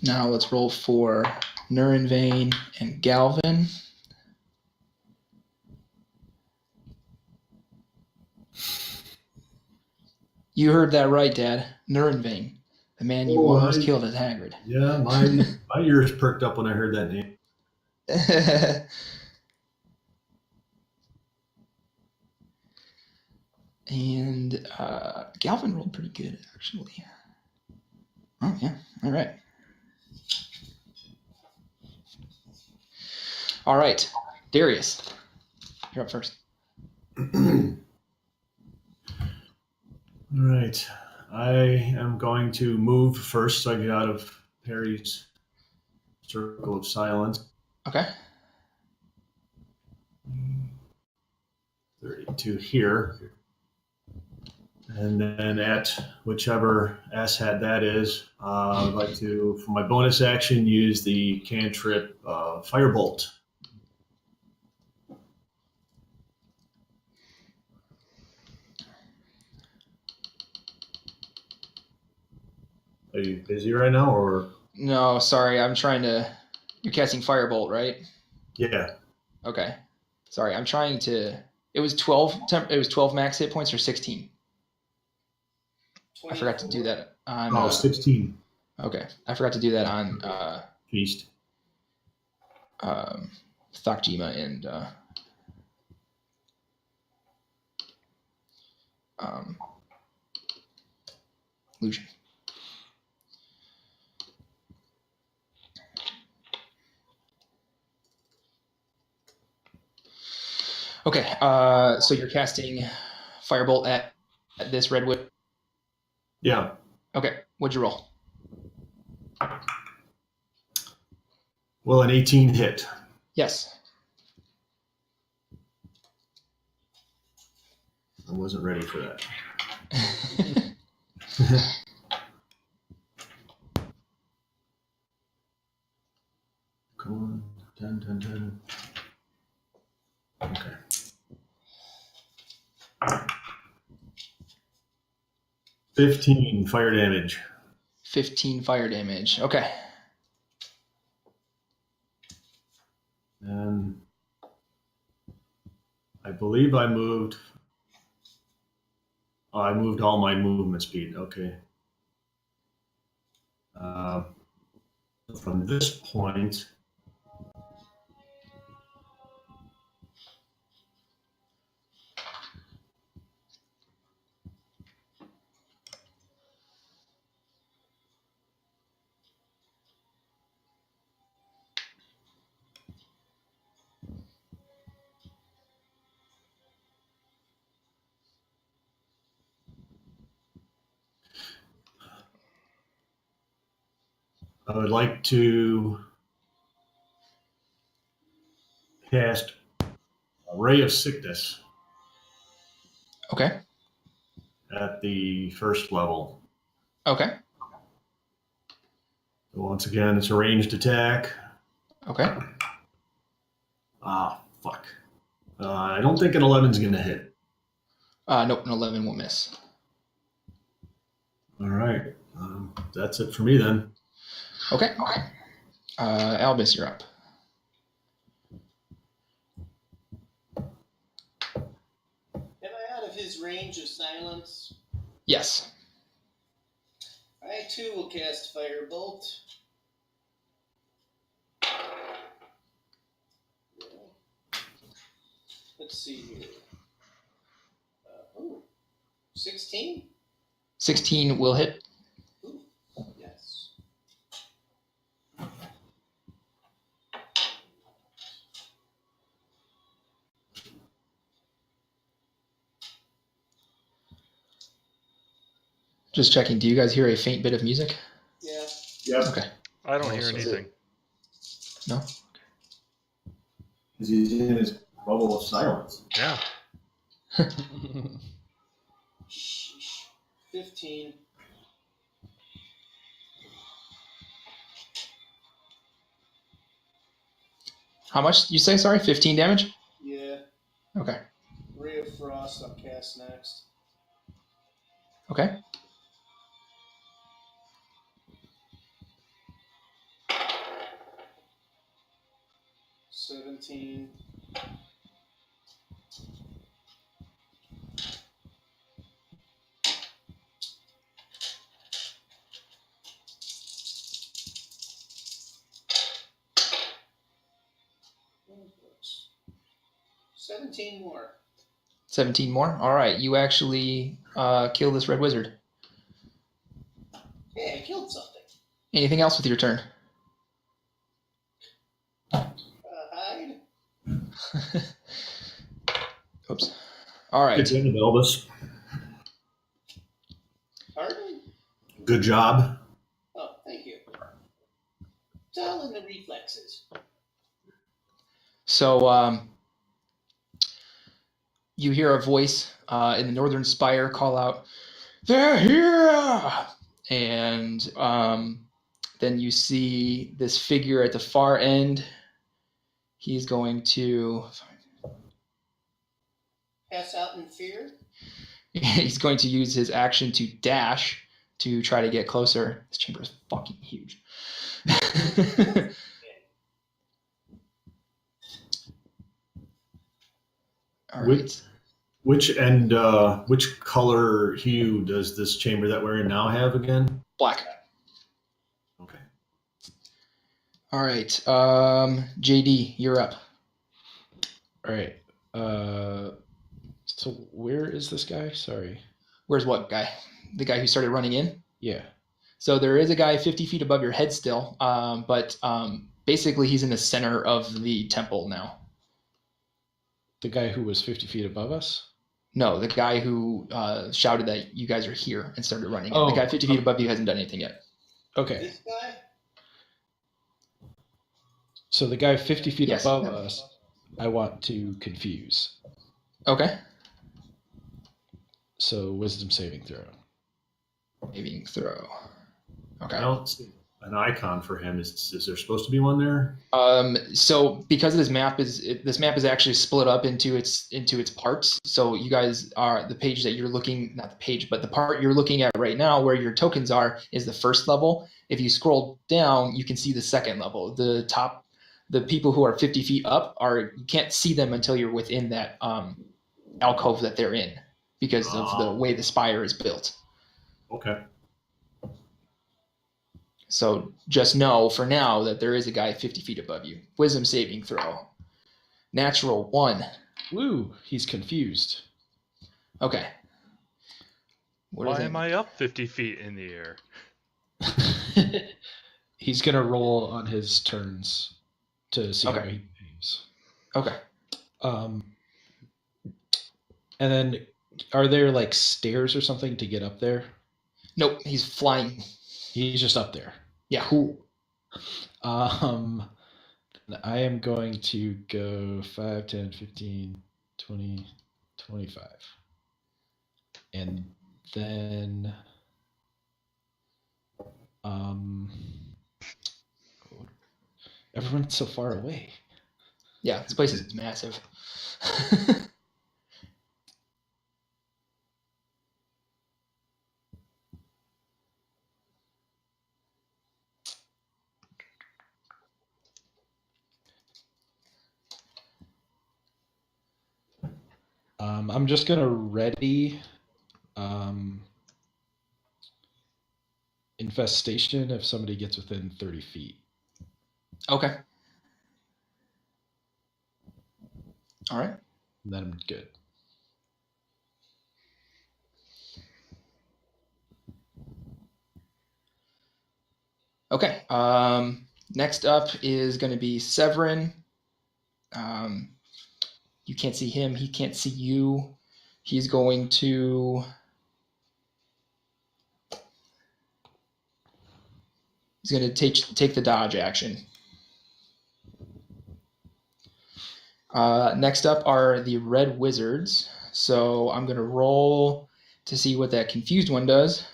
Now let's roll for Nurenvain and Galvin. You heard that right, Dad. Nurenvain, the man you almost killed at Hagrid. Yeah, my ears perked up when I heard that name. And Galvin rolled pretty good, actually. Oh, yeah. All right. All right, Darius, you're up first. All right. I am going to move first so I get out of Perry's circle of silence. Okay. 32 here. And then at whichever asshat that is, I'd like to, for my bonus action, use the cantrip Firebolt. Are you busy right now, or? No, sorry, I'm trying to. You're casting Firebolt, right? Yeah. Okay. Sorry, I'm trying to. It was 12. It was 12 max hit points or 16. I forgot to do that on. 16. Okay, I forgot to do that on Feast. Thakjima and Lucian. Okay, so you're casting Firebolt at this redwood. Yeah. Okay, what'd you roll? Well, an 18 hit. Yes. I wasn't ready for that. Come on. 10. Okay. $15 fire damage. 15 fire damage. Okay. And I believe I moved. Oh, I moved all my movement speed. Okay. From this point, I would like to cast a Ray of Sickness Okay. at the first level. Okay. So once again, it's a ranged attack. Okay. Ah, fuck. I don't think an 11's going to hit. Nope, an 11 won't miss. All right. That's it for me then. Okay. Albus, you're up. Am I out of his range of silence? Yes. I too will cast Firebolt. Let's see here. 16? 16 will hit. Ooh, yes. Just checking. Do you guys hear a faint bit of music? Yeah. Yep. Okay. I don't Oh, hear so- anything. No? Because he's in his bubble of silence. Yeah. Sheesh. 15. How much you say? Sorry, 15 damage? Yeah. Okay. Ray of Frost I'll cast next. Okay. $17. $17 more. 17 more? All right. You actually kill this red wizard. Hey, I killed something. Anything else with your turn? Hide. Oops. All right. Good job, Elvis. Pardon? Good job. Oh, thank you. It's all in the reflexes. So you hear a voice in the northern spire call out, "They're here!" And then you see this figure at the far end. He's going to Pass out in fear? he's going to use his action to dash to try to get closer. This chamber is fucking huge. All right. Which color hue does this chamber that we're in now have again? Black. Okay. All right. JD, you're up. All right. So where is this guy? Sorry. Where's what guy? The guy who started running in? Yeah. So there is a guy 50 feet above your head still, but basically he's in the center of the temple now. The guy who was 50 feet above us? No, the guy who shouted that you guys are here and started running in. Oh, The guy 50 feet above you hasn't done anything yet. Okay. This guy? So the guy 50 feet Yes. above us, I want to confuse. Okay. So wisdom saving throw. Saving throw. Okay. I don't see an icon for him. Is there supposed to be one there? So because this map is actually split up into its parts. So you guys are the page that you're looking, not the page, but the part you're looking at right now where your tokens are is the first level. If you scroll down, you can see the second level. The people who are 50 feet up you can't see them until you're within that alcove that they're in because of the way the spire is built. Okay. So just know for now that there is a guy 50 feet above you. Wisdom saving throw. Natural 1. Woo! He's confused. Okay. Why am I up 50 feet in the air? He's gonna roll on his turns to see how he behaves. Okay. And then, are there like stairs or something to get up there? Nope, he's flying. He's just up there. Yeah. Cool. I am going to go 5, 10, 15, 20, 25. And then everyone's so far away. Yeah, this place is massive. I'm just gonna ready infestation if somebody gets within 30 feet. Okay. All right. And then I'm good. Okay. Next up is going to be Severin. You can't see him. He can't see you. He's going to... He's going to take the dodge action. Next up are the red wizards. So I'm going to roll to see what that confused one does.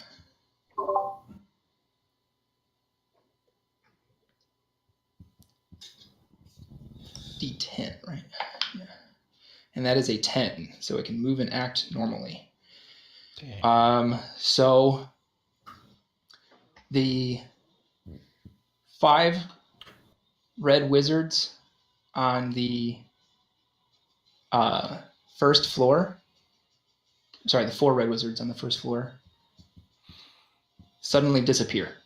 D10, right? Yeah. And that is a 10, so it can move and act normally. Dang. So the 5 red wizards on the first floor, sorry, the 4 red wizards on the first floor suddenly disappear.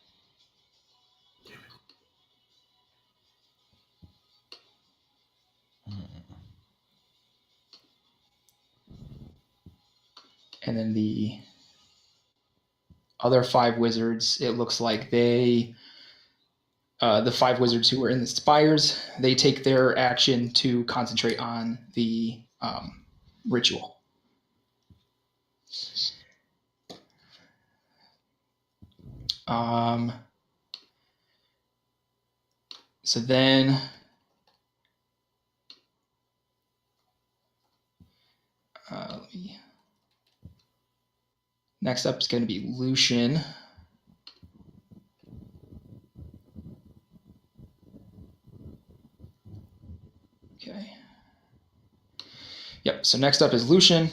And then the other 5 wizards, it looks like they the 5 wizards who are in the spires, they take their action to concentrate on the ritual. So then next up is going to be Lucian. Okay. Yep, so next up is Lucian,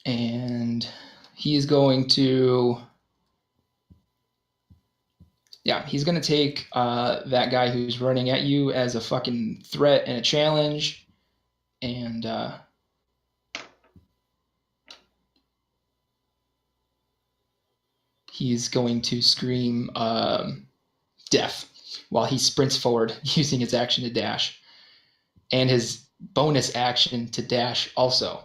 and he's going to he's going to take that guy who's running at you as a fucking threat and a challenge, and he's going to scream death while he sprints forward using his action to dash, and his bonus action to dash also.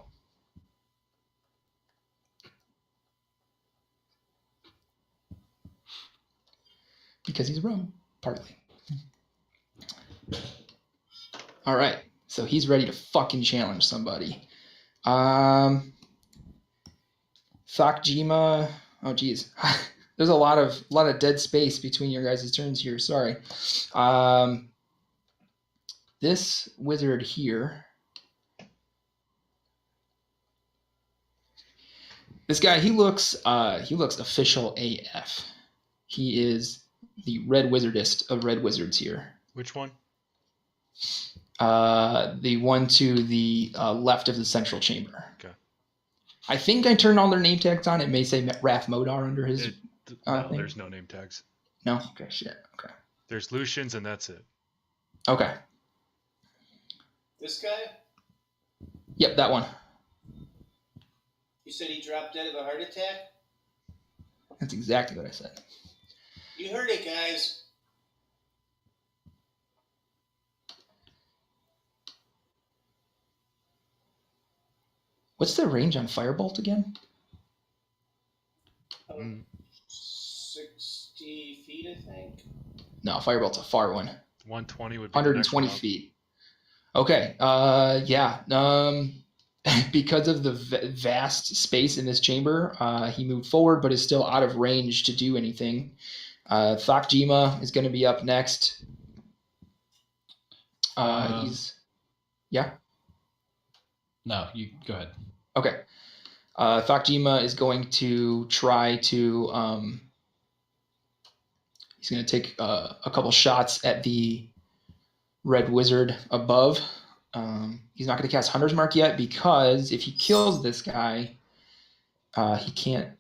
Because he's rogue, partly. All right, so he's ready to fucking challenge somebody. Thakjima. Oh, geez. There's a lot of dead space between your guys' turns here. Sorry. This wizard here. This guy, he looks official AF. He is the red wizardest of red wizards here. Which one? The one to the left of the central chamber. Okay. I think I turned all their name tags on. It may say Wrath Modar under his. No, thing. there's no name tags. No. Okay. Shit. Okay. There's Lucian's, and that's it. Okay. This guy? Yep, that one. You said he dropped dead of a heart attack? That's exactly what I said. You heard it, guys. What's the range on Firebolt again? 60 feet, I think. No, Firebolt's a far one. 120 would be 120 the next feet. Okay. Because of the vast space in this chamber, he moved forward, but is still out of range to do anything. Thakjima is going to be up next. No, you go ahead. Okay. Thakjima is going to try to. He's going to take a couple shots at the red wizard above. He's not going to cast Hunter's Mark yet because if he kills this guy, he can't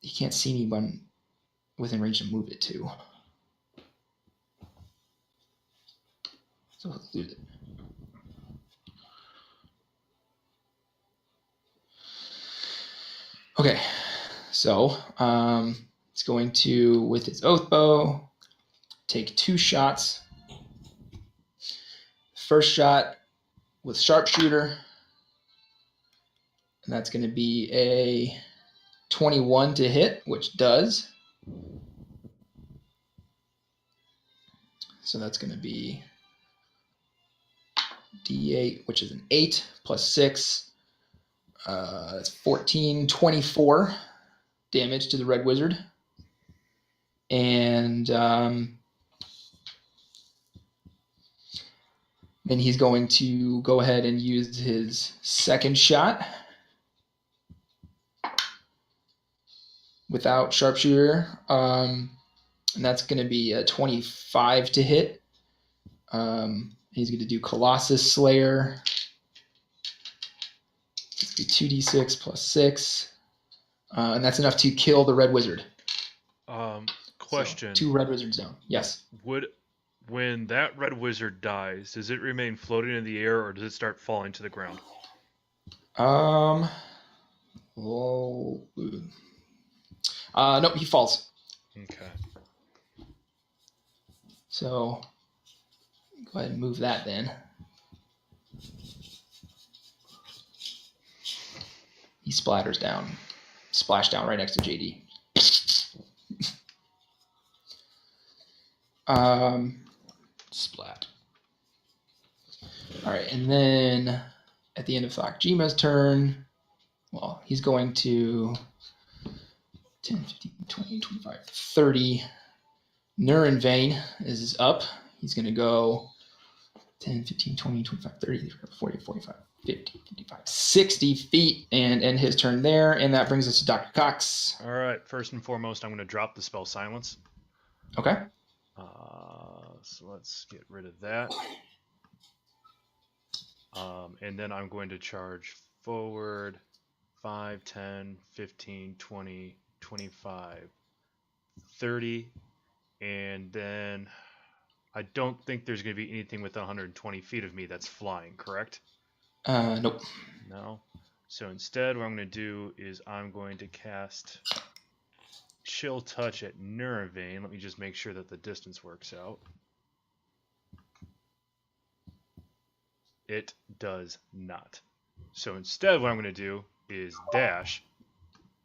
see anyone within range to move it to. So he'll lose it. Okay, so it's going to, with its oath bow, take 2 shots. First shot with sharpshooter, and that's going to be a 21 to hit, which does. So that's going to be D8, which is an 8 plus 6. That's 14, 24 damage to the red wizard. And then he's going to go ahead and use his second shot without sharpshooter. And that's going to be a 25 to hit. He's going to do Colossus Slayer. It's going to be 2d6 plus 6. And that's enough to kill the red wizard. Question. So 2 red wizards down. Yes. When that red wizard dies, does it remain floating in the air or does it start falling to the ground? Nope, he falls. Okay. So go ahead and move that then. He splatters down. Splash down right next to JD. Splat. All right, and then at the end of Thakjima's turn, well, he's going to 10, 15, 20, 25, 30. Nurenvain is up. He's going to go 10, 15, 20, 25, 30, 40, 45, 50, 55, 60 feet and end his turn there. And that brings us to Dr. Cox. All right. First and foremost, I'm going to drop the spell Silence. Okay. So let's get rid of that. And then I'm going to charge forward 5, 10, 15, 20, 25, 30. And then I don't think there's going to be anything within 120 feet of me that's flying, correct? Nope. No. So instead, what I'm going to do is I'm going to cast Chill Touch at Nurenvain. Let me just make sure that the distance works out. It does not. So instead, what I'm going to do is dash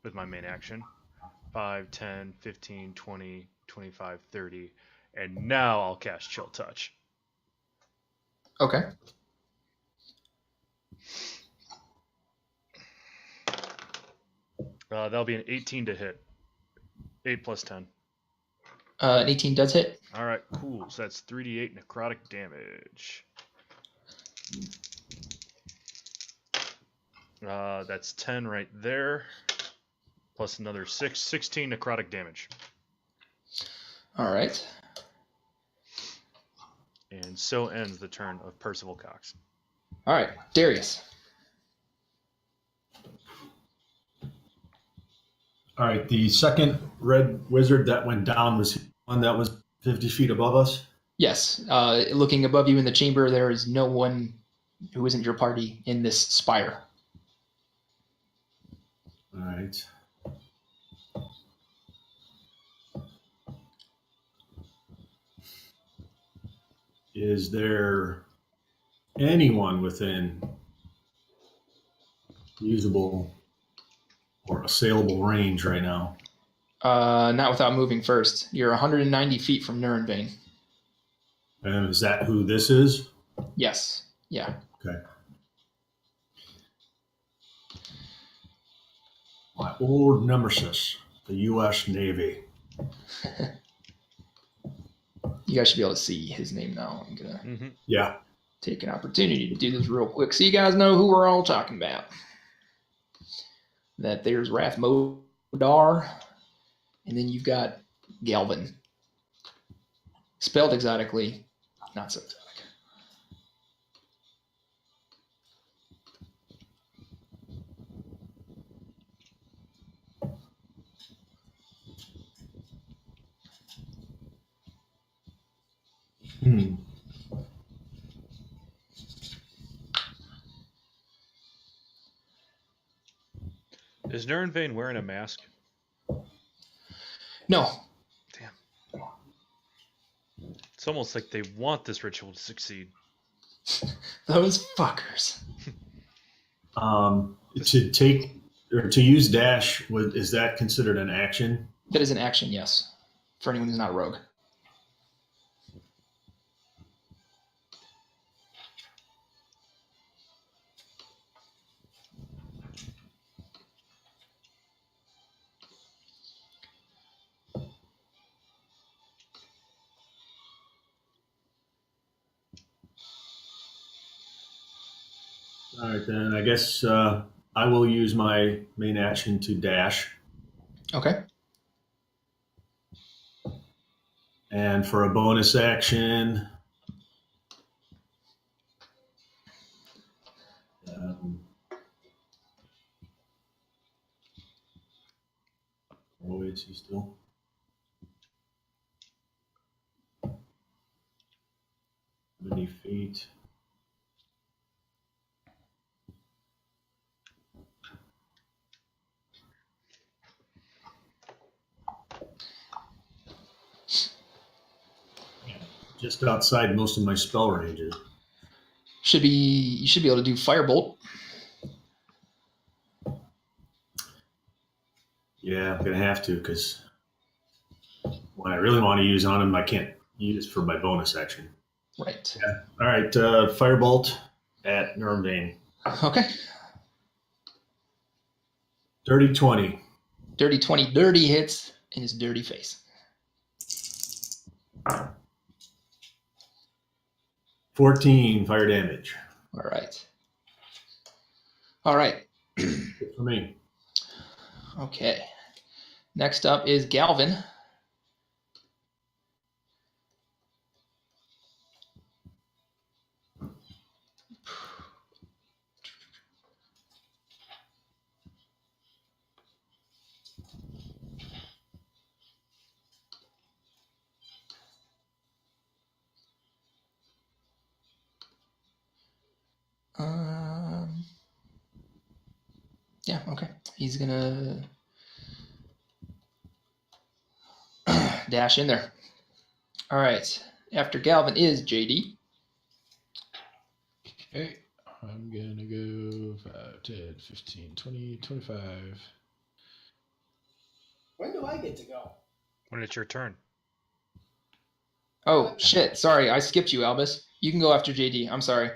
with my main action. 5, 10, 15, 20, 25, 30. And now I'll cast Chill Touch. Okay. That'll be an 18 to hit. 8 plus 10. An 18 does hit. All right, cool. So that's 3d8 necrotic damage. That's 10 right there. Plus another 16 necrotic damage. All right. And so ends the turn of Percival Cox. All right, Darius. All right, the second red wizard that went down was one that was 50 feet above us. Yes. Looking above you in the chamber, there is no one who isn't your party in this spire. All right. Is there anyone within usable or assailable range right now? Not without moving first. You're 190 feet from Nurenvain. And is that who this is? Yes. Yeah. Okay. My old nemesis, the U.S. Navy. You guys should be able to see his name now. I'm going to Yeah. take an opportunity to do this real quick so you guys know who we're all talking about. That there's Rathmodar, and then you've got Galvin. Spelled exotically, not so exotic. Is Nurenvain wearing a mask? No. Damn. It's almost like they want this ritual to succeed. Those fuckers. To take or to use dash, is that considered an action? That is an action, yes. For anyone who's not a rogue. All right, then I guess I will use my main action to dash. Okay. And for a bonus action, is he still? Many feet. Just outside most of my spell ranges. You should be able to do Firebolt. Yeah, I'm gonna have to because when I really want to use on him, I can't use for my bonus action. Right. Yeah. All right. Firebolt at Nurmbane. Okay. Dirty 20. Dirty 20. Dirty hits in his dirty face. 14 fire damage. All right. All right. Good for me. Okay. Next up is Galvin. Yeah, okay. He's gonna dash in there. All right. After Galvin is JD. Okay. I'm going to go 5, 10, 15, 20, 25. When do I get to go? When it's your turn. Oh, shit. Sorry, I skipped you, Albus. You can go after JD. I'm sorry.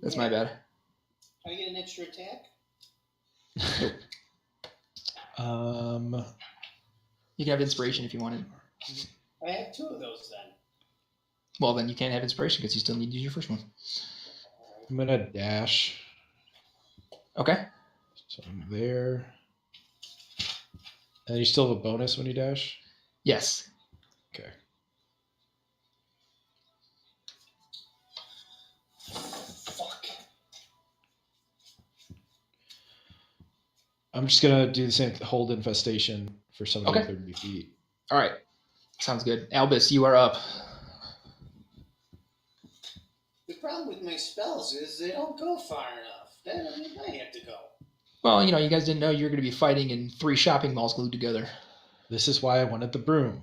That's my bad. Can I get an extra attack? You can have inspiration if you wanted. I have 2 of those then. Well, then you can't have inspiration because you still need to use your first one. I'm going to dash. Okay. So I'm there. And you still have a bonus when you dash? Yes. Okay. Fuck. I'm just going to do the same hold infestation for somebody Okay. 30 feet. All right. Sounds good. Albus, you are up. The problem with my spells is they don't go far enough. Then I have to go. Well, you guys didn't know you were going to be fighting in 3 shopping malls glued together. This is why I wanted the broom.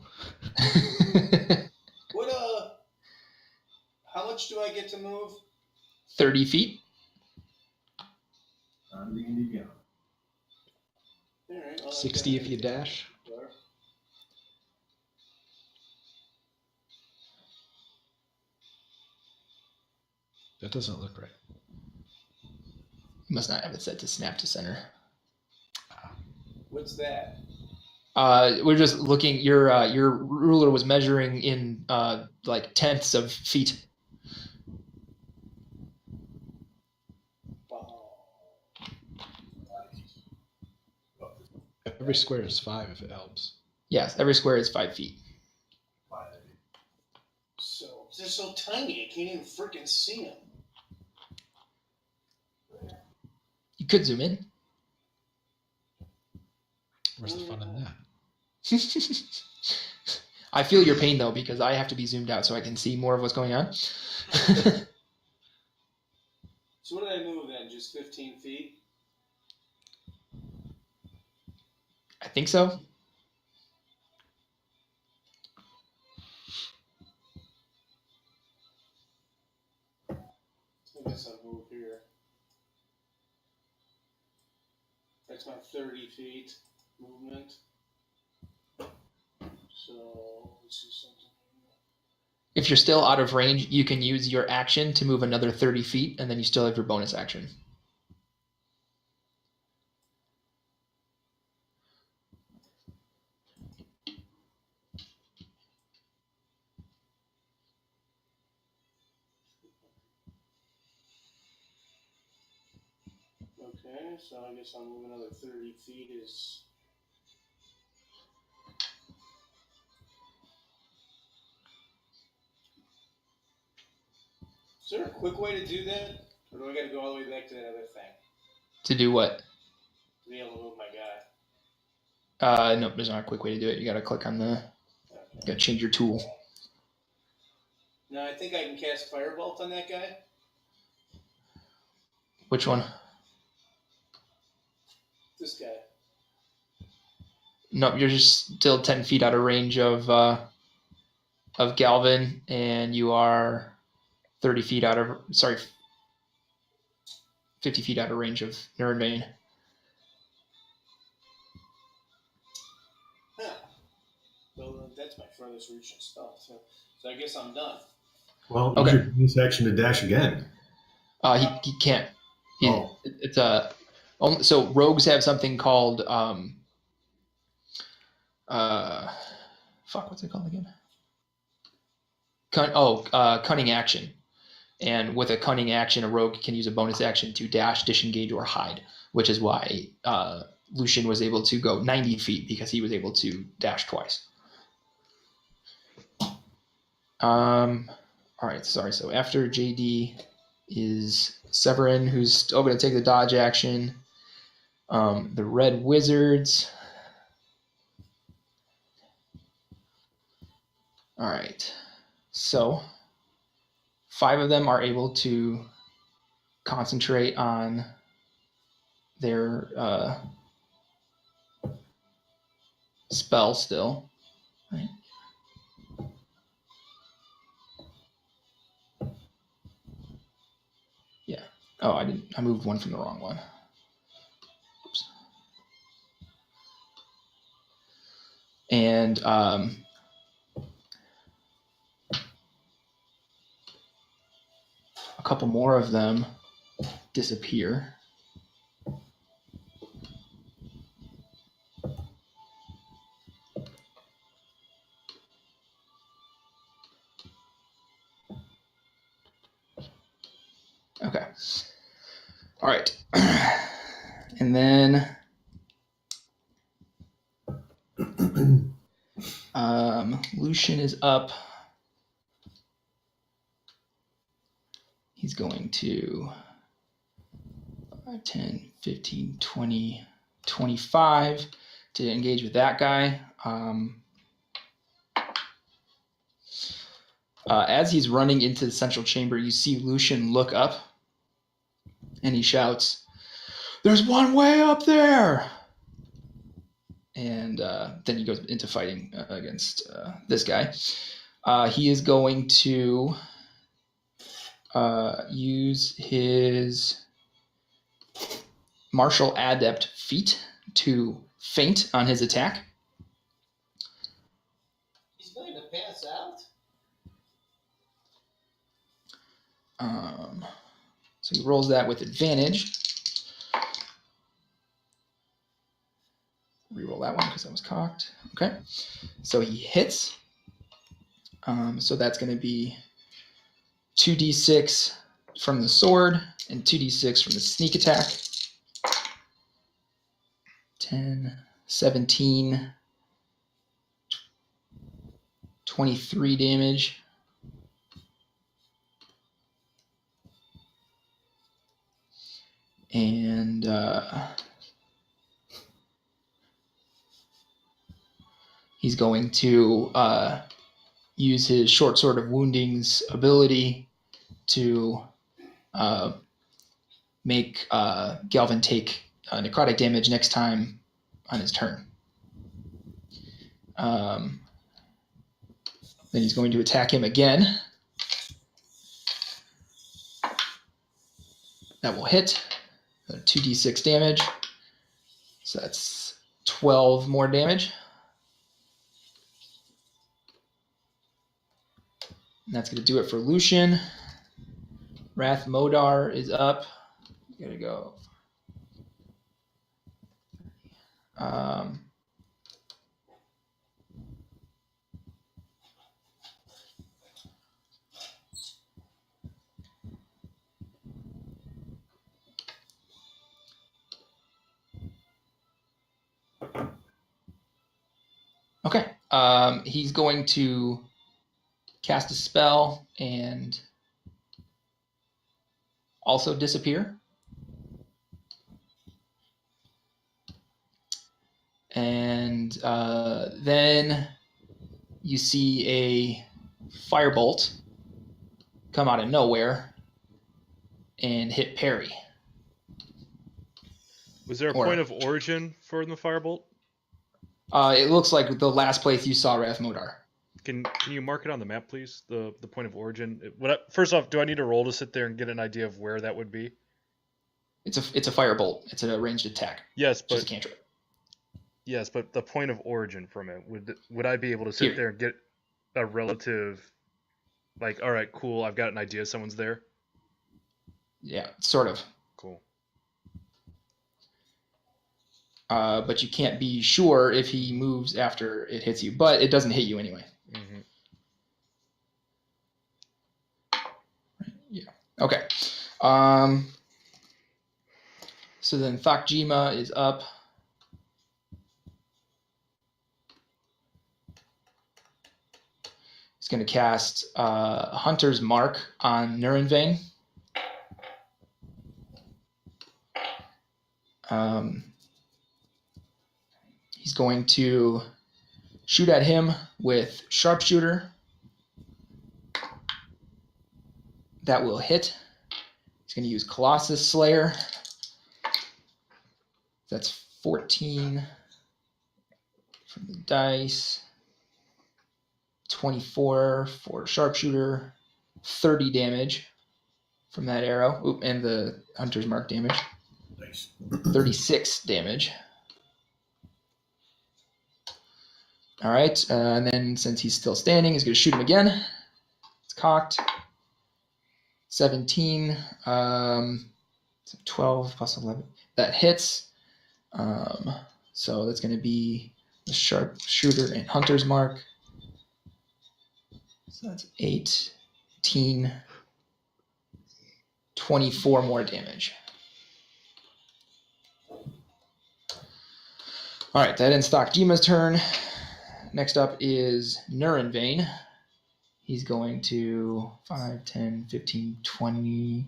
What, how much do I get to move? 30 feet. I'm the Indiana. All right, well, 60 if you dash. That doesn't look right. You must not have it set to snap to center. What's that? We're just looking. Your ruler was measuring in like tenths of feet. Every square is 5 if it helps. Yes, every square is 5 feet. So they're so tiny, I can't even freaking see them. You could zoom in. Where's the fun in that? I feel your pain though because I have to be zoomed out so I can see more of what's going on. So what did I move then? Just 15 feet? I think so. I guess I'll move here. That's my 30 feet movement. So let's see something. If you're still out of range, you can use your action to move another 30 feet, and then you still have your bonus action. Okay, so I guess I'll move another 30 feet is... Is there a quick way to do that? Or do I gotta go all the way back to that other thing? To do what? To be able to move my guy. No, there's not a quick way to do it. You gotta click on the... Okay. You gotta change your tool. Now I think I can cast Firebolt on that guy. Which one? This guy. No, you're just still 10 feet out of range of Galvin, and you are 30 feet out of... Sorry, 50 feet out of range of Nurmbane. Huh. Well, that's my for this runic spell. So I guess I'm done. Well, Okay. use your bonus action to dash again. He can't. Oh. It's a. So rogues have something called what's it called again? Cunning action. And with a cunning action, a rogue can use a bonus action to dash, disengage, or hide, which is why Lucian was able to go 90 feet because he was able to dash twice. All right, sorry. So after JD is Severin, who's still going to take the dodge action. The Red Wizards. All right. So 5 of them are able to concentrate on their spell still. Right? Yeah. Oh, I moved one from the wrong one. Oops. And a couple more of them disappear. Okay. All right. And then Lucian is up. He's going to 5, 10, 15, 20, 25 to engage with that guy. As he's running into the central chamber, you see Lucian look up and he shouts, "There's one way up there!" And then he goes into fighting against this guy. He is going to use his martial adept feat to feint on his attack. He's going to pass out? So he rolls that with advantage. Reroll that one because I was cocked. Okay. So he hits. So that's going to be 2d6 from the sword and 2d6 from the sneak attack. 10, 17, 23 damage. And he's going to use his short sword of wounding's ability to make Galvin take necrotic damage next time on his turn. Then he's going to attack him again. That will hit. 2d6 damage. So that's 12 more damage. And that's going to do it for Lucian. Wrath Modar is up. Gotta go. Okay. He's going to cast a spell and also disappear. And then you see a firebolt come out of nowhere and hit Perry. Was there a point of origin for the firebolt? It looks like the last place you saw Wrath Modar. Can you mark it on the map, please? The point of origin. First off, do I need to roll to sit there and get an idea of where that would be? It's a firebolt. It's a ranged attack. Yes, just a cantrip. Yes, but the point of origin from it, would I be able to sit there and get? a relative, like, all right, cool, I've got an idea, someone's there? Yeah, sort of. Cool. But you can't be sure if he moves after it hits you. But it doesn't hit you anyway. Mm-hmm. Yeah. Okay. So then Thakjima is up. He's going to cast Hunter's Mark on Nurenvain. He's going to shoot at him with Sharpshooter. That will hit. He's going to use Colossus Slayer. That's 14 from the dice. 24 for Sharpshooter. 30 damage from that arrow. Oop, and the Hunter's Mark damage. Nice. 36 damage. All right, and then since he's still standing, he's going to shoot him again. It's cocked. 17, 12 plus 11. That hits. So that's going to be the Sharpshooter and Hunter's Mark. So that's 18, 24 more damage. All right, that ends Thakjima's turn. Next up is Nurenvain. He's going to 5, 10, 15, 20,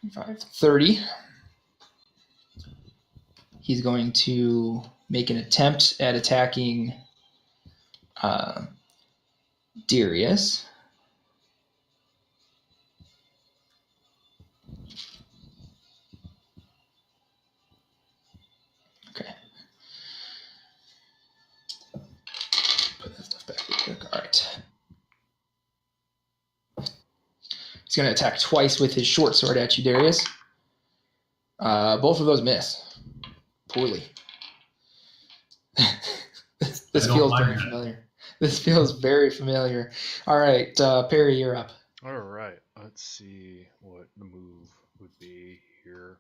25, 30. He's going to make an attempt at attacking Darius. Okay. Put that stuff back real quick. All right. He's going to attack twice with his short sword at you, Darius. Both of those miss. Poorly. This feels very familiar. This feels very familiar. All right, Perry, you're up. All right, let's see what the move would be here.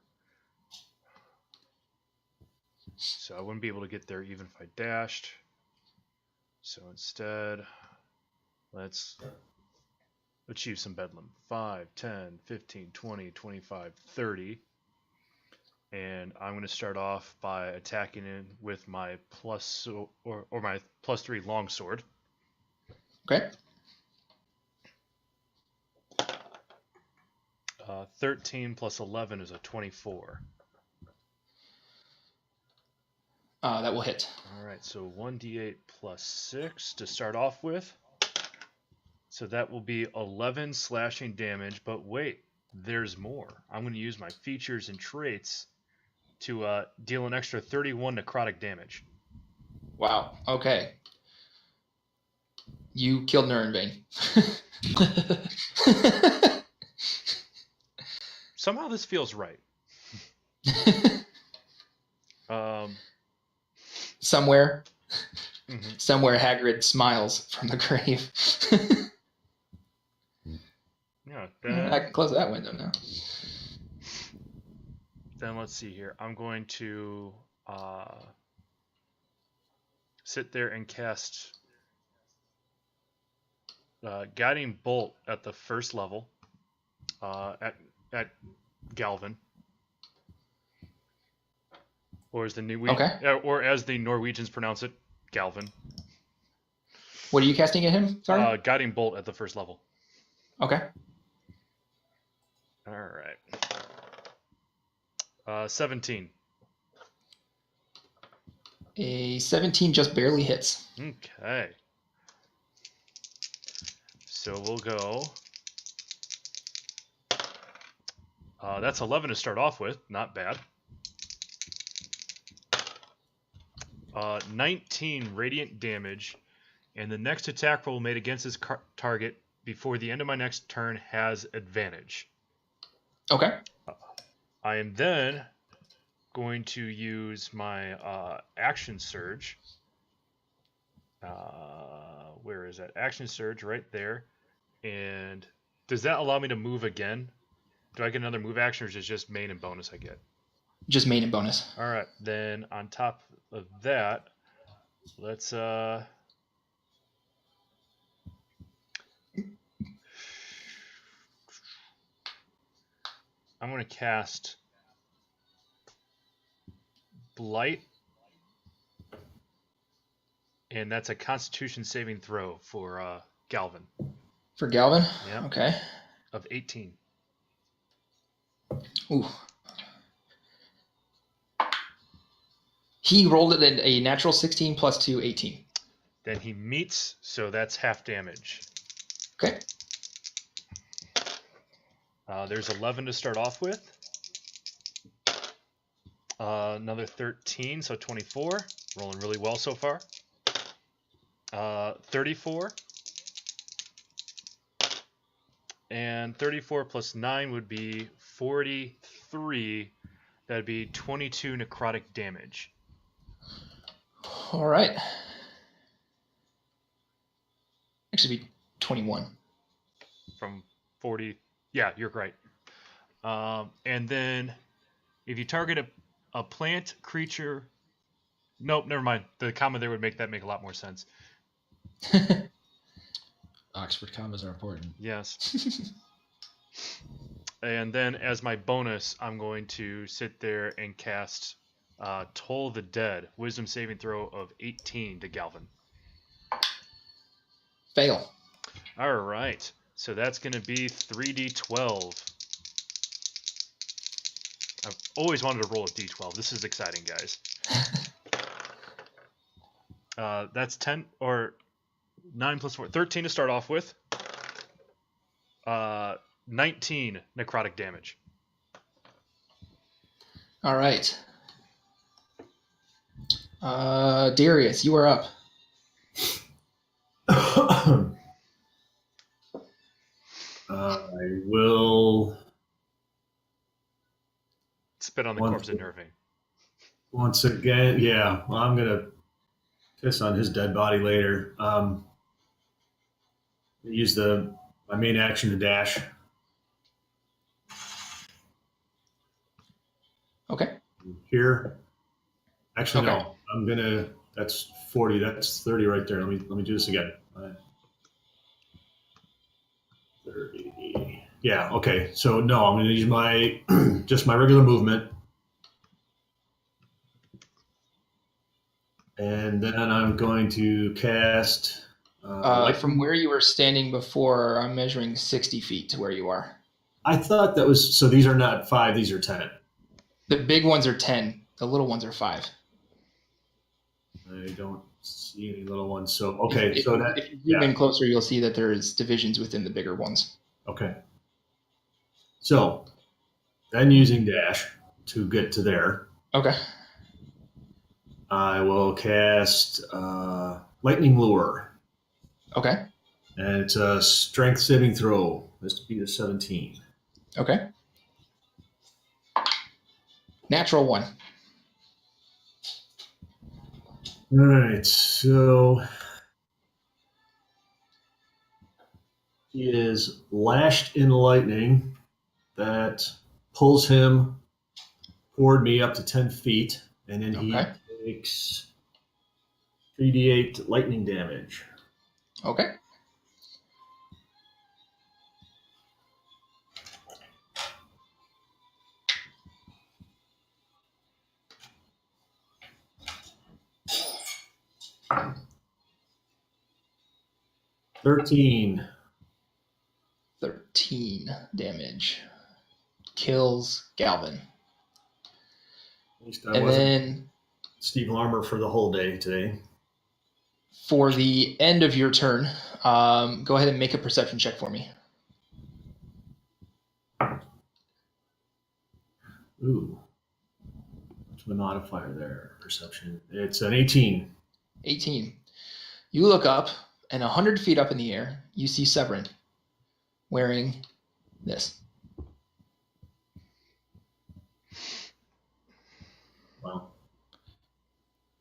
So I wouldn't be able to get there even if I dashed. So instead, let's achieve some bedlam. 5, 10, 15, 20, 25, 30. And I'm going to start off by attacking it with my my +3 longsword. Okay. 13 plus 11 is a 24. That will hit. All right, so 1d8 plus 6 to start off with. So that will be 11 slashing damage, but wait, there's more. I'm going to use my features and traits to deal an extra 31 necrotic damage. Wow. Okay. You killed Nurenvain. Somehow this feels right. Somewhere. Mm-hmm. Somewhere Hagrid smiles from the grave. Yeah. I can close that window now. Then let's see here. I'm going to sit there and cast Guiding Bolt at the first level at Galvin, or as the Norwegians pronounce it, Galvin. What are you casting at him? Sorry. Guiding Bolt at the first level. Okay. All right. 17. A 17 just barely hits. Okay. So we'll go. That's 11 to start off with. Not bad. 19 radiant damage. And the next attack roll made against this target before the end of my next turn has advantage. Okay. I am then going to use my action surge Where is that? Action surge right there. And does that allow me to move again? Do I get another move action, or is it just main and bonus I get? Just main and bonus. All right, then on top of that, let's I'm going to cast Blight, and that's a Constitution saving throw for Galvin. For Galvin? Yeah. Okay. Of 18. Ooh. He rolled it in a natural 16 plus 2, 18. Then he meets, so that's half damage. Okay. There's 11 to start off with. Another 13, so 24. Rolling really well so far. 34. And 34 plus 9 would be 43. That'd be 22 necrotic damage. All right. Actually, be 21. From 40. Yeah, you're right. And then if you target a plant, creature... Nope, never mind. The comma there would make that make a lot more sense. Oxford commas are important. Yes. And then as my bonus, I'm going to sit there and cast Toll the Dead, Wisdom saving throw of 18 to Galvin. Fail. All right. So that's going to be 3d12. I've always wanted to roll a d12. This is exciting, guys. That's 10 or 9 plus 4, 13 to start off with. 19 necrotic damage. All right. Darius, you are up. I will Spit on the corpse of Nerving. once again. Yeah, well, I'm gonna piss on his dead body later. Use my main action to dash. Okay. Here. Actually, Okay. no. I'm gonna. That's 40. That's 30 right there. Let me do this again. 30. Yeah. Okay. So no, I'm gonna use my just my regular movement, and then I'm going to cast. From where you were standing before, I'm measuring 60 feet to where you are. I thought that was so. These are not 5. These are 10. The big ones are 10. The little ones are 5. I don't see any little ones. So okay. If so you that zoom in closer, you'll see that there's divisions within the bigger ones. Okay. So then using dash to get to there, Okay. I will cast Lightning Lure. Okay. And it's a strength saving throw. This would be a 17. Okay. Natural 1. All right. So he is lashed in lightning that pulls him toward me up to 10 feet. And then he Okay. takes 3d8 lightning damage. Okay. $13. 13 damage. Kills Galvin. At least I And wasn't then Steve Larmer for the whole day today. for the end of your turn, go ahead and make a perception check for me. Ooh. What's my modifier there? Perception. It's an 18. 18. You look up, and 100 feet up in the air, you see Severin wearing this. Wow.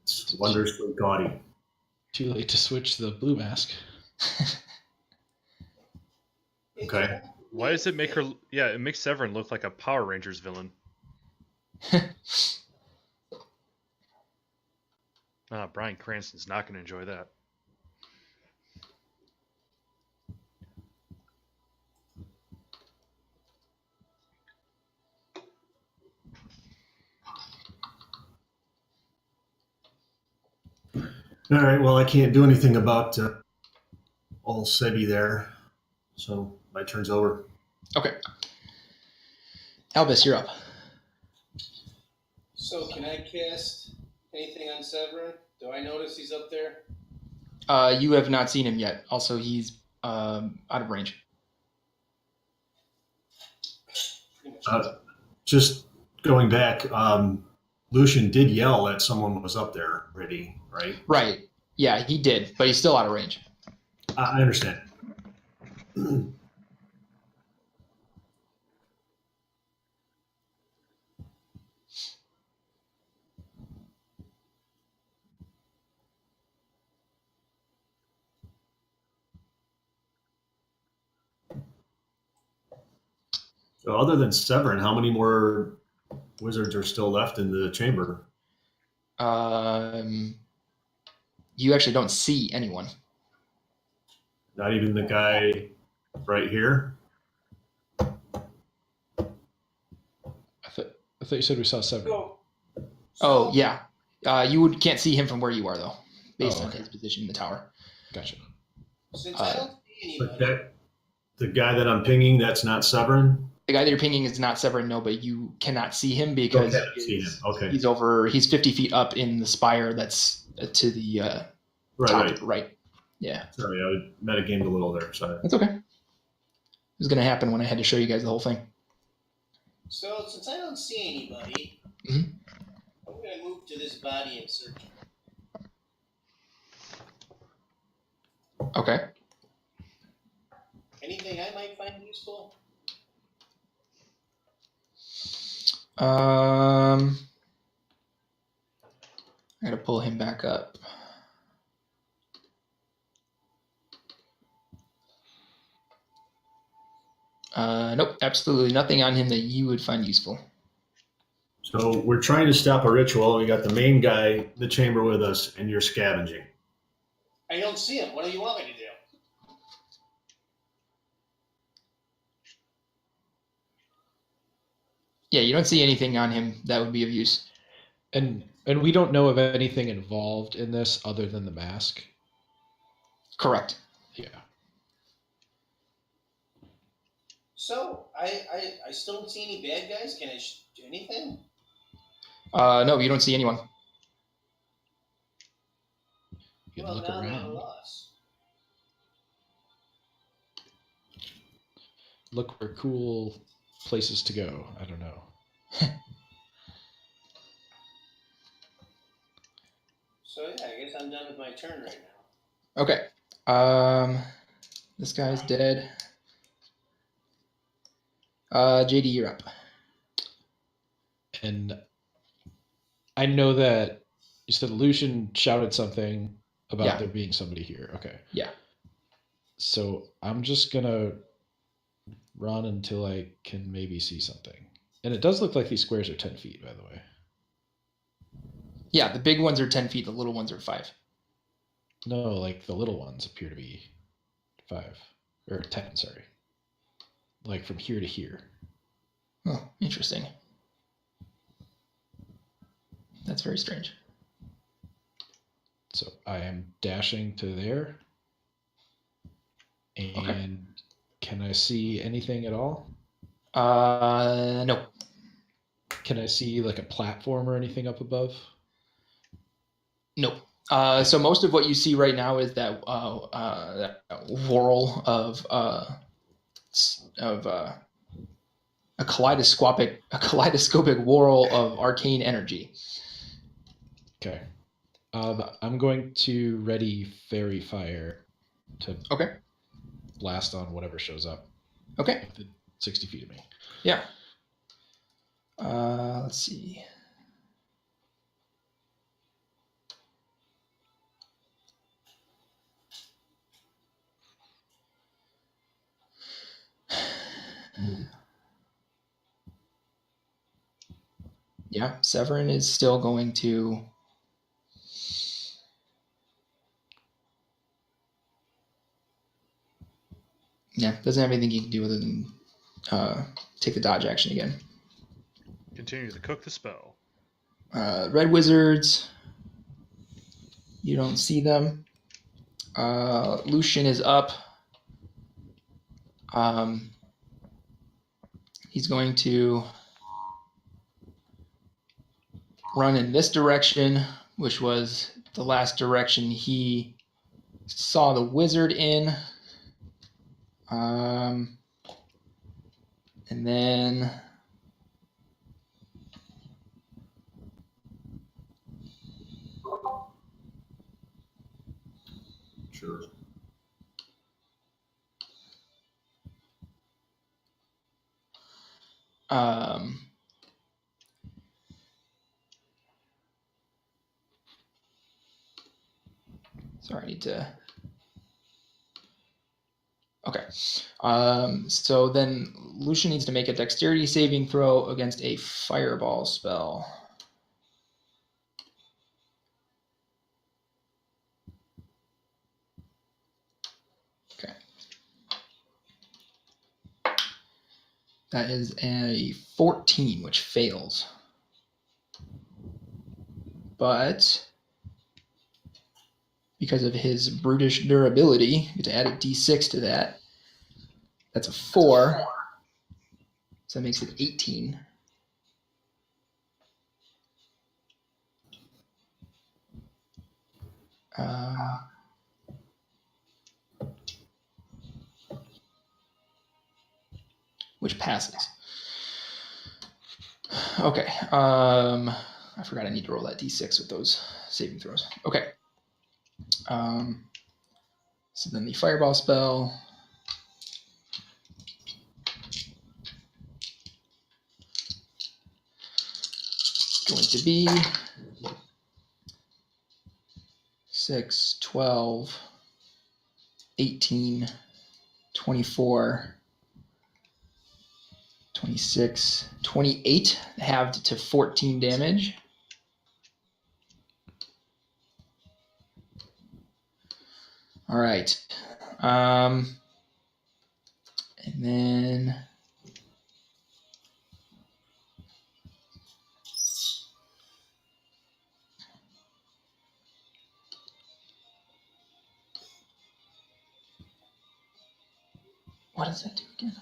It's wondrously gaudy. Too late to switch the blue mask. Okay. Why does it make her? Yeah, it makes Severin look like a Power Rangers villain. Bryan Cranston's not going to enjoy that. All right. Well, I can't do anything about old Sebi there, so my turn's over. Okay. Albus, you're up. So, can I cast anything on Severin? Do I notice he's up there? You have not seen him yet. Also, he's out of range. Just going back, Lucian did yell that someone was up there already, right? Right. Yeah, he did, but he's still out of range. I understand. So other than Severin, how many more wizards are still left in the chamber? You actually don't see anyone. Not even the guy right here? I thought you said we saw Severin. Oh, yeah. You can't see him from where you are, though, based on okay. his position in the tower. Gotcha. Since I don't see But anybody, the guy that I'm pinging, that's not Severin? The guy that you're pinging is not Severin, no, but you cannot see him because Okay. he's 50 feet up in the spire that's to the top right. Yeah. Sorry, I metagamed a little there. Sorry. That's okay. It was going to happen when I had to show you guys the whole thing. so since I don't see anybody, Mhm. I'm going to move to this body and search. Okay. Anything I might find useful? I got to pull him back up. Nope, absolutely nothing on him that you would find useful. So we're trying to stop a ritual. We got the main guy in the chamber with us, and you're scavenging. I don't see him. What do you want me to do? Yeah, you don't see anything on him that would be of use. And we don't know of anything involved in this other than the mask. Correct. Yeah. So, I still don't see any bad guys. Can I do anything? No, you don't see anyone. You can Well, look now I'm at a around. loss. Look for cool places to go. I don't know. So yeah, I guess I'm done with my turn right now. Okay. This guy's dead. JD, you're up. And I know that you said Lucian shouted something about there being somebody here. Okay. Yeah. So I'm just gonna run until I can maybe see something. And it does look like these squares are 10 feet, by the way. Yeah, the big ones are 10 feet, the little ones are 5. No, like the little ones appear to be 5. Or 10, sorry. Like from here to here. Oh, interesting. That's very strange. So I am dashing to there. And can I see anything at all? No. Can I see like a platform or anything up above? No. So most of what you see right now is that whirl of a kaleidoscopic whirl of arcane energy. Okay. I'm going to ready fairy fire to blast on whatever shows up. Okay. Within 60 feet of me. Yeah. Let's see. Yeah, Severin is still going to. Yeah, doesn't have anything he can do other than take the dodge action again. Continue to cook the spell. Red wizards. You don't see them. Lucian is up. He's going to run in this direction, which was the last direction he saw the wizard in. And then Sure. sorry, I need to. Okay. So then Lucian needs to make a dexterity saving throw against a fireball spell. Okay. That is a 14, which fails. But because of his brutish durability, you get to add a d6 to that. That's a 4. So that makes it 18. Which passes. Okay. I forgot I need to roll that d6 with those saving throws. Okay. So then the fireball spell. Going to be 6, 12, 18, 24, 26, 28, halved to 14 damage. All right. And then what does that do again?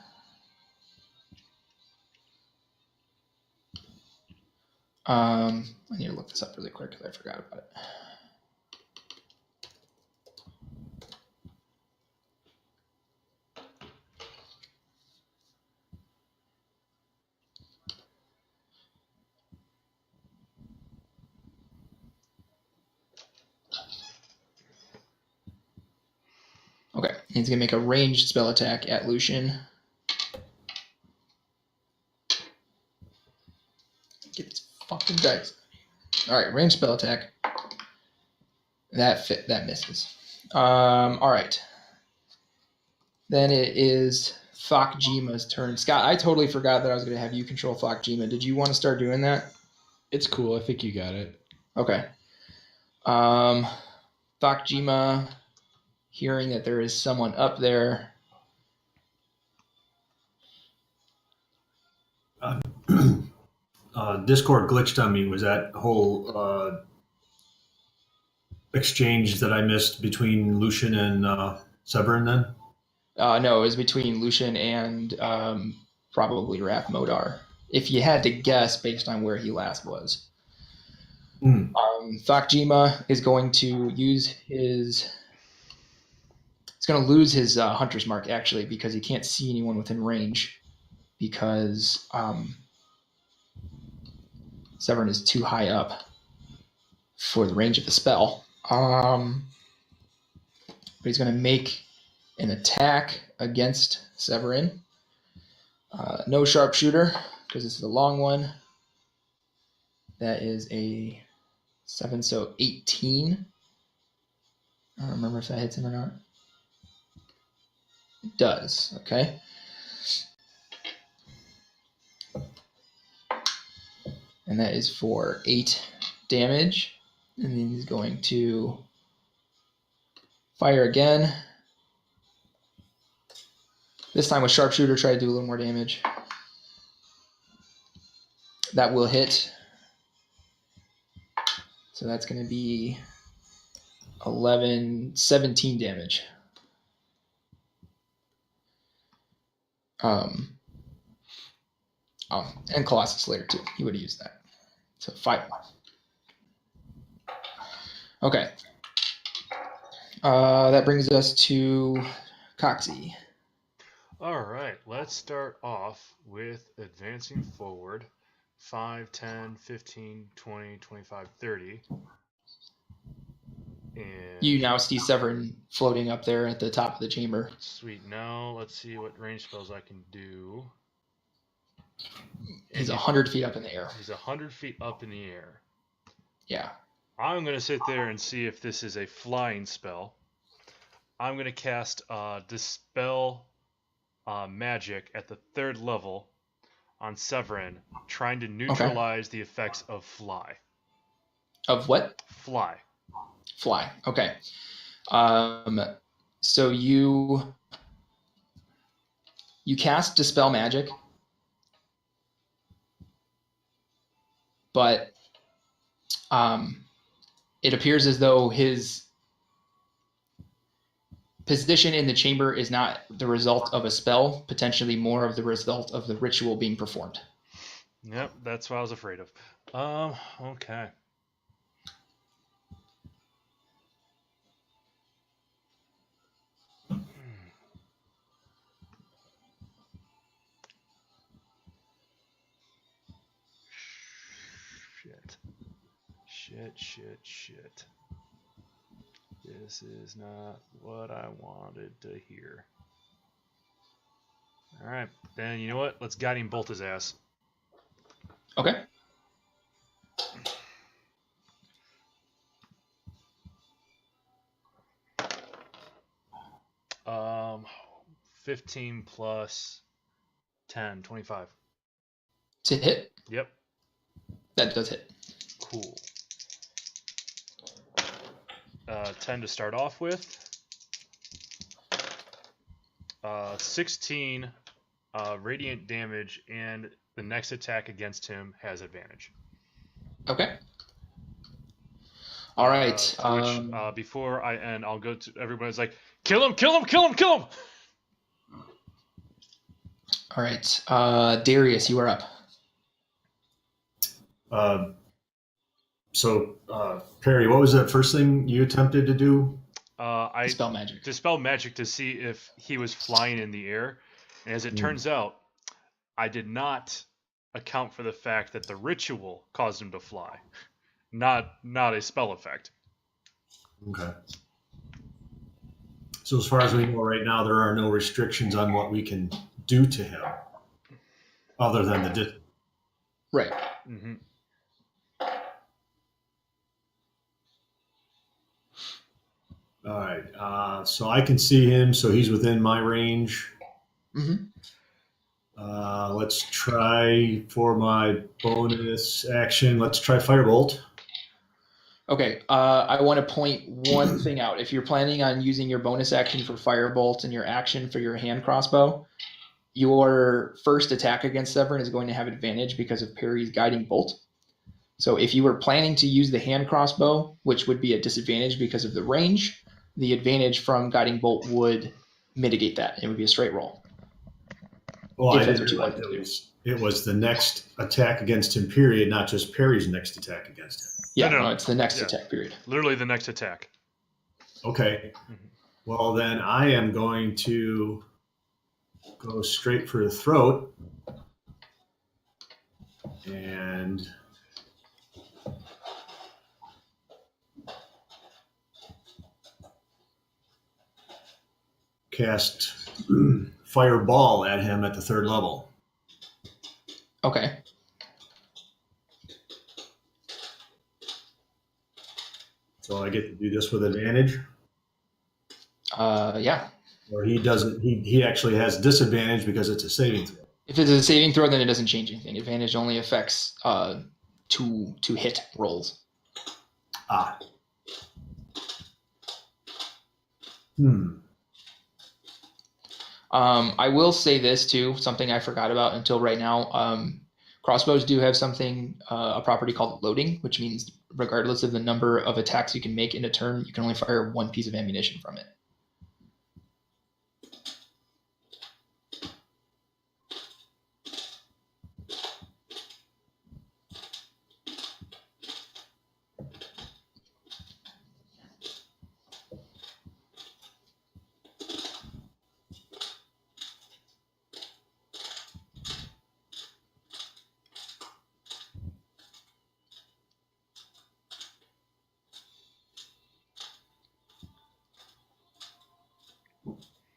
I need to look this up really quick because I forgot about it. Okay, he's gonna make a ranged spell attack at Lucian. Get his fucking dice. All right, ranged spell attack. That misses. All right. Then it is Thokjima's turn. Scott, I totally forgot that I was going to have you control Thokjima. Did you want to start doing that? It's cool. I think you got it. Okay. Thokjima, hearing that there is someone up there. Discord glitched on me. Was that whole exchange that I missed between Lucian and Severin then? No, it was between Lucian and probably Wrath Modar. If you had to guess based on where he last was. Thokjima is going to use his... He's going to lose his Hunter's Mark, actually, because he can't see anyone within range. Because Severin is too high up for the range of the spell. But he's going to make an attack against Severin. No sharpshooter, because this is a long one. That is a 7, so 18. I don't remember if that hits him or not. It does, okay. And that is for 8 damage. And then he's going to fire again. This time with sharpshooter, try to do a little more damage. That will hit. So that's going to be 17 damage. And Colossus Slayer too. He would have used that. So 5 more. Okay. That brings us to Coxie. All right, let's start off with advancing forward 5, 10, 15, 20, 25, 30. And You now see Severin floating up there at the top of the chamber. sweet. Now let's see what range spells I can do. He's 100 feet up in the air. He's 100 feet up in the air. Yeah. I'm going to sit there and see if this is a flying spell. I'm going to cast Dispel Magic at the 3rd level on Severin, trying to neutralize the effects of fly. Of what? Fly. Fly. Okay. So you cast Dispel Magic, but it appears as though his position in the chamber is not the result of a spell, potentially more of the result of the ritual being performed. Yep, that's what I was afraid of. Okay. Shit. This is not what I wanted to hear. Alright, then you know what? Let's Guiding Bolt his ass. Okay. Um, 15 plus 10, 25. To hit? Yep. That does hit. Cool. 10 to start off with. 16 radiant damage, and the next attack against him has advantage. Okay. All right. Which, before I end, I'll go to everybody's like, kill him, kill him, kill him, kill him! All right. Darius, you are up. Perry, what was that first thing you attempted to do? I Dispel Magic. Dispel Magic to see if he was flying in the air. And as it turns out, I did not account for the fact that the ritual caused him to fly. Not a spell effect. Okay. So as far as we know right now, there are no restrictions on what we can do to him other than the distance. Right. Mm-hmm. All right. So I can see him, so he's within my range. Mm-hmm. Let's try for my bonus action. Let's try Firebolt. Okay. I want to point one thing out. If you're planning on using your bonus action for Firebolt and your action for your hand crossbow, your first attack against Severin is going to have advantage because of Perry's Guiding Bolt. So if you were planning to use the hand crossbow, which would be a disadvantage because of the range, the advantage from Guiding Bolt would mitigate that. It would be a straight roll. Well, I didn't realize it was the next attack against him, period, not just Perry's next attack against him. Yeah, No. it's the next attack period. Literally the next attack. Okay. Well, then I am going to go straight for the throat. And cast Fireball at him at the 3rd level. Okay. So I get to do this with advantage? Yeah. Or he doesn't, he actually has disadvantage because it's a saving throw. If it's a saving throw, then it doesn't change anything. Advantage only affects to hit rolls. Ah. I will say this too, something I forgot about until right now. Crossbows do have something, a property called loading, which means regardless of the number of attacks you can make in a turn, you can only fire one piece of ammunition from it.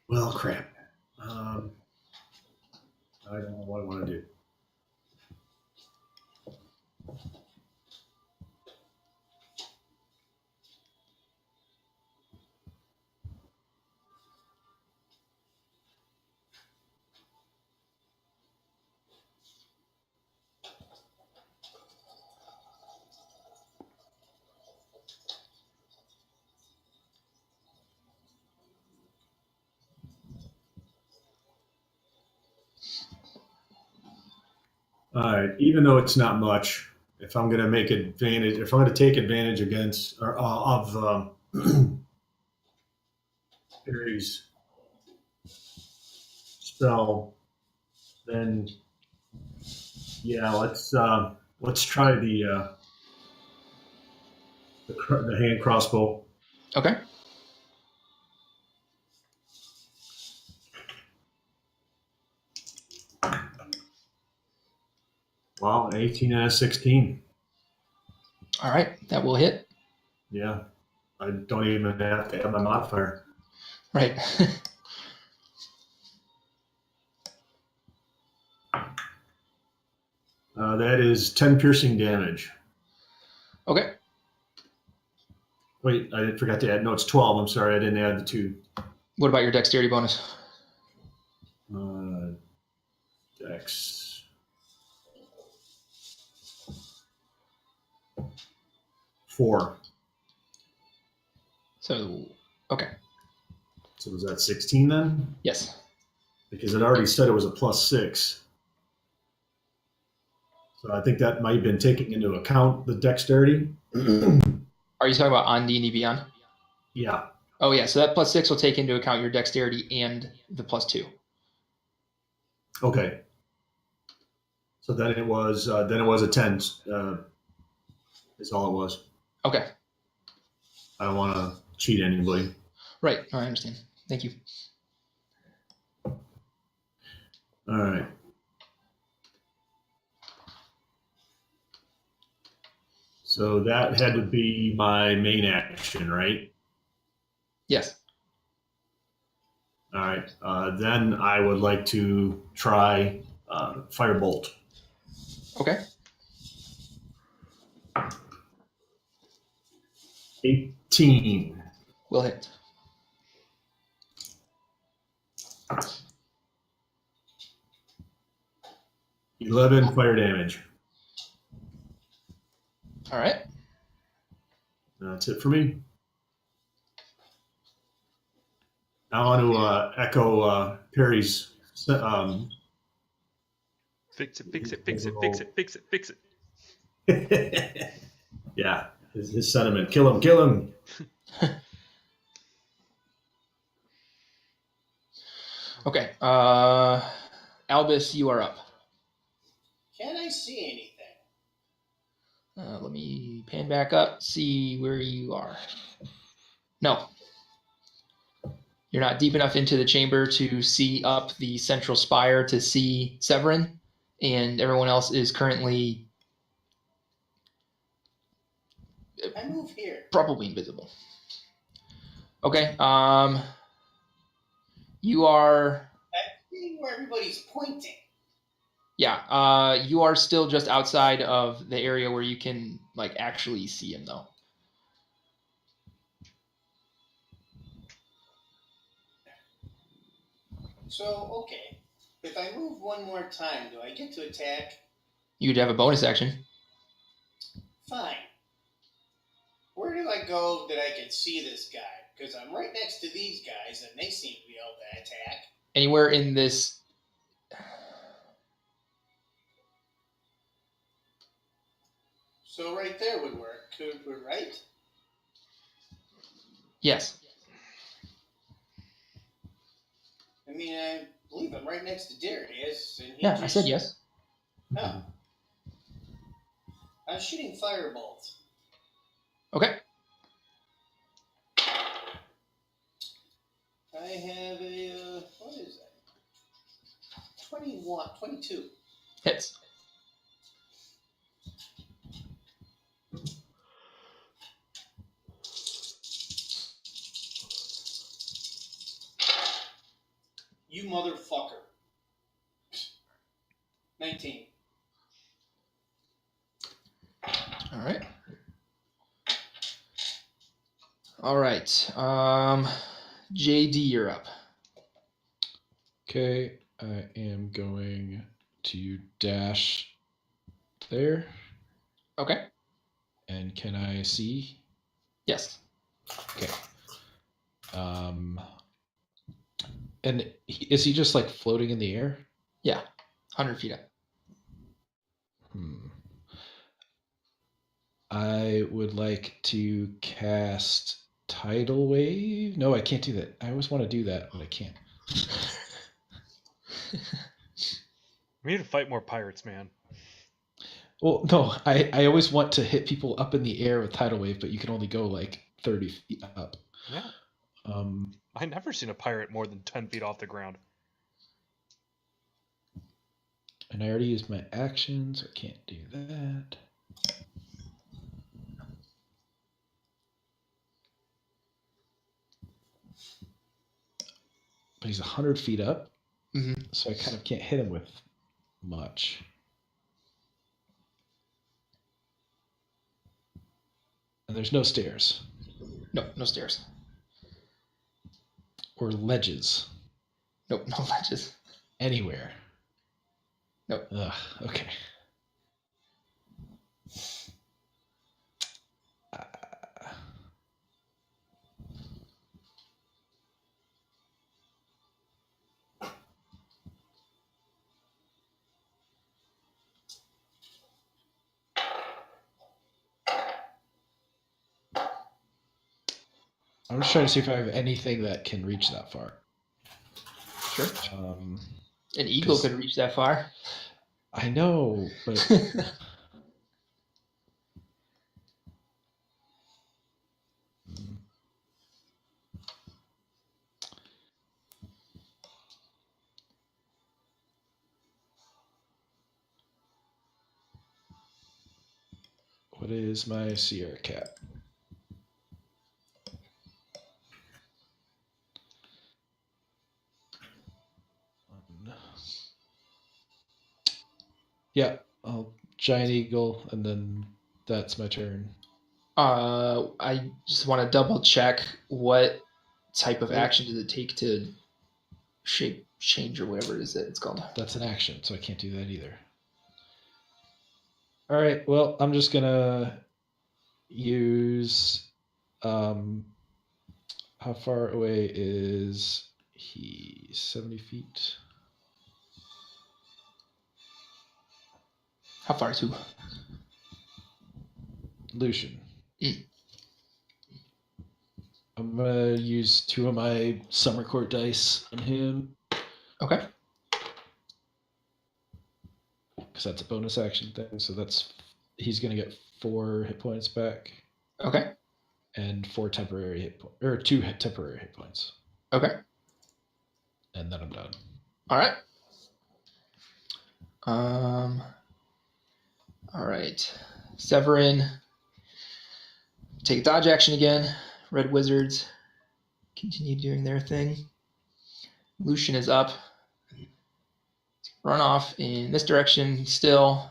Well, crap. I don't know what I want to do. All right, even though it's not much, if I'm going to make advantage, if I'm going to take advantage against or of Perry's spell, then yeah, let's try the hand crossbow. Okay. Wow, an 18 and a 16. All right, that will hit. Yeah, I don't even have to have my modifier. Right. That is 10 piercing damage. Okay. Wait, I forgot to add. No, it's 12. I'm sorry, I didn't add the 2. What about your dexterity bonus? Dex. 4. So, okay. So was that 16 then? Yes. Because it already said it was a +6. So I think that might have been taking into account the dexterity. Are you talking about on D&D Beyond? Yeah. Oh, yeah. So that +6 will take into account your dexterity and the +2. Okay. So then it was a 10. Is all it was. Okay. I don't want to cheat anybody. Right. I understand. Thank you. All right. So that had to be my main action, right? Yes. All right. Then I would like to try Firebolt. Okay. 18. Will hit. $11 fire damage. All right. That's it for me. I want to echo Perry's. Fix it. Yeah, his sentiment. Kill him. Okay. Albus, you are up. Can I see anything? Let me pan back up, see where you are. No. You're not deep enough into the chamber to see up the central spire to see Severin, and everyone else is currently I move here. probably invisible. Okay. You are. I see where everybody's pointing. Yeah. You are still just outside of the area where you can like actually see him, though. So, okay. If I move one more time, do I get to attack? You'd have a bonus action. Fine. Where do I go that I can see this guy? Because I'm right next to these guys, and they seem to be able to attack. Anywhere in this... So right there would work. Could we, right? Yes. I mean, I believe I'm right next to Darius, and he Yeah, I said yes. No. I'm shooting firebolts. Okay. I have a, what is that? 22. Hits. You motherfucker. 19. All right. All right. JD, you're up. Okay, I am going to dash there. Okay. And can I see? Yes. Okay. And is he just like floating in the air? Yeah. 100 feet up. I would like to cast Tidal Wave. No, I can't do that. I always want to do that, but I can't. We need to fight more pirates, man. Well, no, I always want to hit people up in the air with Tidal Wave, but you can only go like 30 feet up. Yeah. I never seen a pirate more than 10 feet off the ground. And I already used my action, so I can't do that. But he's 100 feet up, so I kind of can't hit him with much. And there's no stairs. No, no stairs. Or ledges. Nope, no ledges. Anywhere. Nope. Ugh, okay. I'm just trying to see if I have anything that can reach that far. Sure. An eagle could reach that far. I know, but what is my Sierra cap? Yeah, I'll giant eagle, and then that's my turn. I just want to double check what type of action does it take to shape change or whatever it is that it's called. That's an action, so I can't do that either. All right, well, I'm just gonna use how far away is he? 70 feet. How far to? Lucian. I'm gonna use 2 of my summer court dice on him. Okay. Because that's a bonus action thing, so he's gonna get 4 hit points back. Okay. And 4 temporary hit points, or 2 temporary hit points. Okay. And then I'm done. All right. All right. Severin. Take a dodge action again. Red Wizards continue doing their thing. Lucian is up. Run off in this direction still.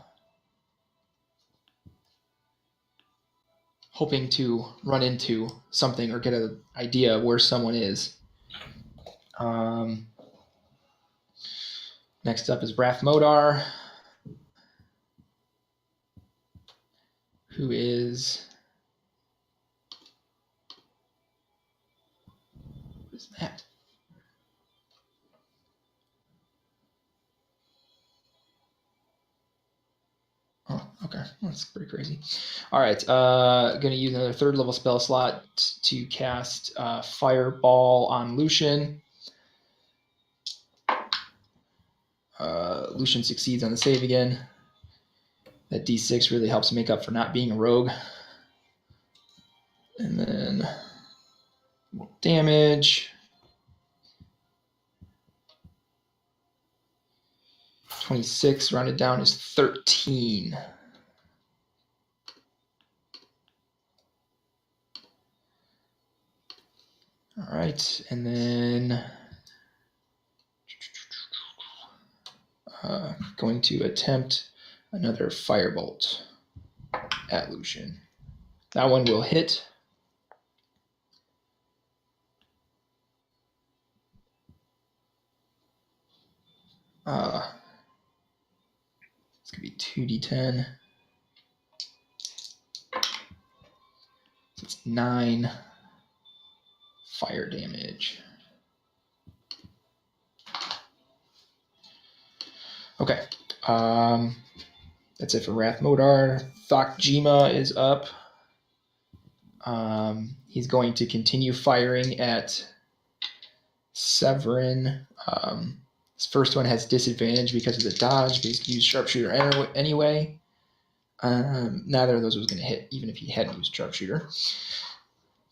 Hoping to run into something or get an idea where someone is. Next up is Wrath Modar. who is... What is that? Oh, okay. That's pretty crazy. All right. Going to use another 3rd level spell slot to cast Fireball on Lucian. Lucian succeeds on the save again. That D6 really helps make up for not being a rogue. And then damage. 26 rounded down is 13. All right, and then going to attempt another firebolt at Lucian. That one will hit. It's going to be 2d10. So it's 9 fire damage. Okay. That's it for Wrath Modar. Thokjima is up. He's going to continue firing at Severin. His first one has disadvantage because of the dodge, but he's used Sharpshooter anyway. Neither of those was going to hit, even if he hadn't used Sharpshooter.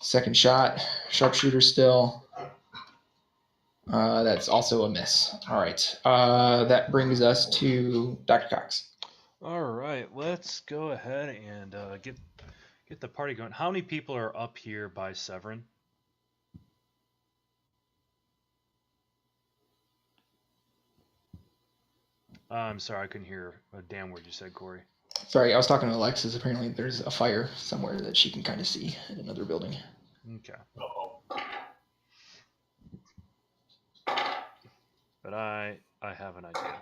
Second shot, Sharpshooter still. That's also a miss. All right. That brings us to Dr. Cox. All right, let's go ahead and get the party going. How many people are up here by Severin? I'm sorry, I couldn't hear a damn word you said, Corey. Sorry, I was talking to Alexis. Apparently there's a fire somewhere that she can kind of see in another building. Okay. Uh-oh. But I have an idea,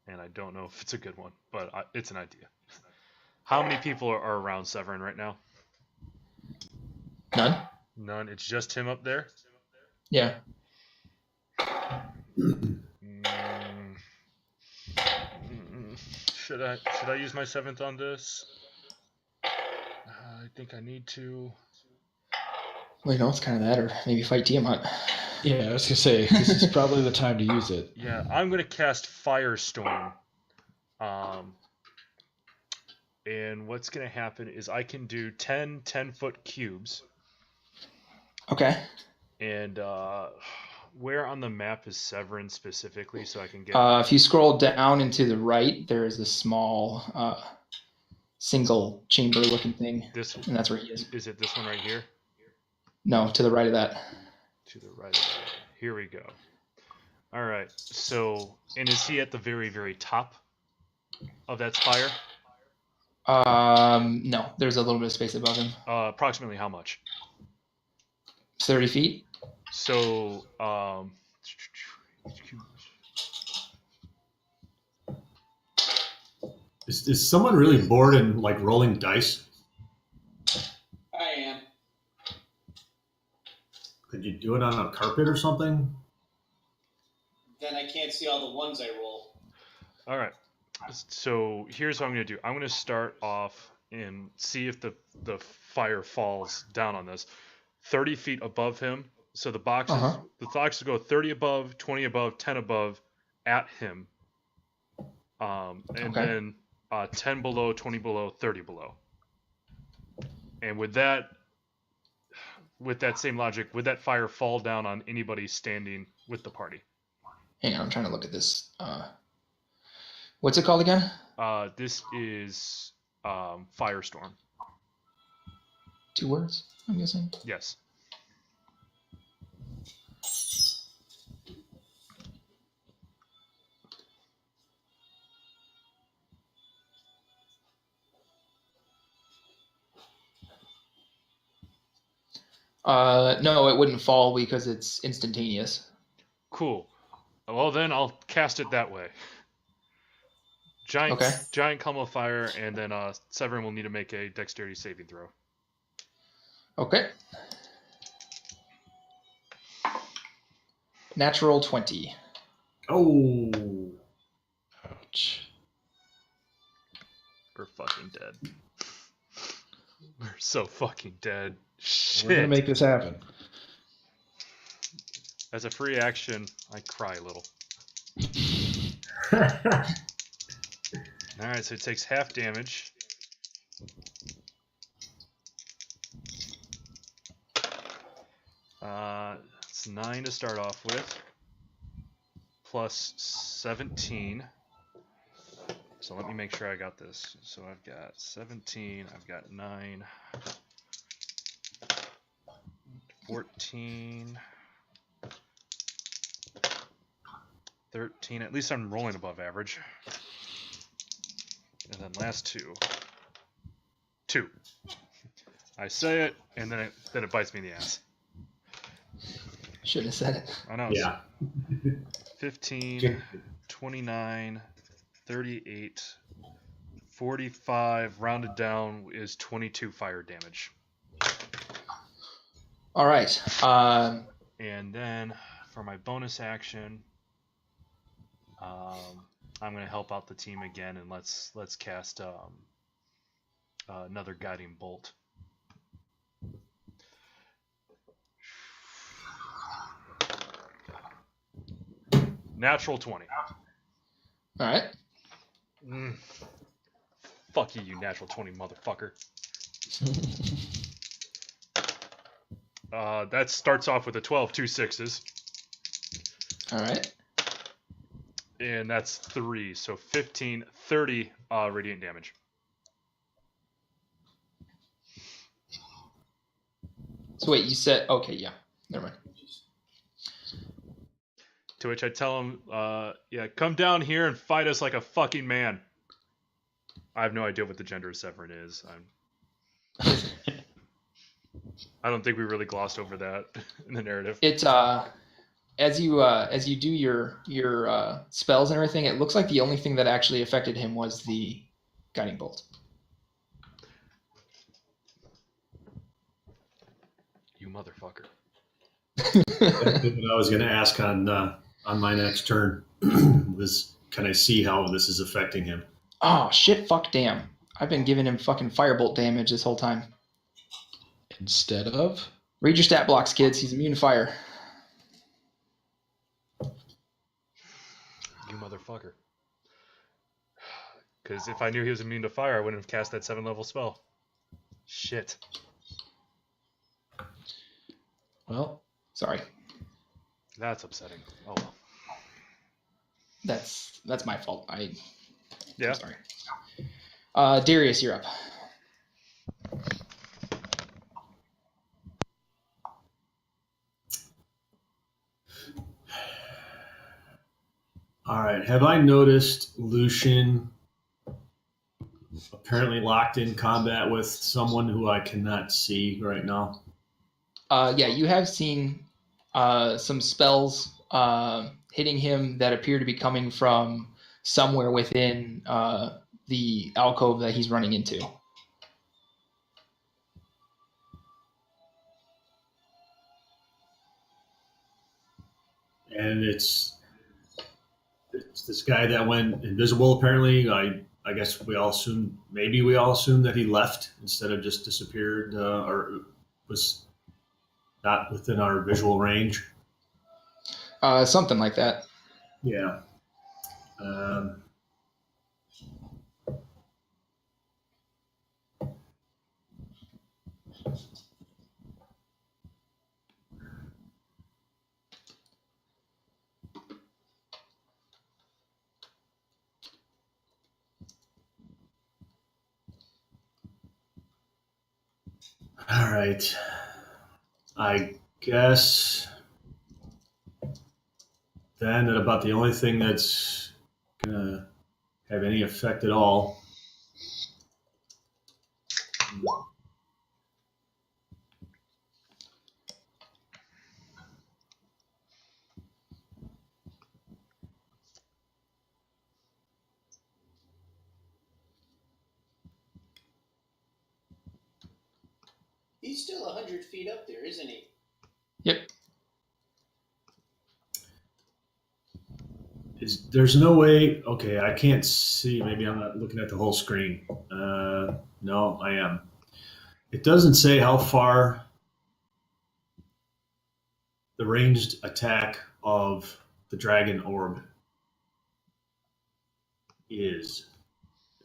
and I don't know if it's a good one, but it's an idea. How many people are around Severin right now? None? None. It's just him up there? Yeah. Should I use my 7th on this? I think I need to. Well, it's kind of that, or maybe fight Tiamat. Yeah, I was gonna say this is probably the time to use it. Yeah, I'm gonna cast Firestorm. And what's gonna happen is I can do 10 10-foot cubes. Okay. And where on the map is Severin specifically, so I can get? If you scroll down and to the right, there is a small single chamber looking thing. This, and that's where he is. Is it this one right here? No, to the right of that. To the right of that. Here we go. All right. So, and is he at the very, very top of that spire? No, there's a little bit of space above him. Approximately how much? 30 feet. So, Is someone really bored and like rolling dice? I am. Could you do it on a carpet or something? Then I can't see all the ones I roll. All right. So here's what I'm going to do. I'm going to start off and see if the fire falls down on this. 30 feet above him. So the boxes, the boxes go 30 above, 20 above, 10 above at him. And then 10 below, 20 below, 30 below. And with that same logic, would that fire fall down on anybody standing with the party? Hang on, I'm trying to look at this. What's it called again? This is Firestorm. 2 words, I'm guessing. Yes. No, it wouldn't fall because it's instantaneous. Cool. Well, then I'll cast it that way. giant column of fire, and then Severin will need to make a dexterity saving throw. Okay. Natural 20. Oh. Ouch. We're fucking dead. We're so fucking dead. Shit. We're gonna make this happen. As a free action, I cry a little. Alright, so it takes half damage. It's 9 to start off with. Plus 17. So let me make sure I got this. So I've got 17, I've got 9, 14, 13. At least I'm rolling above average. And then last 2. I say it, and then it bites me in the ass. Shouldn't have said it. I know. Yeah. 15, 29, 38, 45, rounded down is 22 fire damage. All right. And then for my bonus action, I'm going to help out the team again, and let's cast another guiding bolt. Natural 20. All right. Fuck you, you natural 20 motherfucker. That starts off with a 12, 2 6s. All right. And that's 3, so 15, 30 radiant damage. So wait, you said, okay, yeah. Never mind. To which I tell him, yeah, come down here and fight us like a fucking man. I have no idea what the gender of Severin is. I don't think we really glossed over that in the narrative. It's as you do your spells and everything, it looks like the only thing that actually affected him was the guiding bolt. You motherfucker. That's what I was going to ask on my next turn was, can I see how this is affecting him? Oh shit! Fuck! Damn! I've been giving him fucking firebolt damage this whole time. Instead of? Read your stat blocks, kids. He's immune to fire. You motherfucker. Because if I knew he was immune to fire, I wouldn't have cast that 7-level spell. Shit. Well, sorry. That's upsetting. Oh well. That's my fault. Yeah. I'm sorry. Darius, you're up. All right. Have I noticed Lucian apparently locked in combat with someone who I cannot see right now? Yeah, you have seen some spells hitting him that appear to be coming from somewhere within the alcove that he's running into. And it's this guy that went invisible. Apparently, I guess we all assumed that he left instead of just disappeared or was not within our visual range. Something like that. Yeah. All right. I guess then that about the only thing that's gonna have any effect at all. He's still 100 feet up there, isn't he? Yep. There's no way. Okay, I can't see. Maybe I'm not looking at the whole screen. No, I am. It doesn't say how far the ranged attack of the dragon orb is.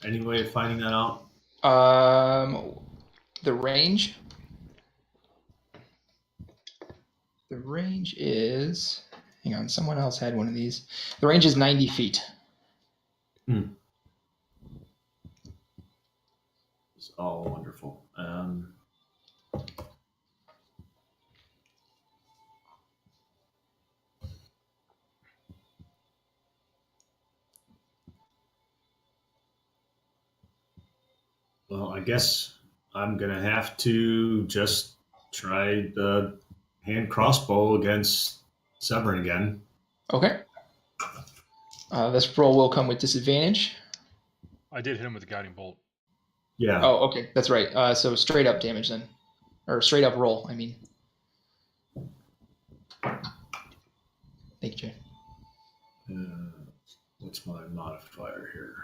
Any way of finding that out? The range. The range is. Hang on, someone else had one of these. The range is 90 feet. It's all wonderful. Well, I guess I'm gonna have to just try the hand crossbow against Severn again. Okay. This roll will come with disadvantage. I did hit him with a guiding bolt. Yeah. Oh, okay, that's right. So straight up damage then, or straight up roll. I mean. Thank you, Jay. What's my modifier here?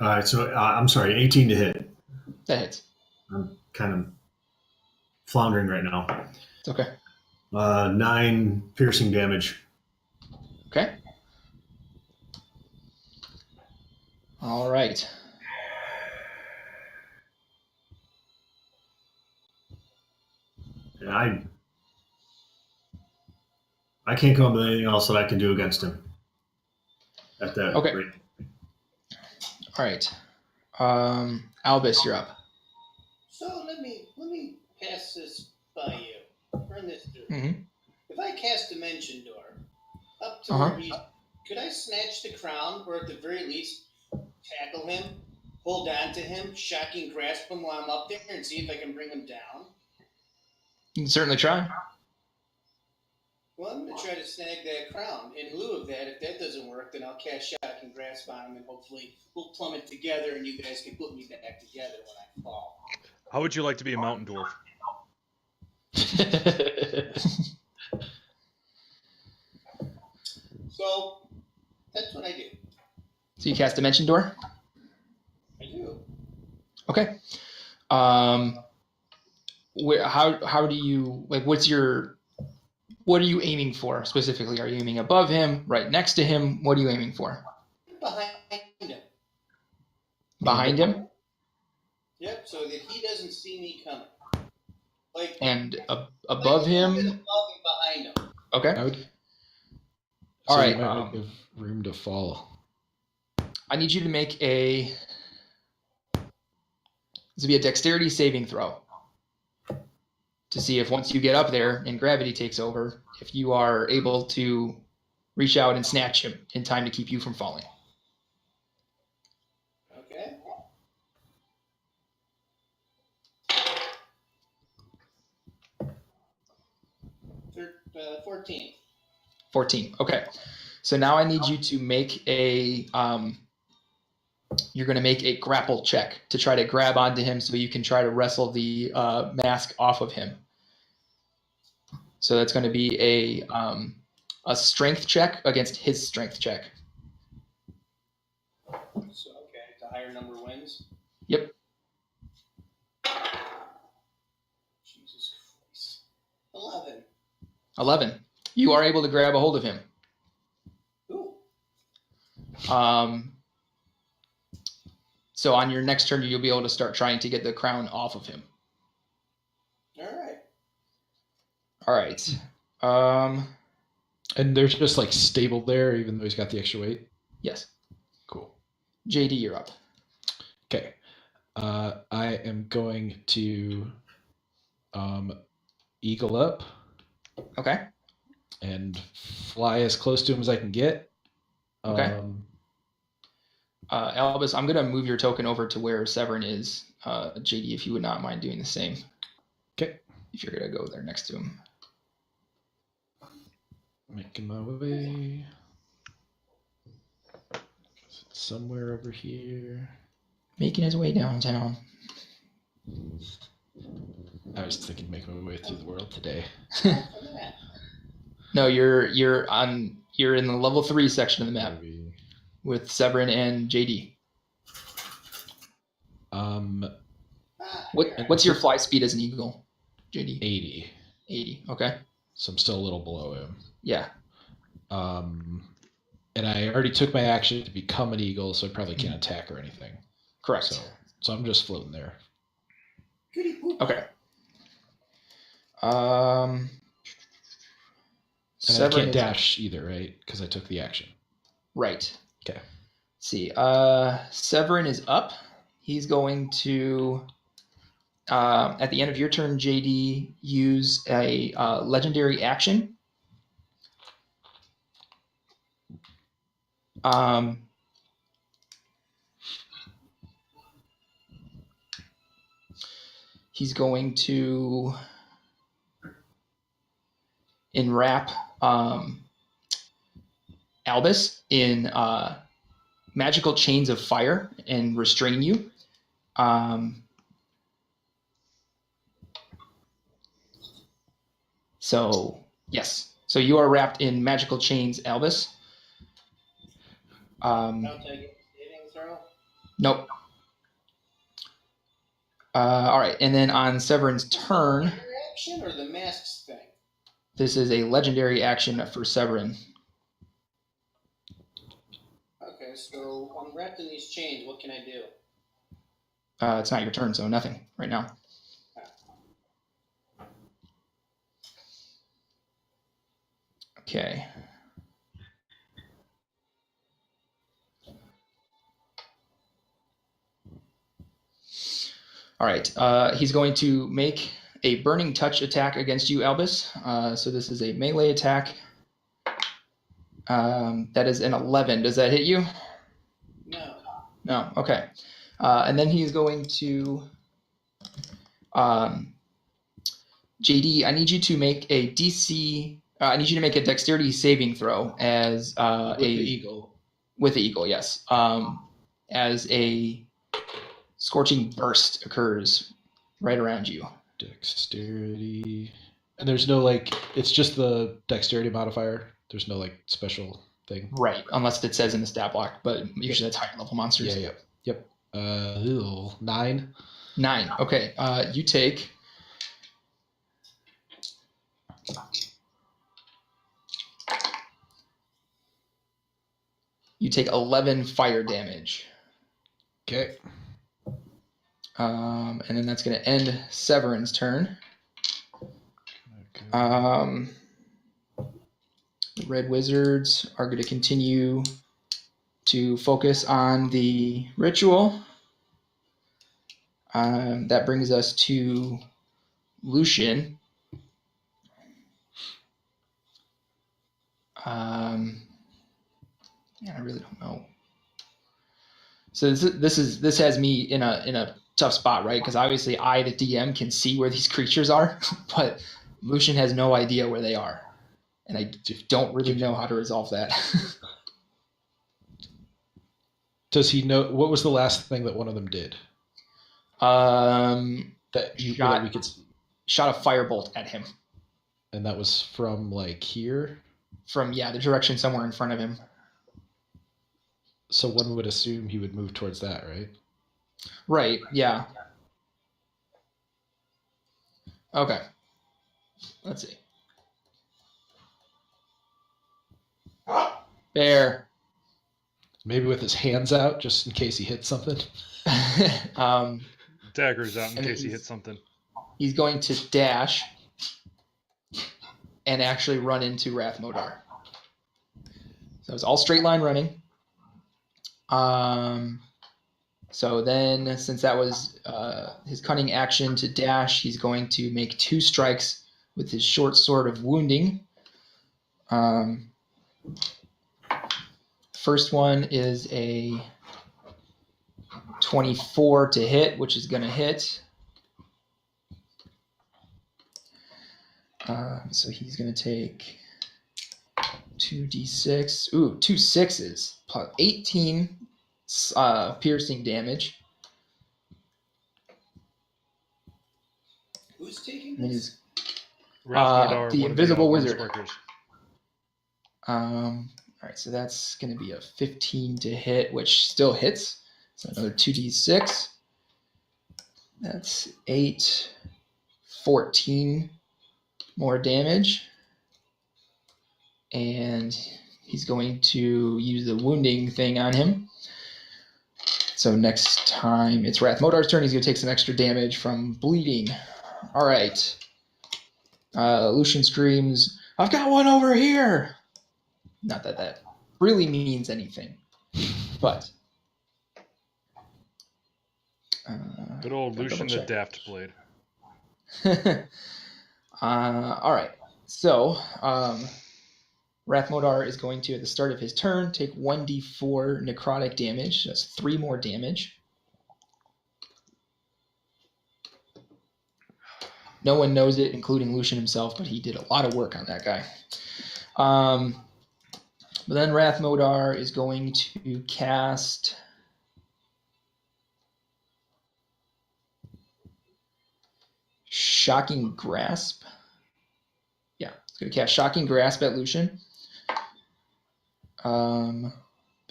All right, so I'm sorry, 18 to hit. That hits. I'm kind of floundering right now. It's okay. 9 piercing damage. Okay. All right. And I can't come up with anything else that I can do against him at that Okay. rate. All right. Albus, you're up. So let me pass this by you. Run this through. Mm-hmm. If I cast Dimension Door up to Uh-huh. where he's, could I snatch the crown, or at the very least tackle him, hold on to him, shocking grasp him while I'm up there, and see if I can bring him down? You can certainly try. Well, I'm going to try to snag that crown. In lieu of that, if that doesn't work, then I'll cast Shocking Grasp on him, and hopefully we'll plummet together, and you guys can put me back together when I fall. How would you like to be a mountain dwarf? So that's what I do. So you cast Dimension Door? I do. Okay. How do you, like, what are you aiming for specifically? Are you aiming above him, right next to him? What are you aiming for? Behind him. Behind him? Yep, so that he doesn't see me coming. Like, And like above a little bit him? above and behind him. Okay. I would. All so right, you might give room to fall. I need you to make this will be a dexterity saving throw to see if once you get up there and gravity takes over, if you are able to reach out and snatch him in time to keep you from falling. Okay. Thir 14. 14. Okay. So now I need you to make a you're going to make a grapple check to try to grab onto him so you can try to wrestle the mask off of him. So that's going to be a strength check against his strength check. So, okay, the higher number wins. Yep. Jesus Christ. 11. 11. You are able to grab a hold of him. Ooh. So on your next turn, you'll be able to start trying to get the crown off of him. All right. All right. And they're just like stable there, even though he's got the extra weight. Yes. Cool. JD, you're up. Okay. I am going to eagle up. Okay. And fly as close to him as I can get. Okay. Albus, I'm going to move your token over to where Severin is. JD, if you would not mind doing the same. Okay. If you're going to go there next to him. Making my way. Somewhere over here. Making his way downtown. I was thinking making my way through the world today. No, you're in the level 3 section of the map. Maybe. With Severin and JD. What's your fly speed as an eagle, JD? 80. 80. Okay. So I'm still a little below him. Yeah. And I already took my action to become an eagle, so I probably can't attack or anything. Correct. So I'm just floating there. Okay. And I Severin can't dash either, right? Because I took the action. Right. Okay. Let's see. Severin is up. He's going to, at the end of your turn, JD, use a legendary action. He's going to enwrap Albus in magical chains of fire and restrain you. So, yes. So you are wrapped in magical chains, Albus. Don't I get a saving throw? Nope. All right, and then on Severin's turn, Your action or the masks thing? this is a legendary action for Severin. Okay, so I'm wrapped in these chains. What can I do? It's not your turn, so nothing right now. Okay. All right. He's going to make a burning touch attack against you, Albus. So this is a melee attack. That is an 11. Does that hit you? No. No. Okay. And then he's going to. JD, I need you to make a DC. I need you to make a dexterity saving throw as With the eagle. With the eagle, yes. As a scorching burst occurs right around you. Dexterity. And there's no it's just the dexterity modifier. There's no special thing. Right, unless it says in the stat block, but usually that's higher level monsters. Yeah, yep. 9. 9. Okay. You take. You take 11 fire damage. Okay. And then that's going to end Severin's turn. The Red Wizards are going to continue to focus on the ritual. That brings us to Lucian. I really don't know. So this has me in a tough spot, right? Because obviously I, the DM, can see where these creatures are, but Lucian has no idea where they are, and I don't really know how to resolve that. Does he know what was the last thing that one of them did? That we could see. Shot a firebolt at him. And that was from here? From the direction somewhere in front of him. So one would assume he would move towards that, right? Right, yeah. Okay. Let's see. Bear. Maybe with his hands out, just in case he hits something. Daggers out in case he hits something. He's going to dash and actually run into Rathmodar. So it was all straight line running. So then, since that was his cunning action to dash, he's going to make 2 strikes with his short sword of wounding. First one is a 24 to hit, which is going to hit. So he's going to take 2d6. Ooh, 2 6s. 18 piercing damage. Who's taking And this? Rathmodar, the one of invisible bonus wizard. workers. All right, so that's going to be a 15 to hit, which still hits. So another 2d6. That's 8, 14 more damage. And he's going to use the wounding thing on him. So next time it's Rathmodar's turn, he's going to take some extra damage from bleeding. All right. Lucian screams, "I've got one over here!" Not that that really means anything, but... Good old gotta Lucian the double-check. Daft Blade. All right. So Rathmodar is going to, at the start of his turn, take 1d4 necrotic damage. That's 3 more damage. No one knows it, including Lucian himself, but he did a lot of work on that guy. But then Rathmodar is going to cast... Shocking Grasp. Yeah, it's going to cast Shocking Grasp at Lucian. But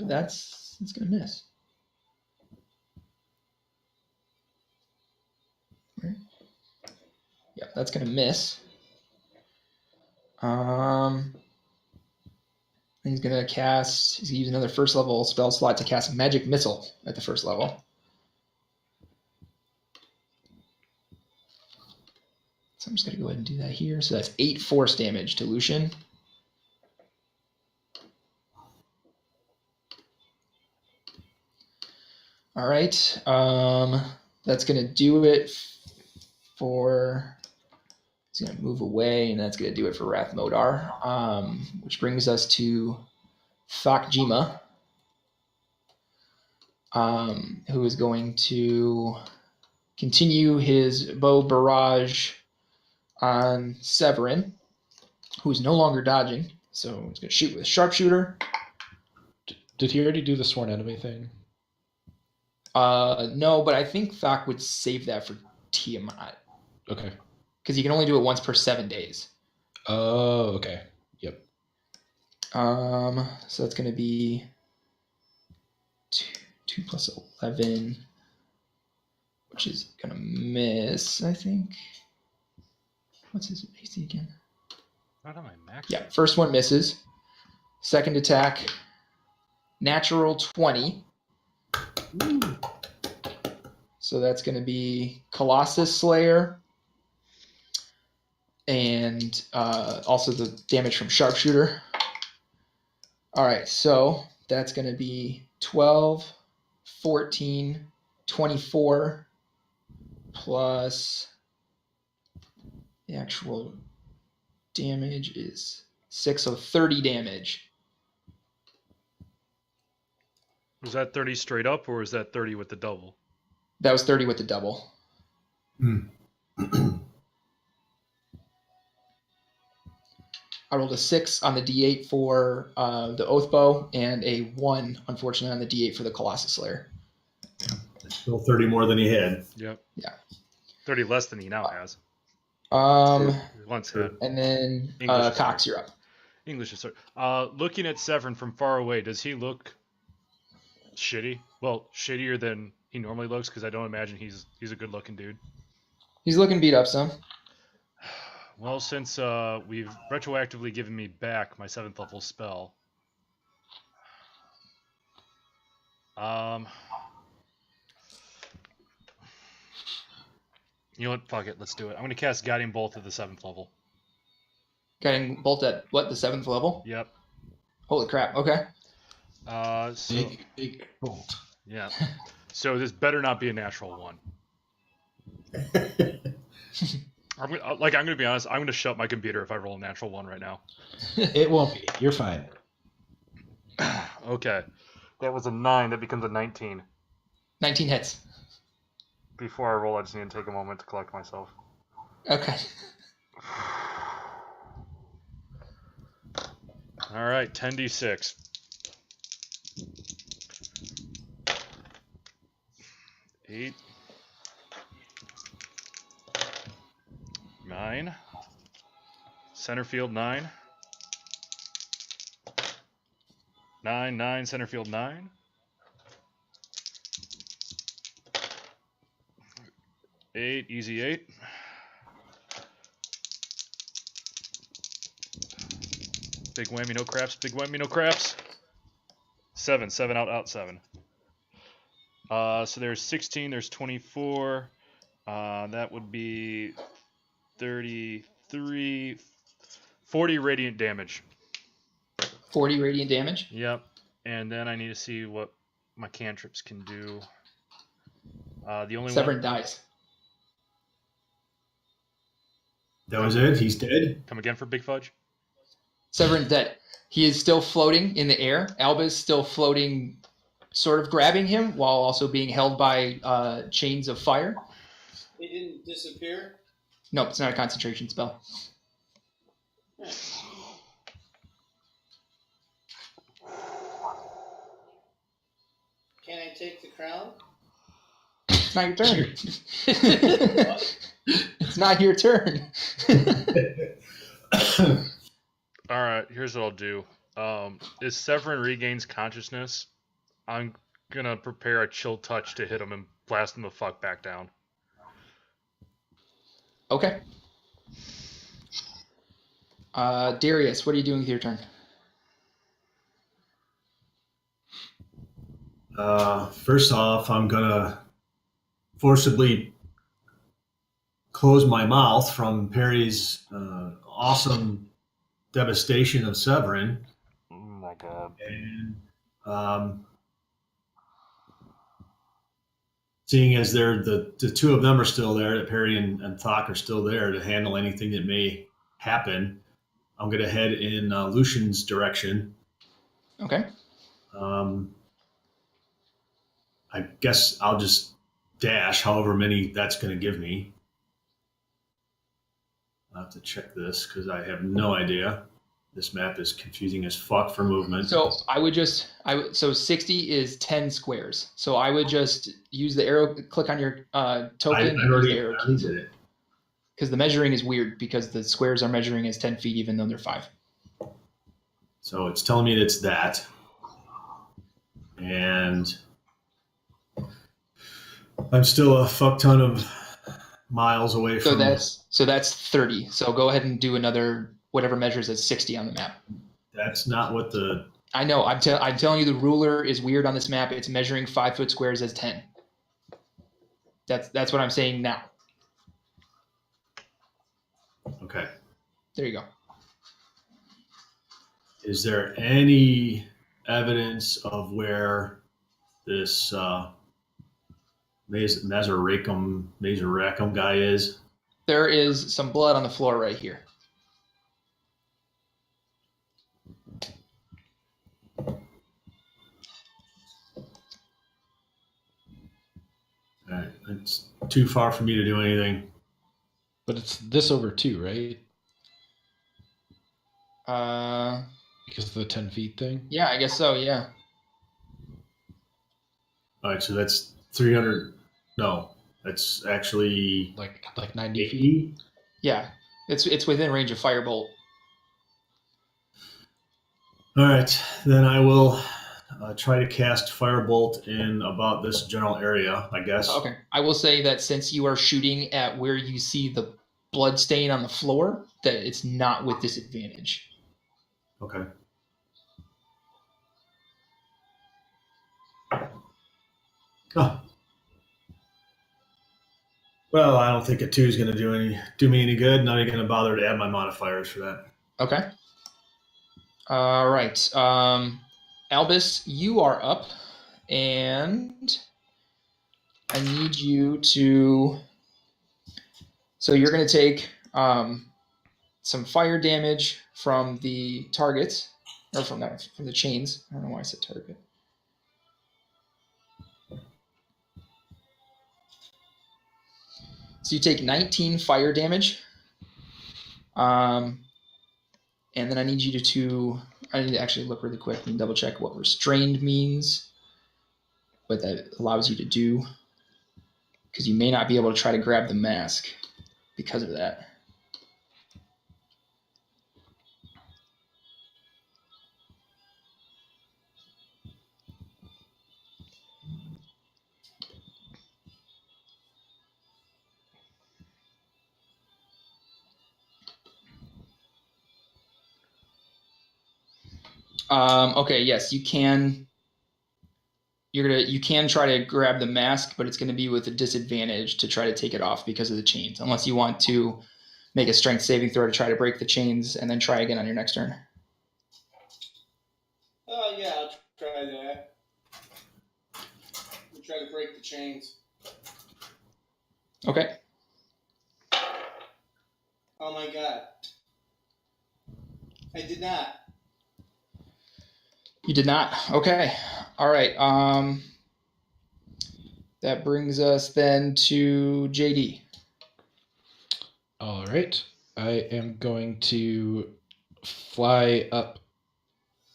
it's going to miss. Right? Yeah, that's going to miss. He's going to use another first level spell slot to cast Magic Missile at the first level. So I'm just going to go ahead and do that here. So that's 8 force damage to Lucian. All right. That's going to do it for... He's going to move away, and that's going to do it for Rathmodar, which brings us to Thakjima, who is going to continue his bow barrage on Severin, who is no longer dodging. So he's going to shoot with a sharpshooter. Did he already do the sworn enemy thing? No, but I think Thak would save that for Tiamat. Okay. Because he can only do it once per 7 days. Oh, okay. Yep. So that's going to be 2 plus 11, which is going to miss, I think. What's his AC again? Not on my max. Yeah, first one misses. Second attack, natural 20. Ooh. So that's going to be Colossus Slayer. And also the damage from Sharpshooter. All right, so that's going to be 12, 14, 24, plus the actual damage is 6, so 30 damage. Was that 30 straight up, or was that 30 with the double? That was 30 with the double. I rolled a 6 on the D8 for the Oath Bow and a 1, unfortunately, on the D8 for the Colossus Slayer. Still 30 more than he had. Yep. Yeah. 30 less than he now has. Once had. And then English Cox, you're up. English is looking at Severin from far away, does he look shitty? Well, shittier than he normally looks, because I don't imagine he's a good-looking dude. He's looking beat up some. Well, since we've retroactively given me back my 7th level spell, you know what? Fuck it. Let's do it. I'm going to cast Guiding Bolt at the 7th level. Guiding Bolt at what? The 7th level? Yep. Holy crap. Okay. So Big bolt. yeah. So this better not be a natural one. I'm gonna be honest. I'm gonna shut my computer if I roll a natural one right now. It won't be. You're fine. Okay, that was a 9. That becomes a 19. 19 hits. Before I roll, I just need to take a moment to collect myself. Okay. All right, 10d6. 8. 9. Center field 9. 9, 9, center field 9. 8, easy 8. Big whammy, no craps. Big whammy, no craps. 7, 7 out 7. So there's 16, there's 24. That would be 33, 40 radiant damage. 40 radiant damage. Yep. And then I need to see what my cantrips can do. The only Severin one. dies. That was it? He's dead? Come again for Big Fudge? Severin's dead. He is still floating in the air. Alba's still floating, sort of grabbing him while also being held by chains of fire. He didn't disappear? Nope, it's not a concentration spell. Can I take the crown? It's not your turn. It's not your turn. All right, here's what I'll do. As Severin regains consciousness, I'm gonna prepare a chill touch to hit him and blast him the fuck back down. Okay. Darius, what are you doing with your turn? First off, I'm gonna forcibly close my mouth from Perry's awesome devastation of Severin. Oh my god. And seeing as they're the two of them are still there, that Perry and Thok are still there to handle anything that may happen, I'm going to head in Lucian's direction. Okay. I guess I'll just dash however many that's going to give me. I'll have to check this because I have no idea. This map is confusing as fuck for movement. So so 60 is 10 squares. So I would just use the arrow, click on your token, I already and did it. because the measuring is weird because the squares are measuring as 10 feet even though they're 5. So it's telling me it's that. And I'm still a fuck ton of miles away from... So that's 30. So go ahead and do another whatever measures as 60 on the map. That's not what the... I know. I'm telling you the ruler is weird on this map. It's measuring 5-foot squares as 10. That's what I'm saying now. Okay. There you go. Is there any evidence of where this Mazaracum guy is? There is some blood on the floor right here. All right. It's too far for me to do anything. But it's this over 2, right? Because of the 10 feet thing? Yeah, I guess so, yeah. All right, so that's 300. No, that's actually Like 90 80 feet? Yeah. It's within range of firebolt. All right, then I will try to cast Firebolt in about this general area, I guess. Okay. I will say that since you are shooting at where you see the blood stain on the floor, that it's not with disadvantage. Okay. Oh. Well, I don't think a 2 is going to do me any good. Not even going to bother to add my modifiers for that. Okay. All right. Albus, you are up, and I need you to. So you're going to take some fire damage from the targets, or from the chains. I don't know why I said target. So you take 19 fire damage. And then I need you I need to actually look really quick and double check what restrained means, what that allows you to do, because you may not be able to try to grab the mask because of that. Okay, yes, you can. You can try to grab the mask, but it's going to be with a disadvantage to try to take it off because of the chains, unless you want to make a strength saving throw to try to break the chains and then try again on your next turn. Oh, yeah, I'll try that. We'll try to break the chains. Okay. Oh, my God. I did not. You did not? Okay. All right. That brings us then to JD. All right. I am going to fly up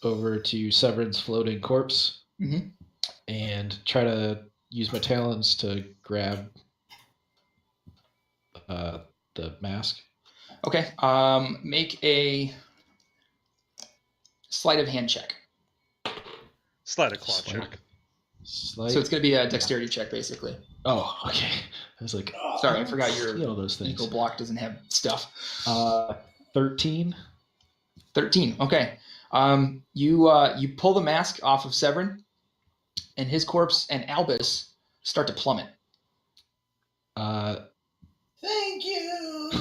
over to Severin's floating corpse and try to use my talons to grab the mask. Okay. Make a sleight of hand check. Sleight of claw check. Sleight. So it's going to be a dexterity check, basically. Oh, okay. I was like, sorry, I forgot your those things. eagle block doesn't have stuff. 13. 13. Okay. You pull the mask off of Severin, and his corpse and Albus start to plummet. Thank you.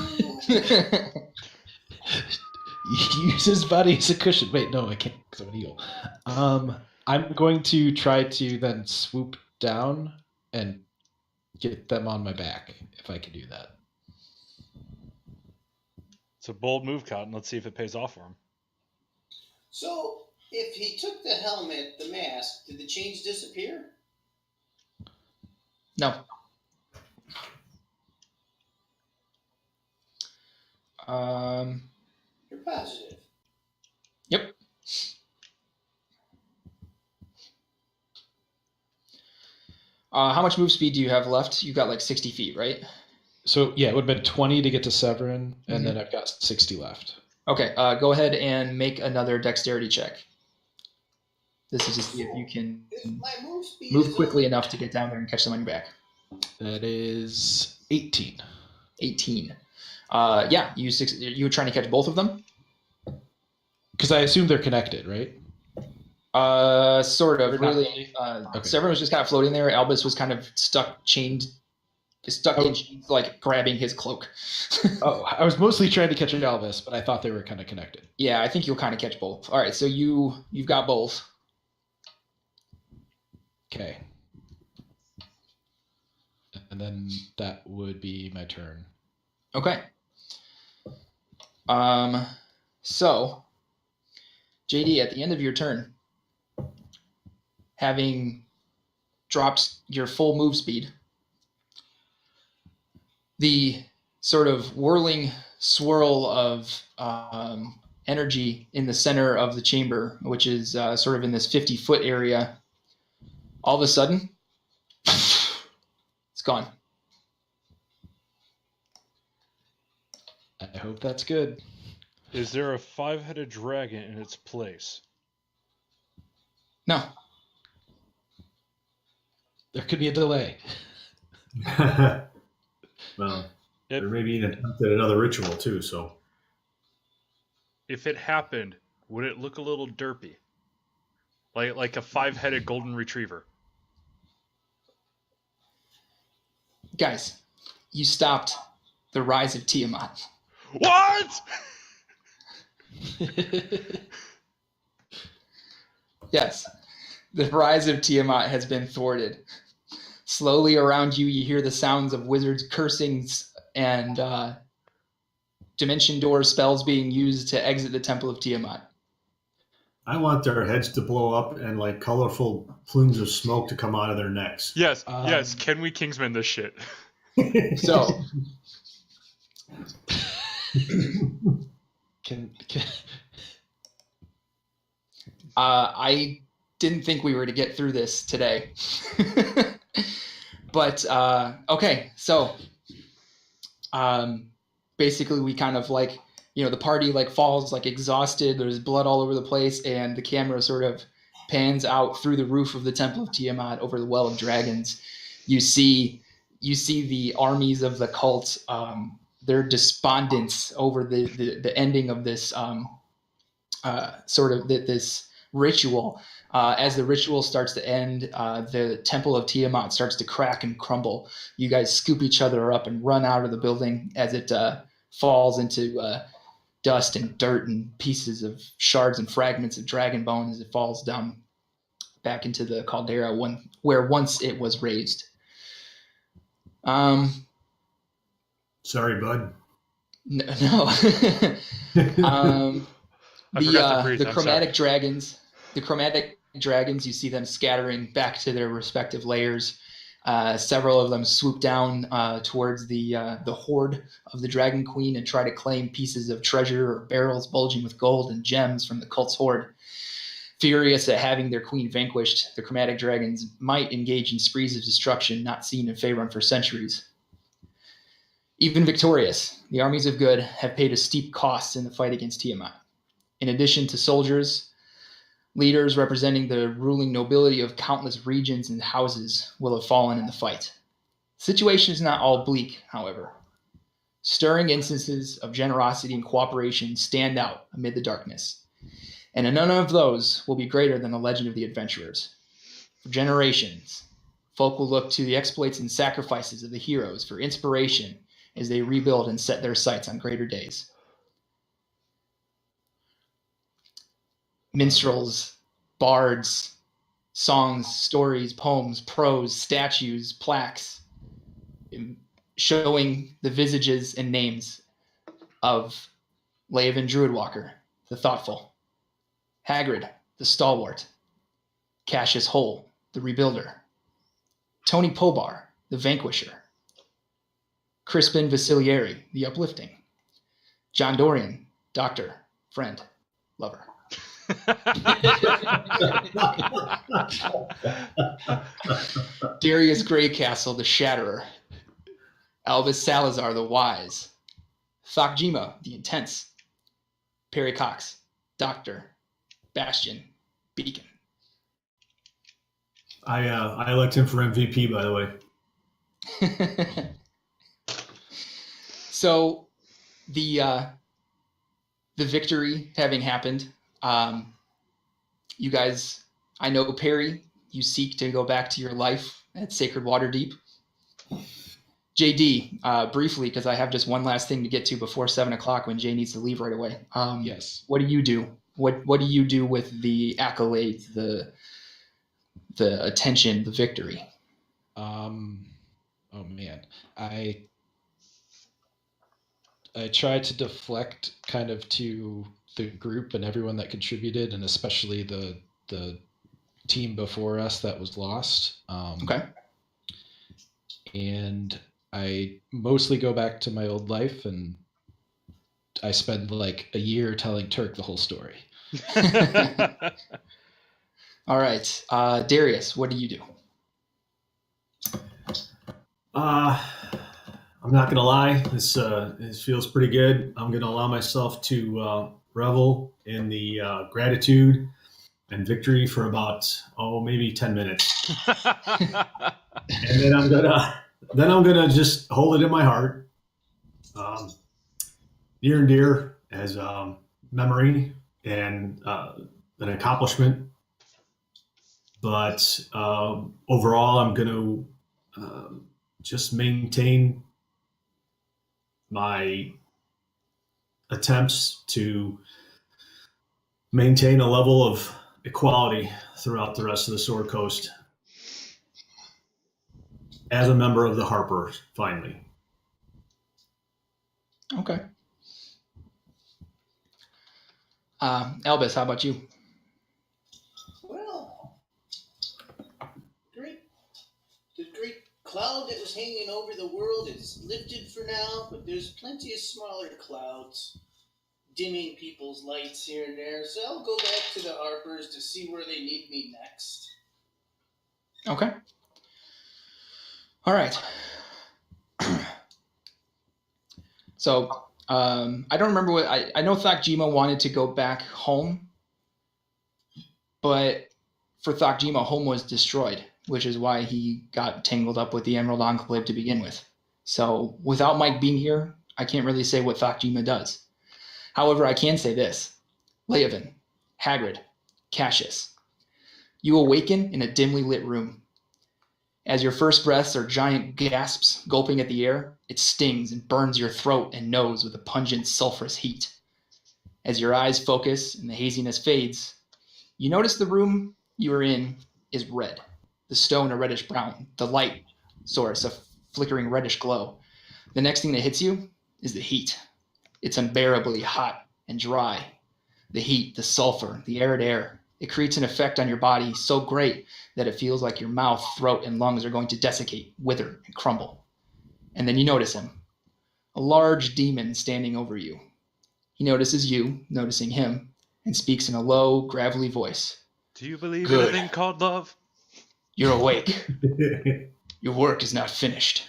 Use his body as a cushion. Wait, no, I can't because I'm an eagle. I'm going to try to then swoop down and get them on my back if I can do that. It's a bold move, Cotton. Let's see if it pays off for him. So, if he took the helmet, the mask, did the chains disappear? No. You're positive. Yep. How much move speed do you have left? You've got like 60 feet, right? So, yeah, it would have been 20 to get to Severin, and then I've got 60 left. Okay, go ahead and make another dexterity check. This is to see if you can move quickly enough to get down there and catch them on your back. That is 18. 18. Yeah, you were trying to catch both of them? Because I assume they're connected, right? Sort of. They're really. Okay. Severin was just kind of floating there. Albus was kind of stuck in chains, like grabbing his cloak. Oh, I was mostly trying to catch Albus, but I thought they were kind of connected. Yeah, I think you'll kind of catch both. All right, so you've got both. Okay. And then that would be my turn. Okay. So, JD, at the end of your turn, having dropped your full move speed, the sort of whirling swirl of energy in the center of the chamber, which is sort of in this 50-foot area, all of a sudden, it's gone. I hope that's good. Is there a 5-headed dragon in its place? No. There could be a delay. Well, there may be an attempt at another ritual too, so. If it happened, would it look a little derpy? Like a 5-headed golden retriever? Guys, you stopped the Rise of Tiamat. What? Yes. The rise of Tiamat has been thwarted. Slowly around you, you hear the sounds of wizards' cursings and dimension door spells being used to exit the Temple of Tiamat. I want their heads to blow up and like colorful plumes of smoke to come out of their necks. Yes, yes. Can we Kingsman this shit? So, Can I didn't think we were to get through this today. But, okay, so basically we kind of like, the party like falls like exhausted. There's blood all over the place, and the camera sort of pans out through the roof of the Temple of Tiamat over the Well of Dragons. You see the armies of the cult. They're despondent over the ending of this this ritual. As the ritual starts to end, the Temple of Tiamat starts to crack and crumble. You guys scoop each other up and run out of the building as it falls into dust and dirt and pieces of shards and fragments of dragon bone as it falls down back into the caldera where once it was raised. Sorry, bud. No. I forgot to breathe. The I'm chromatic sorry. dragons, you see them scattering back to their respective layers. Several of them swoop down towards the horde of the Dragon Queen and try to claim pieces of treasure or barrels bulging with gold and gems from the cult's horde. Furious at having their queen vanquished, the chromatic dragons might engage in sprees of destruction not seen in Faerun for centuries. Even victorious, the armies of good have paid a steep cost in the fight against Tiamat. In addition to soldiers, leaders representing the ruling nobility of countless regions and houses will have fallen in the fight. The situation is not all bleak, however. Stirring instances of generosity and cooperation stand out amid the darkness, and none of those will be greater than the legend of the adventurers. For generations, folk will look to the exploits and sacrifices of the heroes for inspiration as they rebuild and set their sights on greater days. Minstrels, bards, songs, stories, poems, prose, statues, plaques, showing the visages and names of Laven Druidwalker, the thoughtful, Hagrid, the stalwart, Cassius Hole, the rebuilder, Tony Pobar, the vanquisher, Crispin Vasilieri, the uplifting, John Dorian, doctor, friend, lover. Darius Greycastle, the Shatterer, Elvis Salazar, the Wise, Thokjima, the Intense, Perry Cox, Doctor, Bastion, Beacon. I elect him for MVP, by the way. So the victory having happened, you guys, I know, Perry, you seek to go back to your life at Sacred Waterdeep. JD, briefly, because I have just one last thing to get to before 7 o'clock when Jay needs to leave right away. Yes. What do you do? What do you do with the accolades, the attention, the victory? Oh man, I tried to deflect kind of to the group and everyone that contributed, and especially the team before us that was lost. Okay. And I mostly go back to my old life, and I spend like a year telling Turk the whole story. All right. Darius, what do you do? I'm not gonna lie. This feels pretty good. I'm gonna allow myself to revel in the gratitude and victory for about maybe 10 minutes, and then I'm gonna just hold it in my heart, near and dear as memory and an accomplishment. But overall, I'm gonna just maintain my attempts to maintain a level of equality throughout the rest of the Sword Coast as a member of the Harpers, finally. Okay. Albus, how about you? Well, the great cloud that was hanging over the world is lifted for now, but there's plenty of smaller clouds dimming people's lights here and there. So I'll go back to the Harpers to see where they need me next. Okay. All right. So I don't remember what I know. Thakjima wanted to go back home, but for Thakjima, home was destroyed, which is why he got tangled up with the Emerald Enclave to begin with. So without Mike being here, I can't really say what Thakjima does. However, I can say this: Leovan, Hagrid, Cassius, you awaken in a dimly lit room. As your first breaths are giant gasps gulping at the air, it stings and burns your throat and nose with a pungent sulfurous heat. As your eyes focus and the haziness fades, you notice the room you are in is red, the stone a reddish brown, the light source a flickering reddish glow. The next thing that hits you is the heat. It's unbearably hot and dry. The heat, the sulfur, the arid air. It creates an effect on your body so great that it feels like your mouth, throat, and lungs are going to desiccate, wither, and crumble. And then you notice him, a large demon standing over you. He notices you, noticing him, and speaks in a low, gravelly voice. Do you believe in Good. a thing called love? You're awake. Your work is not finished.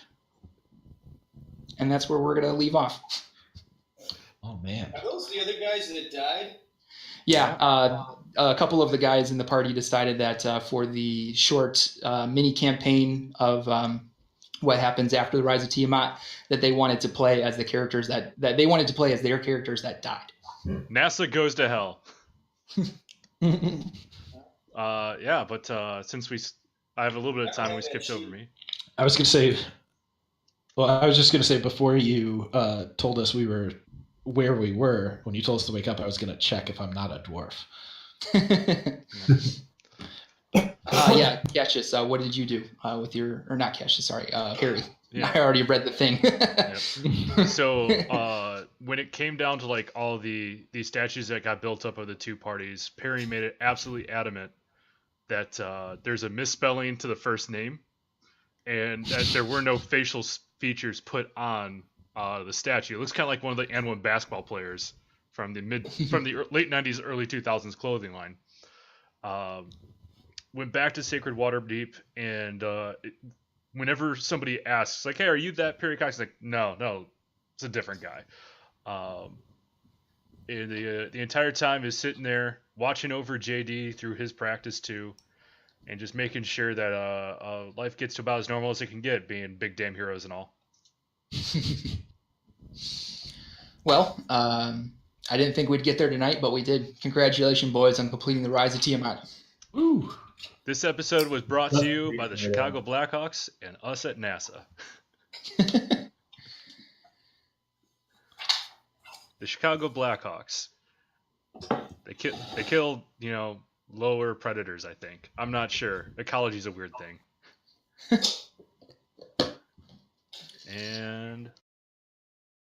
And that's where we're going to leave off. Oh man. Are those the other guys that died? Yeah, a couple of the guys in the party decided that for the short mini campaign of what happens after the Rise of Tiamat, that they wanted to play as the characters that they wanted to play as their characters that died. NASA goes to hell. Yeah, but since I have a little bit of time, we skipped over me. I was just going to say before you told us where we were, when you told us to wake up, I was going to check if I'm not a dwarf. Yeah, Cassius, what did you do with your, or not Cassius, sorry, Harry. Yeah. I already read the thing. Yep. So when it came down to like all these statues that got built up of the two parties, Perry made it absolutely adamant that there's a misspelling to the first name, and that there were no facial features put on the statue. It looks kind of like one of the N1 basketball players from the late 90s, early 2000s clothing line. Went back to Sacred Waterdeep, and whenever somebody asks, like, "Hey, are you that Perry Cox?" Like, no, it's a different guy. And the entire time is sitting there watching over JD through his practice too, and just making sure that life gets to about as normal as it can get, being big damn heroes and all. Well, I didn't think we'd get there tonight, but we did. Congratulations, boys, on completing the Rise of Tiamat. Ooh. This episode was brought to you by the Chicago Blackhawks and us at NASA. The Chicago Blackhawks. They kill, lower predators, I think. I'm not sure. Ecology's a weird thing. And